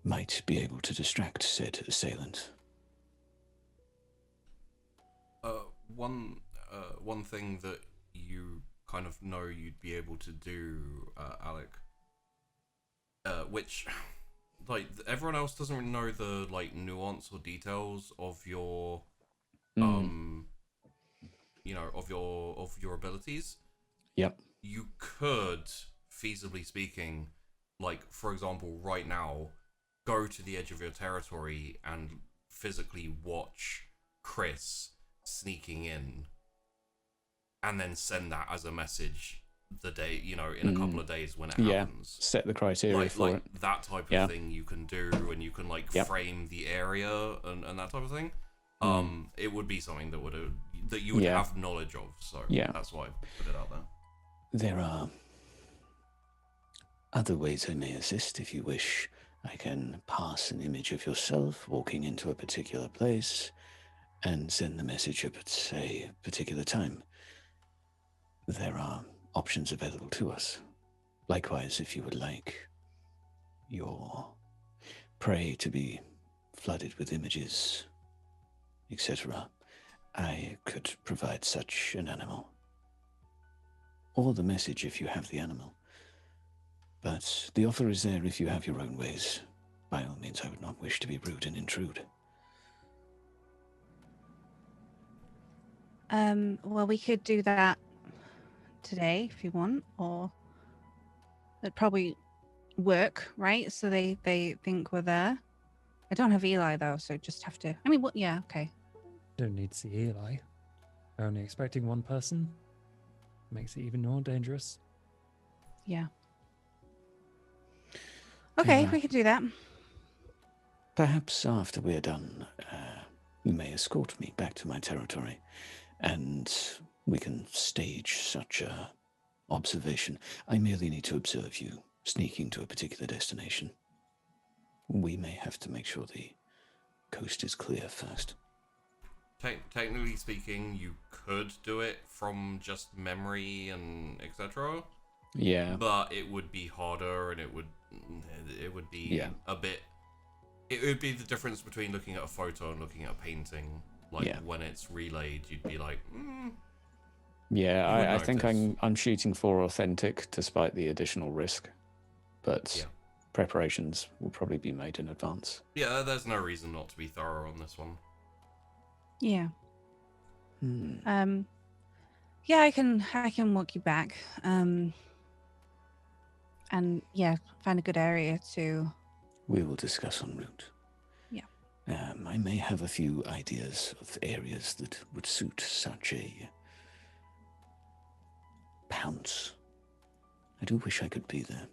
might be able to distract said assailant. One thing that you kind of know you'd be able to do, Alec, which, like, everyone else doesn't really know the, like, nuance or details of your, you know, of your abilities. Yep. You could, feasibly speaking, like, for example, right now, go to the edge of your territory and physically watch Chrys sneaking in, and then send that as a message the day, you know, in a couple of days when it happens. Set the criteria for it. That type of thing you can do, and you can like frame the area and that type of thing. It would be something that you would have knowledge of, so that's why I put it out there. There are other ways I may assist if you wish. I can pass an image of yourself walking into a particular place and send the message up at, say, a particular time. There are options available to us. Likewise, if you would like your prey to be flooded with images, etc., I could provide such an animal. Or the message if you have the animal. But the offer is there if you have your own ways. By all means, I would not wish to be rude and intrude. Well, we could do that today if you want, or it'd probably work, right? So they think we're there. I don't have Eli though, so just have to. I mean, what? Yeah, okay. Don't need to see Eli. They're only expecting one person. Makes it even more dangerous. Yeah. Okay, we can do that. Perhaps after we're done, you may escort me back to my territory, and we can stage such a observation. I merely need to observe you sneaking to a particular destination. We may have to make sure the coast is clear first. technically speaking, you could do it from just memory and etc. Yeah. But it would be harder, and it would be a bit. It would be the difference between looking at a photo and looking at a painting. Like when it's relayed, you'd be like, Yeah, I think I'm shooting for authentic despite the additional risk, but preparations will probably be made in advance. Yeah, there's no reason not to be thorough on this one. Yeah. Yeah, I can walk you back. And yeah, find a good area to. We will discuss en route. Yeah. I may have a few ideas of areas that would suit such a pounce. I do wish I could be there.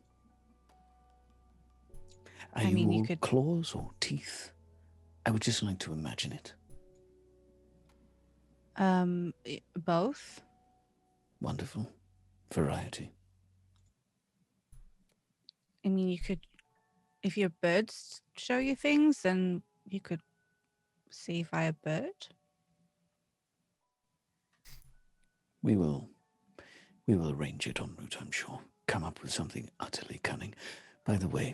Are you all claws or teeth? I would just like to imagine it. Both. Wonderful. Variety. I mean, you could, if your birds show you things, then you could see if I a bird. We will arrange it en route, I'm sure. Come up with something utterly cunning. By the way,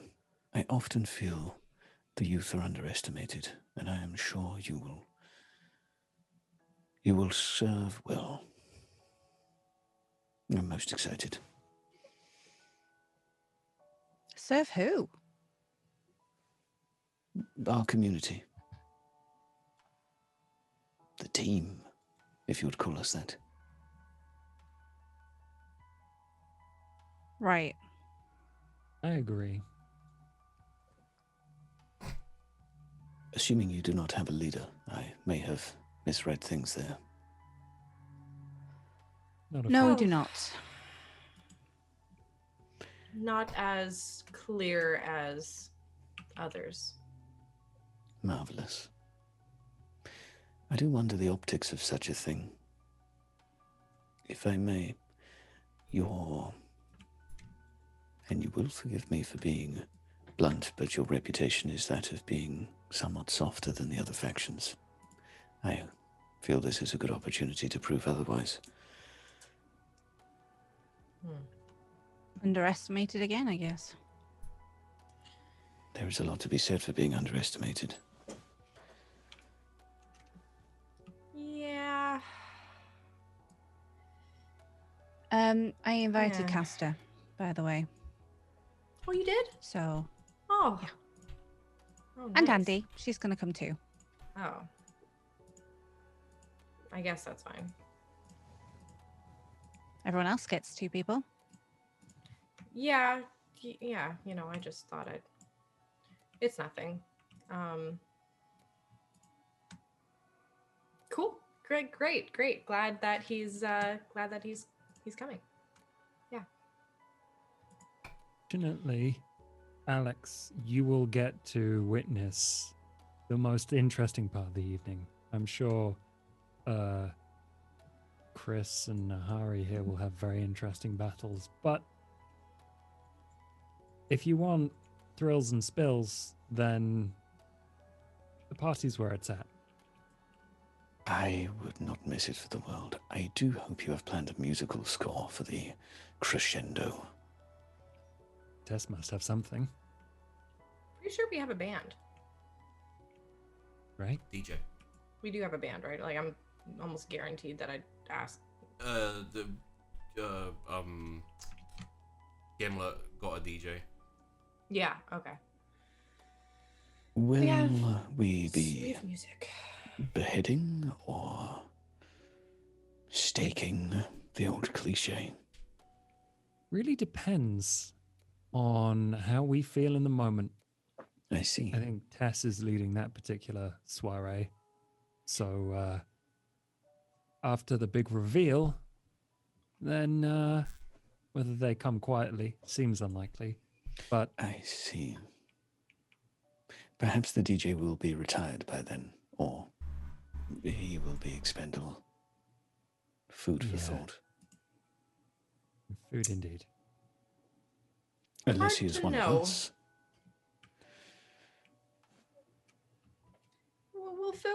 I often feel the youth are underestimated, and I am sure you will serve well. I'm most excited. Serve who? Our community. The team, if you would call us that. Right. I agree. Assuming you do not have a leader, I may have misread things there. No, we do not. Not as clear as others. Marvelous. I do wonder the optics of such a thing. If I may, and you will forgive me for being blunt, but your reputation is that of being somewhat softer than the other factions. I feel this is a good opportunity to prove otherwise. Underestimated again, I guess. There is a lot to be said for being underestimated. Yeah. I invited Castor, by the way. Oh, you did? So. Oh. Yeah. Oh, nice. And Andy, she's gonna come too. Oh. I guess that's fine. Everyone else gets 2 people. Yeah, I just thought it's nothing. Cool. Great. Glad that he's coming. Yeah. Fortunately, Alex, you will get to witness the most interesting part of the evening. I'm sure Chrys and Nahari here will have very interesting battles, but if you want thrills and spills, then the party's where it's at. I would not miss it for the world. I do hope you have planned a musical score for the crescendo. Tess must have something. Pretty sure we have a band. Right? DJ. We do have a band, right? Like, I'm almost guaranteed that I'd ask. Gimlet got a DJ. Yeah, okay. Will we be Sweet music. beheading or staking, the old cliche? Really depends on how we feel in the moment. I see. I think Tess is leading that particular soiree. So after the big reveal, then whether they come quietly seems unlikely. But I see. Perhaps the DJ will be retired by then, or he will be expendable. Food for thought. Food indeed. Unless he is one of us.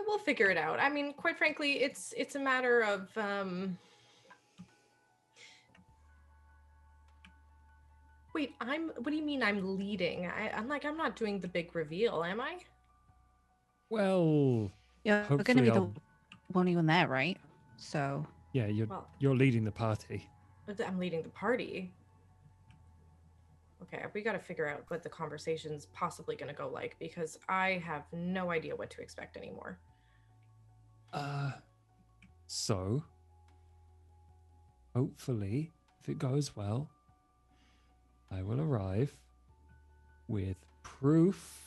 we'll figure it out. I mean, quite frankly, it's a matter of Wait, what do you mean I'm leading? I'm not doing the big reveal, am I? Well, You're going to hopefully be the I'll... only one there, right? So Yeah, Well, you're leading the party. I'm leading the party. Okay, we got to figure out what the conversation's possibly going to go like, because I have no idea what to expect anymore. So hopefully, if it goes well, I will arrive with proof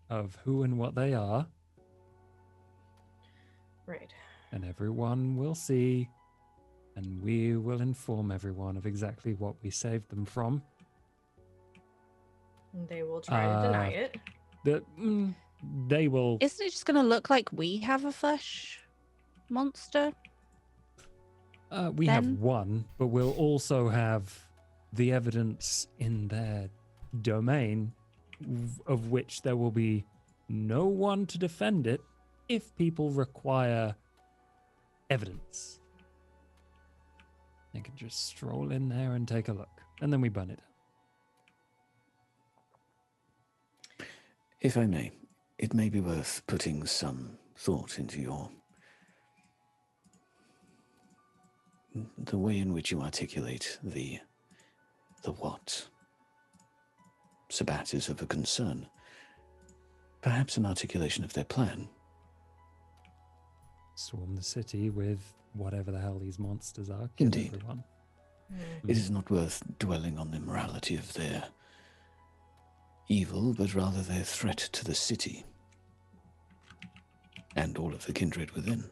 of who and what they are, Right. and everyone will see, and we will inform everyone of exactly what we saved them from. And they will try to deny it. They will. isn't it just going to look like we have a flesh monster? We have then? one, but we'll also have the evidence in their domain, of which there will be no one to defend it if people require evidence. They can just stroll in there and take a look, and then we burn it down. If I may, it may be worth putting some thought into the way in which you articulate the what. Sabat is of a concern. Perhaps an articulation of their plan. Swarm the city with whatever the hell these monsters are. Kill Indeed. everyone. It is not worth dwelling on the morality of their evil, but rather their threat to the city and all of the kindred within.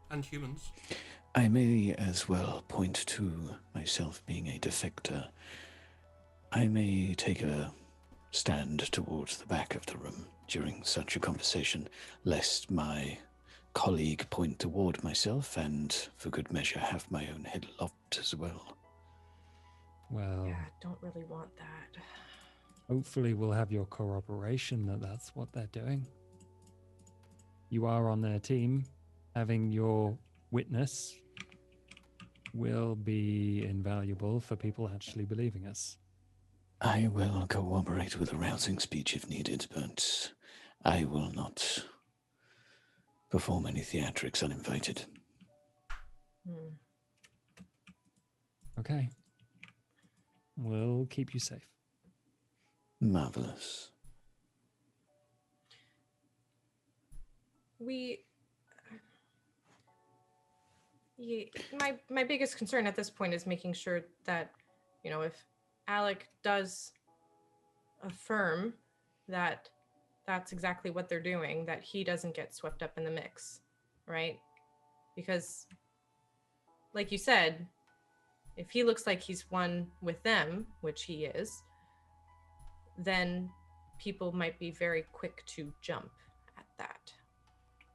And humans. I may as well point to myself being a defector. I may take a stand towards the back of the room during such a conversation, lest my colleague point toward myself and, for good measure, have my own head lopped as well. Well, Yeah, don't really want that. hopefully we'll have your corroboration that that's what they're doing. You are on their team. Having your witness will be invaluable for people actually believing us. I will cooperate with a rousing speech if needed, but I will not perform any theatrics uninvited. Okay. We'll keep you safe. Marvelous. My biggest concern at this point is making sure that, if Alec does affirm that that's exactly what they're doing, that he doesn't get swept up in the mix, right? Because, like you said, if he looks like he's one with them, which he is, then people might be very quick to jump at that.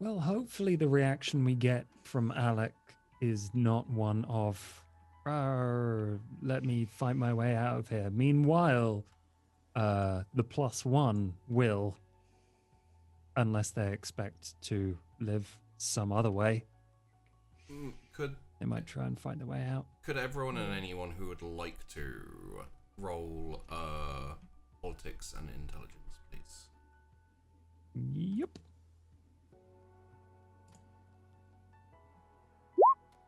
Well, hopefully the reaction we get from Alec is not one of, let me fight my way out of here. Meanwhile, the +1 will, unless they expect to live some other way. They might try and find a way out. Could everyone and anyone who would like to roll politics and intelligence, please? Yep.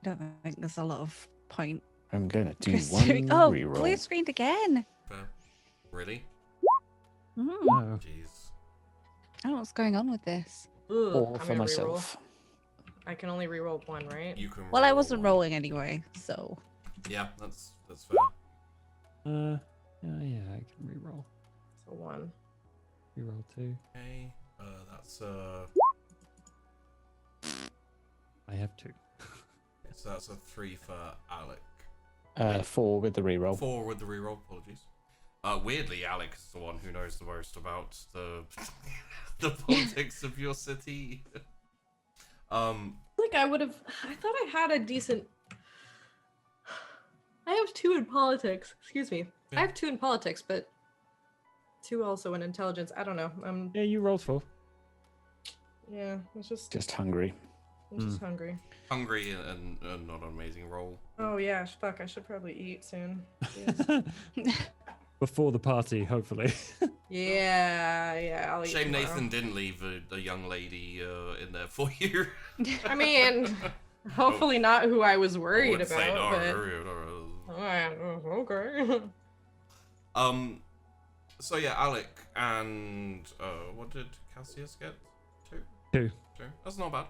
I don't think there's a lot of point. I'm going to do Chris one doing- reroll. blue screened again. Really? Oh. Jeez. I don't know what's going on with this. Ugh, Or I'm for gonna myself. I can only reroll one, right? You can. Well, I roll wasn't one. rolling anyway, so. Yeah, that's fair. Yeah, I can reroll. So one. Reroll 2. Okay. That's I have 2. So that's a 3 for Alec. 4 with the reroll. 4 with the reroll. Apologies. Weirdly, Alec is the one who knows the most about the the politics of your city. Like I thought I had a decent. I have 2 in politics. Excuse me. Yeah. I have 2 in politics, but 2 also in intelligence. I don't know. Yeah, you rolled 4. Yeah, it's Just hungry. I'm just hungry. Hungry and not an amazing role. Oh yeah, fuck! I should probably eat soon. Before the party, hopefully. Yeah, I'll eat Shame tomorrow. Nathan didn't leave a young lady in there for you. I mean, hopefully not who I was I worried wouldn't say about, but no. okay. So yeah, Alec and what did Cassius get? 2? 2. 2. That's not bad.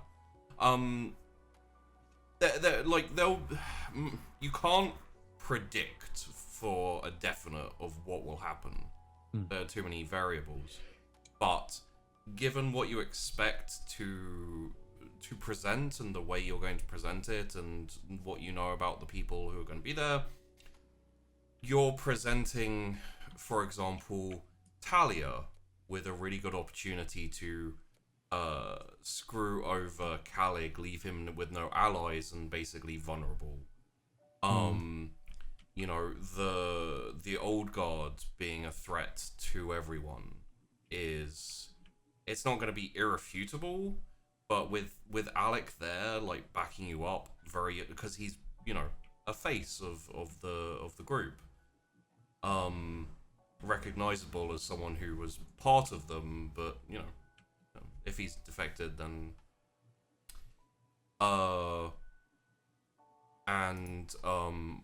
You can't predict for a definite of what will happen. There are too many variables. But given what you expect to present and the way you're going to present it and what you know about the people who are going to be there, you're presenting, for example, Talia with a really good opportunity to screw over Calig, leave him with no allies and basically vulnerable. You know, the old guard being a threat to everyone it's not going to be irrefutable, but with Alec there, like, backing you up because he's, you know, a face of the group, recognizable as someone who was part of them, but, you know, if he's defected, then and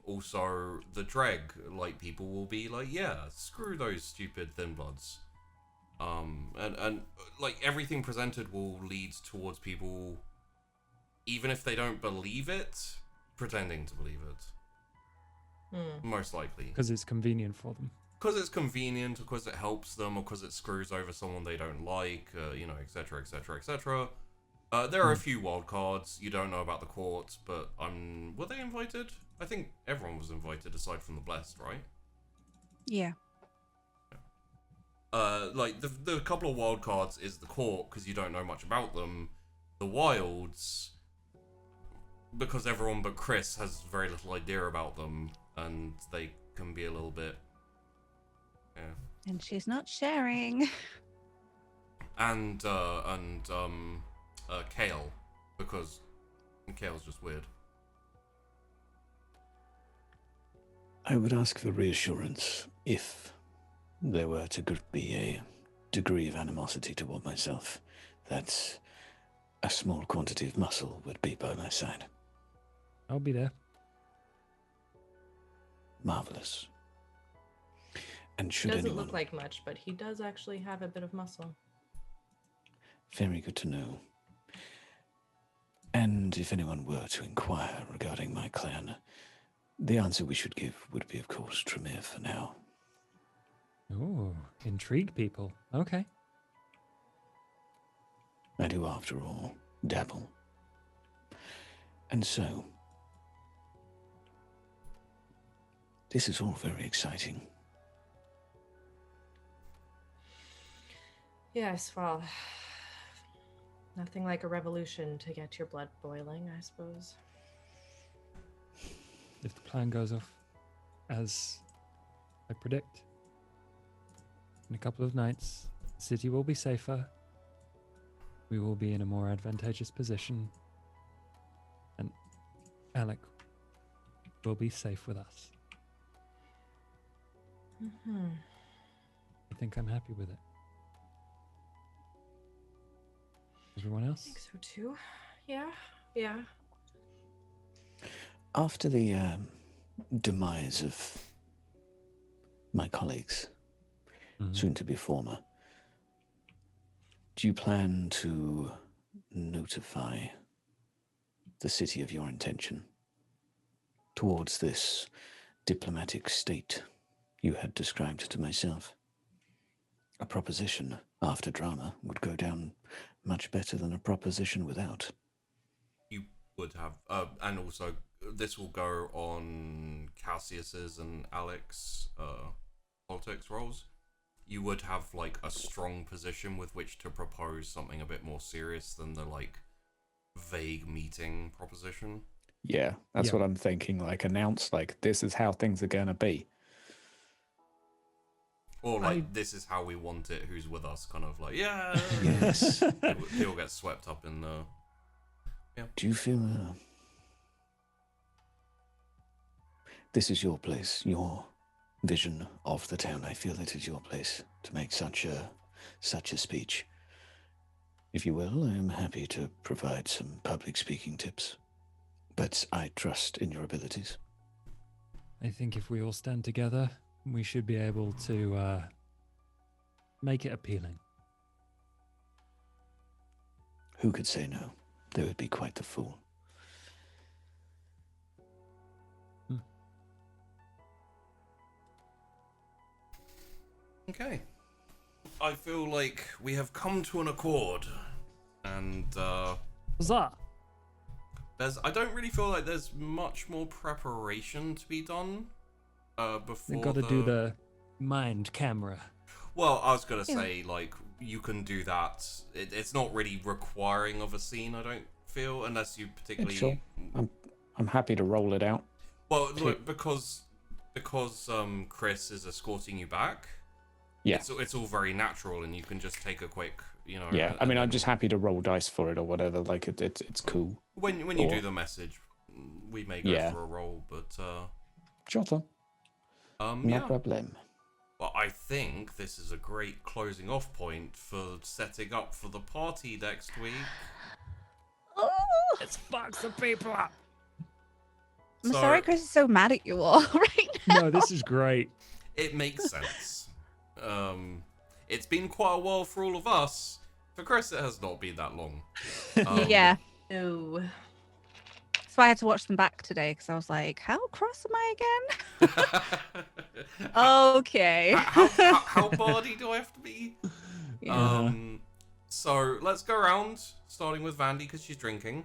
also the Dreg, like, people will be like, yeah, screw those stupid Thin Bloods. And like, everything presented will lead towards people, even if they don't believe it, pretending to believe it. Most likely. Because it's convenient for them. Because it's convenient, because it helps them, or because it screws over someone they don't like, you know, etc, etc, etc. There are a few wild cards. You don't know about the court, but were they invited? I think everyone was invited aside from the Blessed, right? Yeah. Like, the couple of wild cards is the court, because you don't know much about them. The wilds, because everyone but Chrys has very little idea about them, and they can be a little bit, yeah. And she's not sharing. And Kale, because Kale's just weird. I would ask for reassurance if there were to be a degree of animosity toward myself, that a small quantity of muscle would be by my side. I'll be there. Marvelous. And He should doesn't anyone... look like much, but he does actually have a bit of muscle. Very good to know. And if anyone were to inquire regarding my clan, the answer we should give would be, of course, Tremere for now. Oh, intrigue people. Okay. I do, after all, dabble. And so, this is all very exciting. Yes, well, nothing like a revolution to get your blood boiling, I suppose. If the plan goes off as I predict, in a couple of nights, the city will be safer. We will be in a more advantageous position. And Alec will be safe with us. I think I'm happy with it. Everyone else? I think so too. Yeah. After the demise of my colleagues, soon to be former, do you plan to notify the city of your intention towards this diplomatic state you had described to myself? A proposition after drama would go down much better than a proposition without. You would have, and also this will go on Cassius's and Alec's politics roles. You would have, like, a strong position with which to propose something a bit more serious than the, like, vague meeting proposition. Yeah, that's what I'm thinking. Like, announce, like, this is how things are going to be. Or like, this is how we want it, who's with us, kind of like, yeah. Yes. People get swept up in the... Yeah. Do you feel this is your place, your vision of the town? I feel it is your place to make such a speech. If you will, I am happy to provide some public speaking tips, but I trust in your abilities. I think if we all stand together, we should be able to make it appealing. Who could say no? They would be quite the fool. Okay. I feel like we have come to an accord, and Huzzah! I don't really feel like there's much more preparation to be done before. We've got to do the mind camera. Well, I was gonna say, like, you can do that. It's not really requiring of a scene, I don't feel, unless you particularly. Sure. I'm happy to roll it out. Well, look, because Chrys is escorting you back. Yeah. It's all very natural, and you can just take a quick, Yeah, I mean, I'm just happy to roll dice for it or whatever. Like, it's cool. When you do the message, we may go for a roll, but Sure. No yeah. problem. Well, I think this is a great closing off point for setting up for the party next week. Oh, Let's fuck some people up. I'm sorry Chrys is so mad at you all right now. No, this is great. It makes sense. It's been quite a while for all of us. For Chrys, it has not been that long. Yeah. Oh. That's why I had to watch them back today, because I was like, how cross am I again? Okay. how bawdy do I have to be? Yeah. So let's go around, starting with Vandy because she's drinking,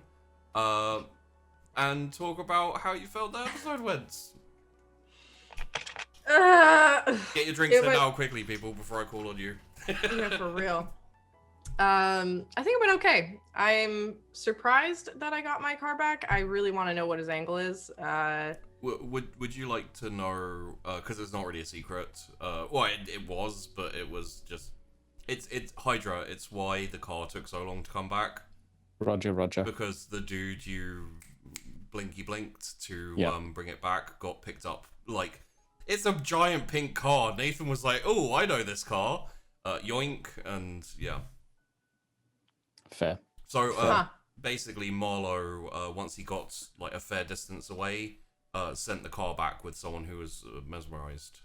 and talk about how you felt the episode went. Get your drinks in now quickly, people, before I call on you. Yeah, for real. I think it went okay. I'm surprised that I got my car back. I really want to know what his angle is. Would you like to know? Because it's not really a secret. Well, it was, but it was just. It's Hydra. It's why the car took so long to come back. Roger. Because the dude you blinked to bring it back got picked up. Like, it's a giant pink car. Nathan was like, "Oh, I know this car." Yoink, and yeah. Fair. So basically, Marlowe, once he got like a fair distance away, sent the car back with someone who was mesmerized.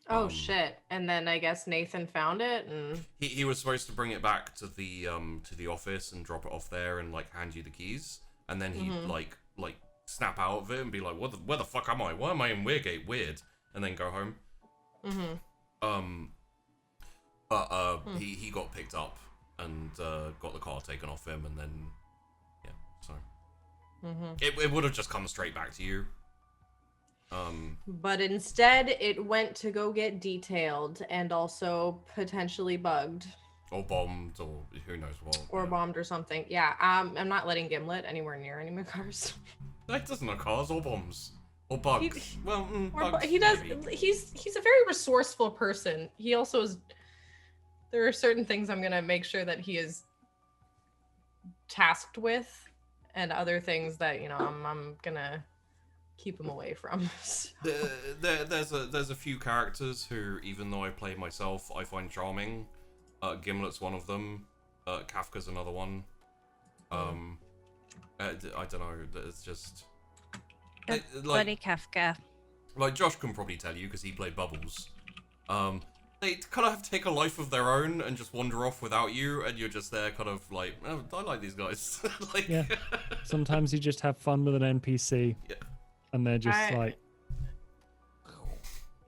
Oh shit! And then I guess Nathan found it, and he was supposed to bring it back to the office and drop it off there and like hand you the keys, and then he'd like snap out of it and be like, where the fuck am I? Why am I in Weirgate? Weird, and then go home. But he got picked up and got the car taken off him, and then so it would have just come straight back to you. But instead it went to go get detailed and also potentially bugged. Or bombed, or who knows what. Or bombed or something. Yeah, I'm not letting Gimlet anywhere near any of my cars. That doesn't know cars or bombs. Or bugs. Bugs, he does. maybe. He's a very resourceful person. He also is. There are certain things I'm gonna make sure that he is tasked with, and other things that I'm gonna keep him away from. So. There's a few characters who, even though I play myself, I find charming. Gimlet's one of them. Kafka's another one. I don't know. It's just Bloody Kafka. Like Josh can probably tell you because he played Bubbles. They kind of have to take a life of their own and just wander off without you, and you're just there, kind of like, oh, I like these guys. Like, yeah. Sometimes you just have fun with an NPC, and they're just like.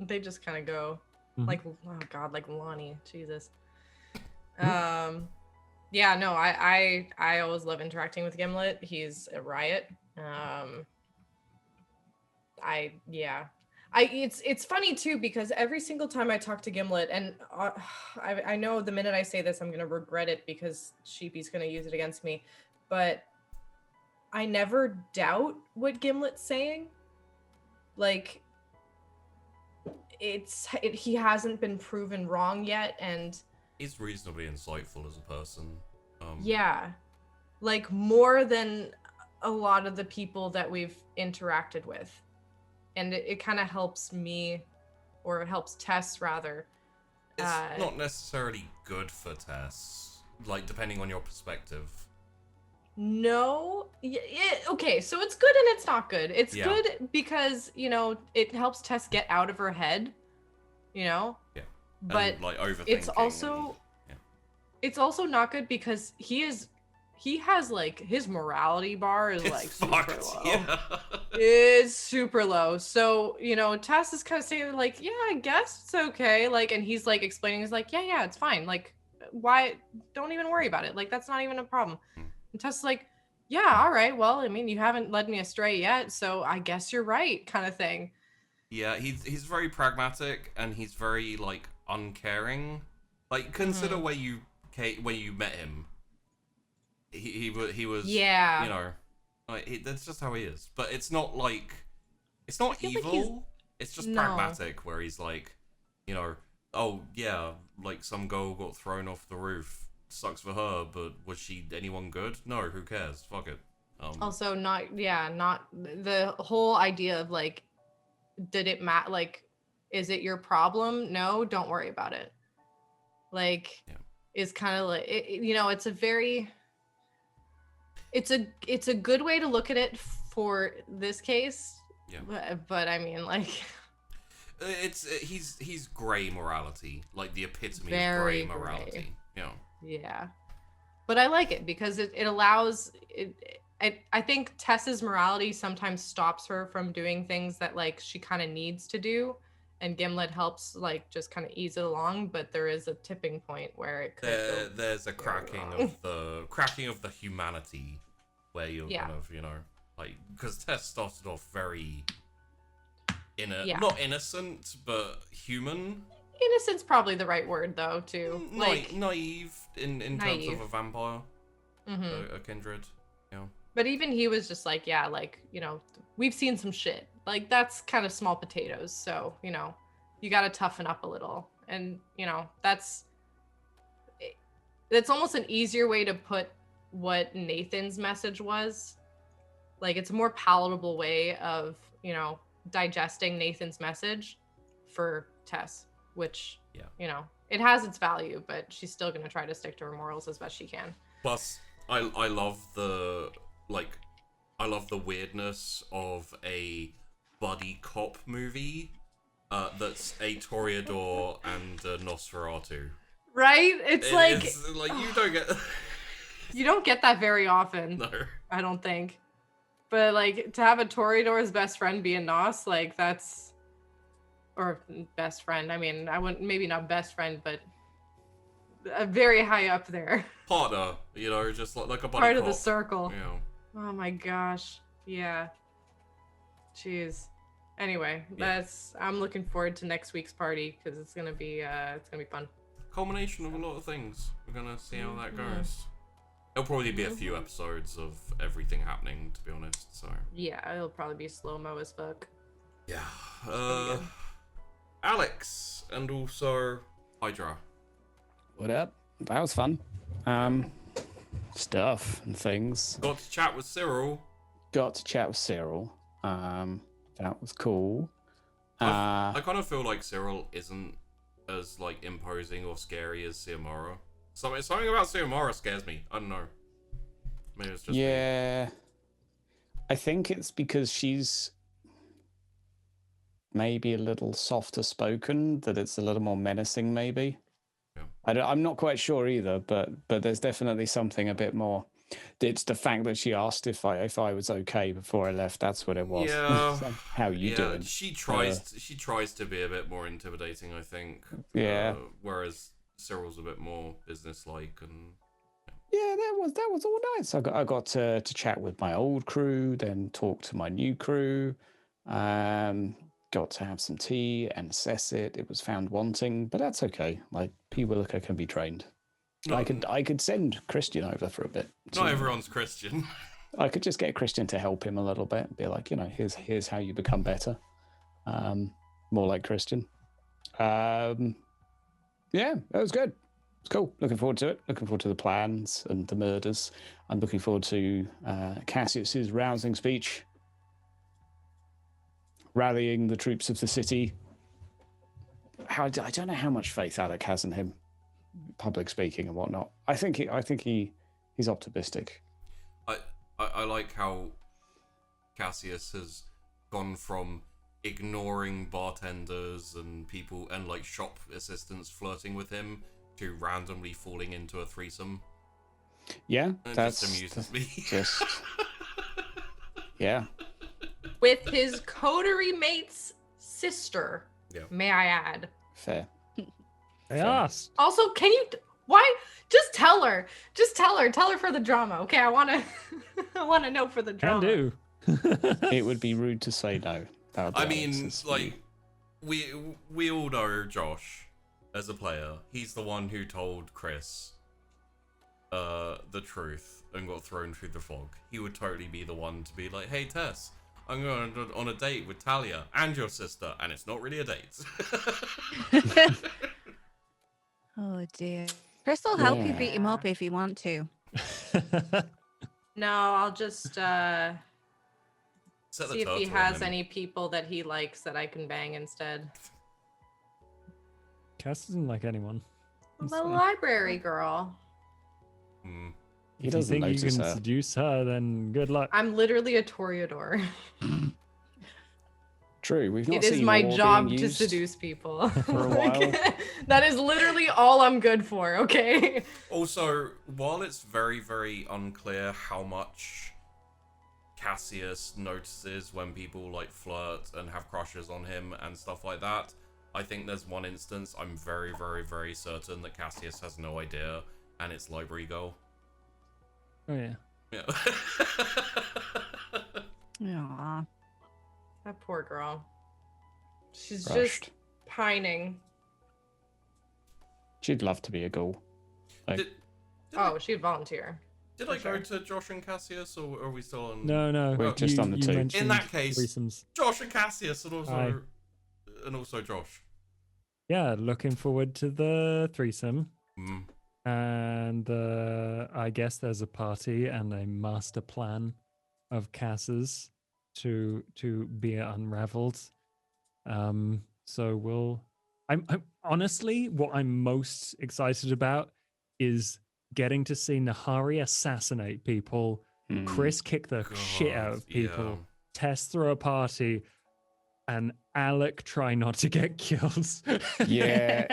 They just kind of go, like, oh god, like Lonnie, Jesus. Yeah, no, I always love interacting with Gimlet. He's a riot. It's funny too, because every single time I talk to Gimlet, and I know the minute I say this, I'm gonna regret it because Sheepy's gonna use it against me, but I never doubt what Gimlet's saying. Like, he hasn't been proven wrong yet, and he's reasonably insightful as a person. Yeah, like more than a lot of the people that we've interacted with, and it kind of helps me, or it helps Tess rather. It's not necessarily good for Tess, like depending on your perspective. No, okay, so it's good and it's not good. It's good because, you know, it helps Tess get out of her head, you know? Yeah. But and, like, overthinking. It's also not good because he has like his morality bar is like super low. Yeah. It's super low. So, you know, Tess is kind of saying like, yeah, I guess it's okay. Like, and he's like explaining, he's like, yeah, it's fine. Like, why? Don't even worry about it. Like, that's not even a problem. And Tess is like, yeah, all right. Well, I mean, you haven't led me astray yet, so I guess you're right, kind of thing. Yeah, he's very pragmatic and he's very like uncaring. Like, consider where you met him. He was, yeah, you know, like that's just how he is. But it's not like, it's not evil. It's just pragmatic, where he's like, you know, oh yeah, like some girl got thrown off the roof. Sucks for her, but was she anyone good? No, who cares? Fuck it. Also, not the whole idea of like, did it matter? Like, is it your problem? No, don't worry about it. Like, is kind of like you know, it's a good way to look at it for this case. Yeah. But I mean, like, he's gray morality, like the epitome of very gray morality. Yeah. Yeah, but I like it because it allows it. I think Tess's morality sometimes stops her from doing things that like she kind of needs to do, and Gimlet helps like just kind of ease it along. But there is a tipping point where it could. There's a cracking of the humanity, where you're kind of, you know, like, because Tess started off very not innocent but human. Innocent's probably the right word though, too. Like naive in terms of a vampire, a kindred. Yeah. But even he was just like, yeah, like, you know, we've seen some shit. Like, that's kind of small potatoes. So, you know, you got to toughen up a little. And, you know, that's almost an easier way to put what Nathan's message was. Like, it's a more palatable way of, you know, digesting Nathan's message for Tess. Which, you know, it has its value, but she's still going to try to stick to her morals as best she can. Plus, I love the weirdness of a buddy cop movie that's a Toreador and a Nosferatu. Right? It's like you don't get that very often. No. I don't think. But, like, to have a Toreador's best friend be a Nos, like, that's... Or best friend. I mean, I wouldn't, maybe not best friend, but very high up there. Partner, you know, just like a buddy part cop. of the circle. Yeah. Oh my gosh. Yeah. Jeez. Anyway, I'm looking forward to next week's party because it's gonna be fun. Culmination of a lot of things. We're gonna see how that goes. It'll probably be a few episodes of everything happening, to be honest. So. Yeah, it'll probably be slow-mo as fuck. Yeah. Alex, and also Hydra. What up? That was fun. Stuff and things. Got to chat with Cyril. That was cool. I kind of feel like Cyril isn't as like imposing or scary as Xiomara. Something about Xiomara scares me. I don't know. Maybe it's just me. I think it's because she's maybe a little softer spoken, that it's a little more menacing, maybe. Yeah. I'm not quite sure either, but there's definitely something a bit more. It's the fact that she asked if I was okay before I left. That's what it was. Yeah. So, how you doing? She tries to be a bit more intimidating, I think. Yeah. Whereas Cyril's a bit more businesslike and. Yeah, that was all nice. I got to chat with my old crew, then talk to my new crew. Got to have some tea and assess it. It was found wanting, but that's okay. Like, P-Williker can be trained. No. I could send Christian over for a bit. Not everyone's Christian. I could just get Christian to help him a little bit and be like, you know, here's how you become better. more like Christian. Yeah, that was good. It's cool. Looking forward to it. Looking forward to the plans and the murders. I'm looking forward to Cassius's rousing speech, rallying the troops of the city. I don't know how much faith Alec has in him, public speaking and whatnot. I think he's optimistic. I like how Cassius has gone from ignoring bartenders and people and like shop assistants flirting with him to randomly falling into a threesome. Yeah, It that's just amuses me. just yeah. With his coterie mate's sister, Yeah. may I add. Fair. I asked. Also, can you why just tell her? Just tell her for the drama. Okay, I want to I want to know for the Can drama. do. It would be rude to say no. That would be I mean, Alex's like, view. we all know Josh as a player. He's the one who told Chrys the truth and got thrown through the fog. He would totally be the one to be like, "Hey Tess, I'm going on a date with Talia and your sister, and it's not really a date." Oh dear. Chris will help you beat him Yeah. up if you want to. No, I'll just Set the see if he turtle has in. any people that he likes that I can bang instead. Cass doesn't like anyone. I'm It's a fine. library girl. Hmm. He If you doesn't think you notice can her. seduce her, then good luck. I'm literally a Toreador. True, we've not It is seen my war job being to used seduce people. for a while. That is literally all I'm good for, okay? Also, while it's very, very unclear how much Cassius notices when people like flirt and have crushes on him and stuff like that, I think there's one instance I'm very, very, very certain that Cassius has no idea, and it's Library Girl. Oh yeah. Yeah. Aww. That poor girl. She's Rushed. just pining. She'd love to be a ghoul. Like, Did Oh, she'd volunteer. Did For I go sure. to Josh and Cassius, or are we still on? No. We're just on the two. mentioned In that case- threesomes. Josh and Cassius, and Aye. also Josh. Yeah, looking forward to the threesome. Mm. And I guess there's a party and a master plan of Cass's to be unraveled. So we'll. I'm honestly what I'm most excited about is getting to see Nahari assassinate people, hmm. Chrys kick the shit out of people, Yeah. Tess throw a party, and Alec try not to get killed. Yeah,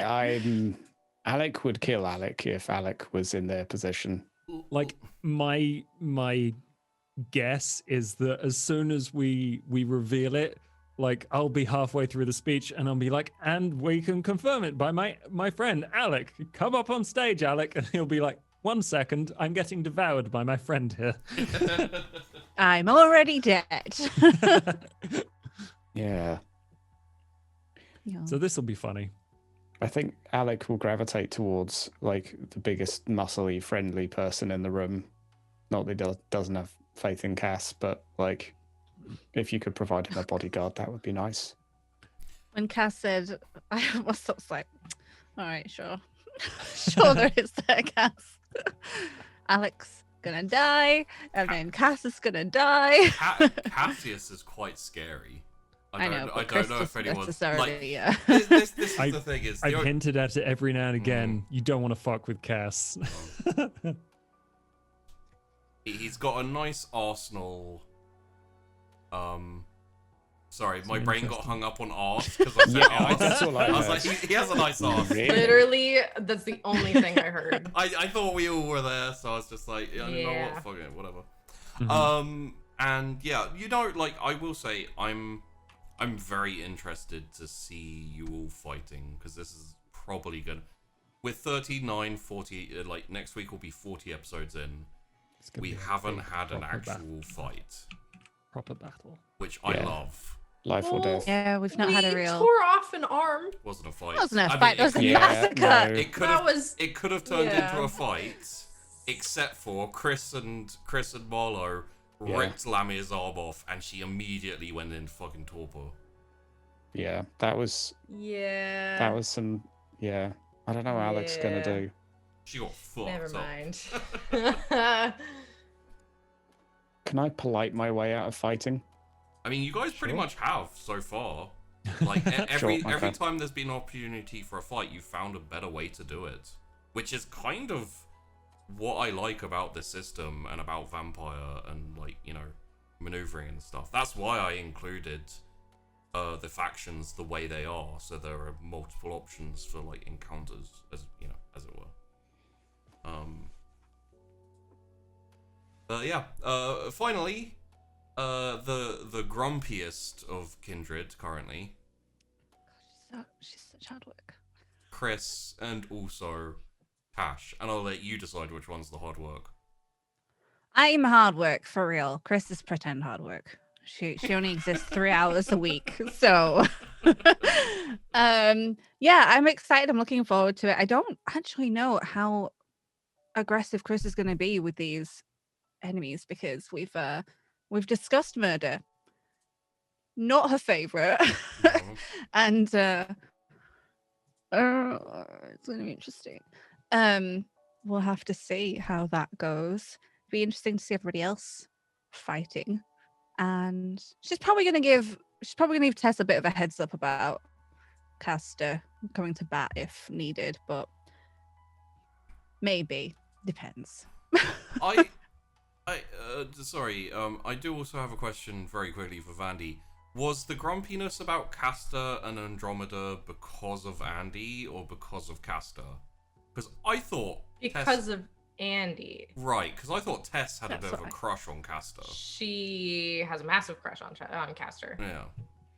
Alec would kill Alec if Alec was in their position. Like my guess is that as soon as we reveal it, like I'll be halfway through the speech and I'll be like, and we can confirm it by my friend Alec. Come up on stage, Alec, and he'll be like, 1 second, I'm getting devoured by my friend here. I'm already dead. Yeah. Yeah. So this will be funny. I think Alec will gravitate towards like the biggest muscly friendly person in the room. Not that he doesn't have faith in Cass, but like if you could provide him a bodyguard, that would be nice. When Cass said, I was like, all right, sure. Sure, there is there, Cass. Alex gonna die, and then Cass is gonna die. Cassius is quite scary. I know, I but don't Chris know if doesn't anyone's necessarily, like. yeah. This is I- the thing is. I've hinted at it every now and again. You don't want to fuck with Cass. He's got a nice arsenal. Sorry, my brain got interesting. hung up on arse because I said Yeah, arse. that's all I was heard. like, he has a nice arse. Really? Literally, that's the only thing I heard. I thought we all were there, so I was just like, yeah, you know Yeah. what, fuck it, whatever. Mhm. And yeah, you know, like I will say, I'm very interested to see you all fighting because this is probably gonna. With 39, 40, like next week will be 40 episodes in. It's gonna We be a haven't big had an proper actual fight, proper battle. which I Yeah. love. Life or Well, death. Yeah, we've not had a We real. tore off an arm. Wasn't a fight. It wasn't a I mean, fight, it was a Yeah, massacre. no. It could That have. was It could have turned yeah. into a fight, except for Chrys and Marlowe Yeah. ripped Lamia's arm off, and she immediately went in fucking torpor. Yeah, that was Yeah. some. Yeah, I don't know what Alex is gonna Yeah. do. She got fucked Never up. mind. Can I polite my way out of fighting? I mean, you guys pretty Sure. much have so far. Like every Sure, okay. every time there's been an opportunity for a fight, you found a better way to do it, which is kind of what I like about this system and about vampire and like maneuvering and stuff. That's why I included the factions the way they are, so there are multiple options for like encounters, as as it were. Finally, the grumpiest of Kindred currently, She's such hard work. Chrys, and also Tash, and I'll let you decide which one's the hard work. I'm hard work for real. Chrys is pretend hard work. She only exists 3 hours a week. So yeah, I'm excited. I'm looking forward to it. I don't actually know how aggressive Chrys is going to be with these enemies because we've discussed murder. Not her favorite. And it's going to be interesting. We'll have to see how that goes. Be interesting to see everybody else fighting. And she's probably gonna give Tess a bit of a heads up about Caster coming to bat if needed, but maybe depends. I do also have a question very quickly for Vandy. Was the grumpiness about Caster and Andromeda because of Andy or because of Caster? Because I thought Because of Andy. Right, because I thought Tess had a That's bit of a why. crush on Caster. She has a massive crush on Caster. Yeah.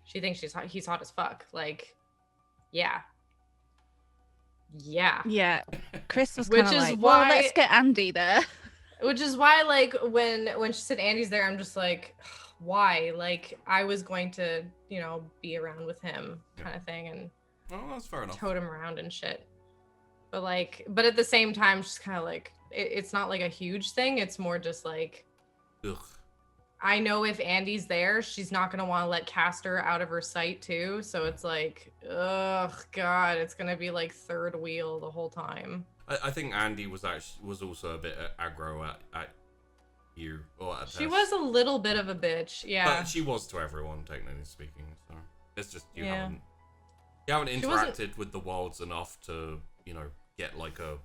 She thinks he's hot as fuck. Like, yeah. Yeah. Yeah, Chrys was Which kind of is like, well, why- let's get Andy there. Which is why, like, when she said Andy's there, I'm just like, why? Like, I was going to, be around with him kind of thing and Oh, that's fair enough. tote him around and shit. But at the same time, just kind of like, it's not like a huge thing. It's more just like, Ugh. I know if Andy's there, she's not going to want to let Caster out of her sight too. So it's like, ugh, God, it's going to be like third wheel the whole time. I think Andy was also a bit aggro at you or at She Tess. was a little bit of a bitch. Yeah. But she was to everyone, technically speaking. So it's just you Yeah. haven't She wasn't- interacted with the wilds enough to get like a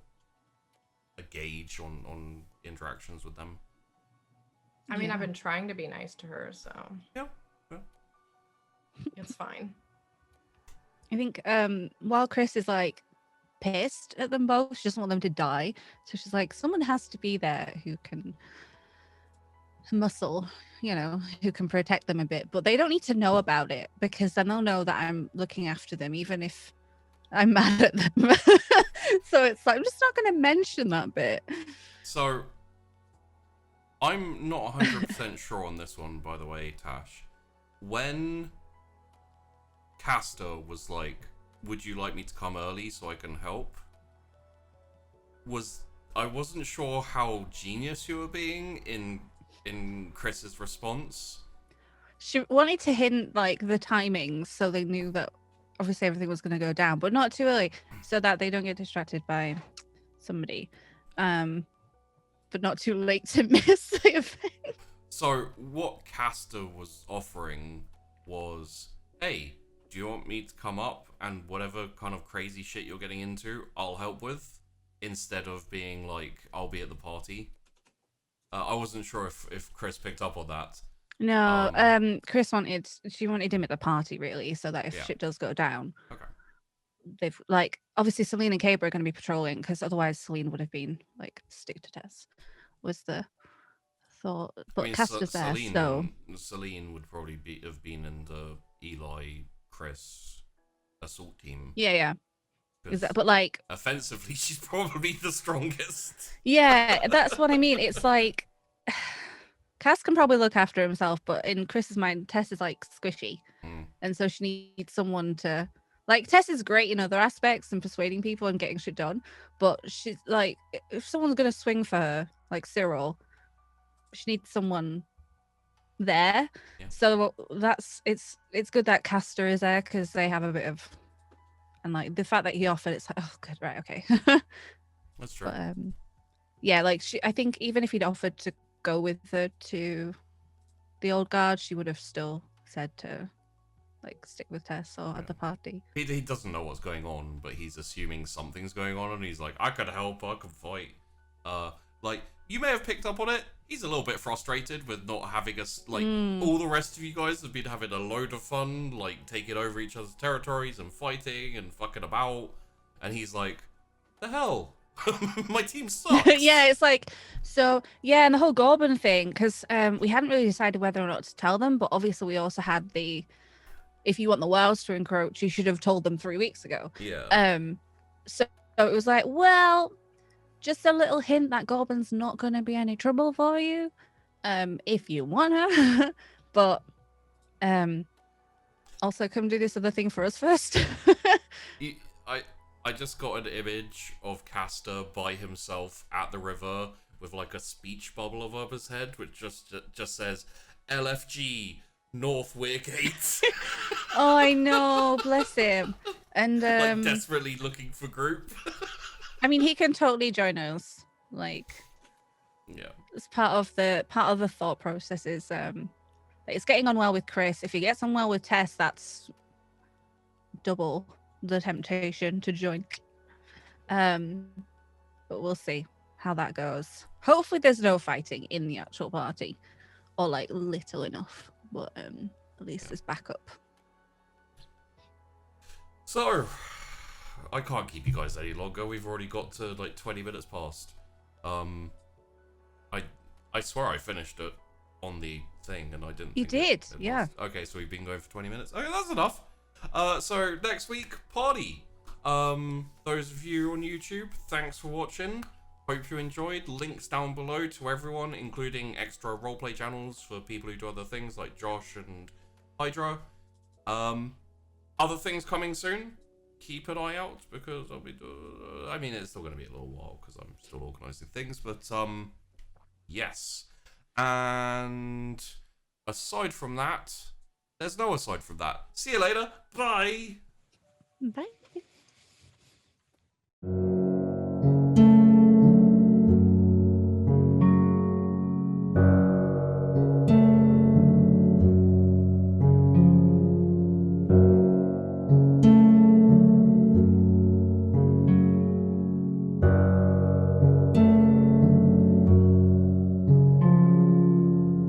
gauge on interactions with them. I mean, Yeah. I've been trying to be nice to her, so Yeah. it's fine. I think while Chrys is like pissed at them both, she doesn't want them to die. So she's like, someone has to be there who can muscle, who can protect them a bit. But they don't need to know about it because then they'll know that I'm looking after them, even if I'm mad at them. So it's like, I'm just not going to mention that bit. So I'm not 100% sure on this one, by the way, Tash. When Caster was like, would you like me to come early so I can help? I wasn't sure how genius you were being in Chris's response. She wanted to hint like the timings so they knew that obviously everything was going to go down, but not too early so that they don't get distracted by somebody. But not too late to miss the event. So what Caster was offering was, hey, do you want me to come up and whatever kind of crazy shit you're getting into, I'll help with, instead of being like, I'll be at the party. I wasn't sure if Chrys picked up on that. No, Chrys wanted him at the party really, so that if Yeah. shit does go down, Okay. they've like obviously Celine and Cabra are going to be patrolling because otherwise Celine would have been like stick to Tess. Was the thought, but I mean, Caster's there, so Celine would probably have been in the Eli Chrys assault team. yeah. 'Cause But like, offensively, she's probably the strongest. yeah, that's what I mean. It's like Cass can probably look after himself, but in Chris's mind, Tess is like squishy, and so she needs someone to like. Tess is great in other aspects and persuading people and getting shit done, but she's like, if someone's gonna swing for her, like Cyril, she needs someone there. Yeah. So it's good that Castor is there because they have a bit of, and like the fact that he offered, it's like, oh good, right, okay. That's true. But yeah, like I think even if he'd offered to go with her to the old guard, she would have still said to like stick with Tess or at the party. He doesn't know what's going on, but he's assuming something's going on, and he's like, I could help, I could fight. Like, you may have picked up on it. He's a little bit frustrated with not having us, like, all the rest of you guys have been having a load of fun, like, taking over each other's territories and fighting and fucking about. And he's like, the hell? My team sucks. Yeah, it's like, so, yeah, and the whole Gorban thing, because we hadn't really decided whether or not to tell them, but obviously we also had the, if you want the wilds to encroach, you should have told them 3 weeks ago. Yeah. So it was like, well, just a little hint that Gorban's not going to be any trouble for you, if you wanna. But also come do this other thing for us first. I just got an image of Castor by himself at the river with like a speech bubble above his head, which just says LFG North Weirgate. Oh, I know, bless him. And like desperately looking for group. I mean, he can totally join us. Like, yeah, it's part of the thought process is that it's getting on well with Chrys. If he gets on well with Tess, that's double the temptation to join. But we'll see how that goes. Hopefully, there's no fighting in the actual party, or like little enough. But at least there's backup. So, I can't keep you guys any longer. We've already got to like 20 minutes past. I swear I finished it on the thing and I didn't. You did, yeah. Okay, so we've been going for 20 minutes. Okay, that's enough. So next week, party. Those of you on YouTube, thanks for watching. Hope you enjoyed. Links down below to everyone, including extra roleplay channels for people who do other things like Josh and Hydra. Other things coming soon. Keep an eye out because I'll be. I mean, it's still going to be a little while because I'm still organising things, but yes. And aside from that, there's no aside from that. See you later. Bye. Bye.